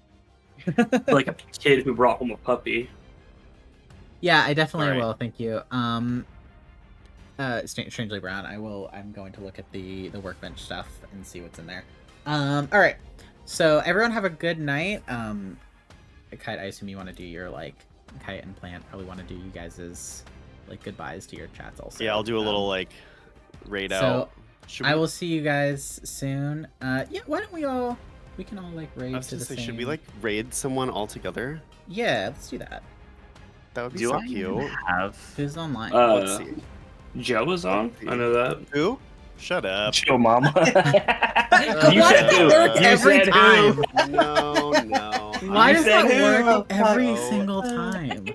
[SPEAKER 3] Like a kid who brought home a puppy.
[SPEAKER 1] Yeah, I definitely will. Thank you. Strangely Brown. I'm going to look at the workbench stuff and see what's in there. All right. So everyone have a good night. Kite, I assume you want to do your like Kite and Plant probably want to do you guys' like goodbyes to your chats also.
[SPEAKER 4] Yeah, I'll do a little like raid out.
[SPEAKER 1] I will see you guys soon. Yeah, why don't we can all like raid to the same.
[SPEAKER 4] Should we like raid someone all together?
[SPEAKER 1] Yeah, let's do that.
[SPEAKER 4] That would be so cute.
[SPEAKER 1] Who's online?
[SPEAKER 4] Let's see.
[SPEAKER 3] Joe is on. I know that.
[SPEAKER 4] Who? Shut up.
[SPEAKER 3] Joe Mama.
[SPEAKER 1] You said who? Every time.
[SPEAKER 4] No.
[SPEAKER 1] Why does that work every single time?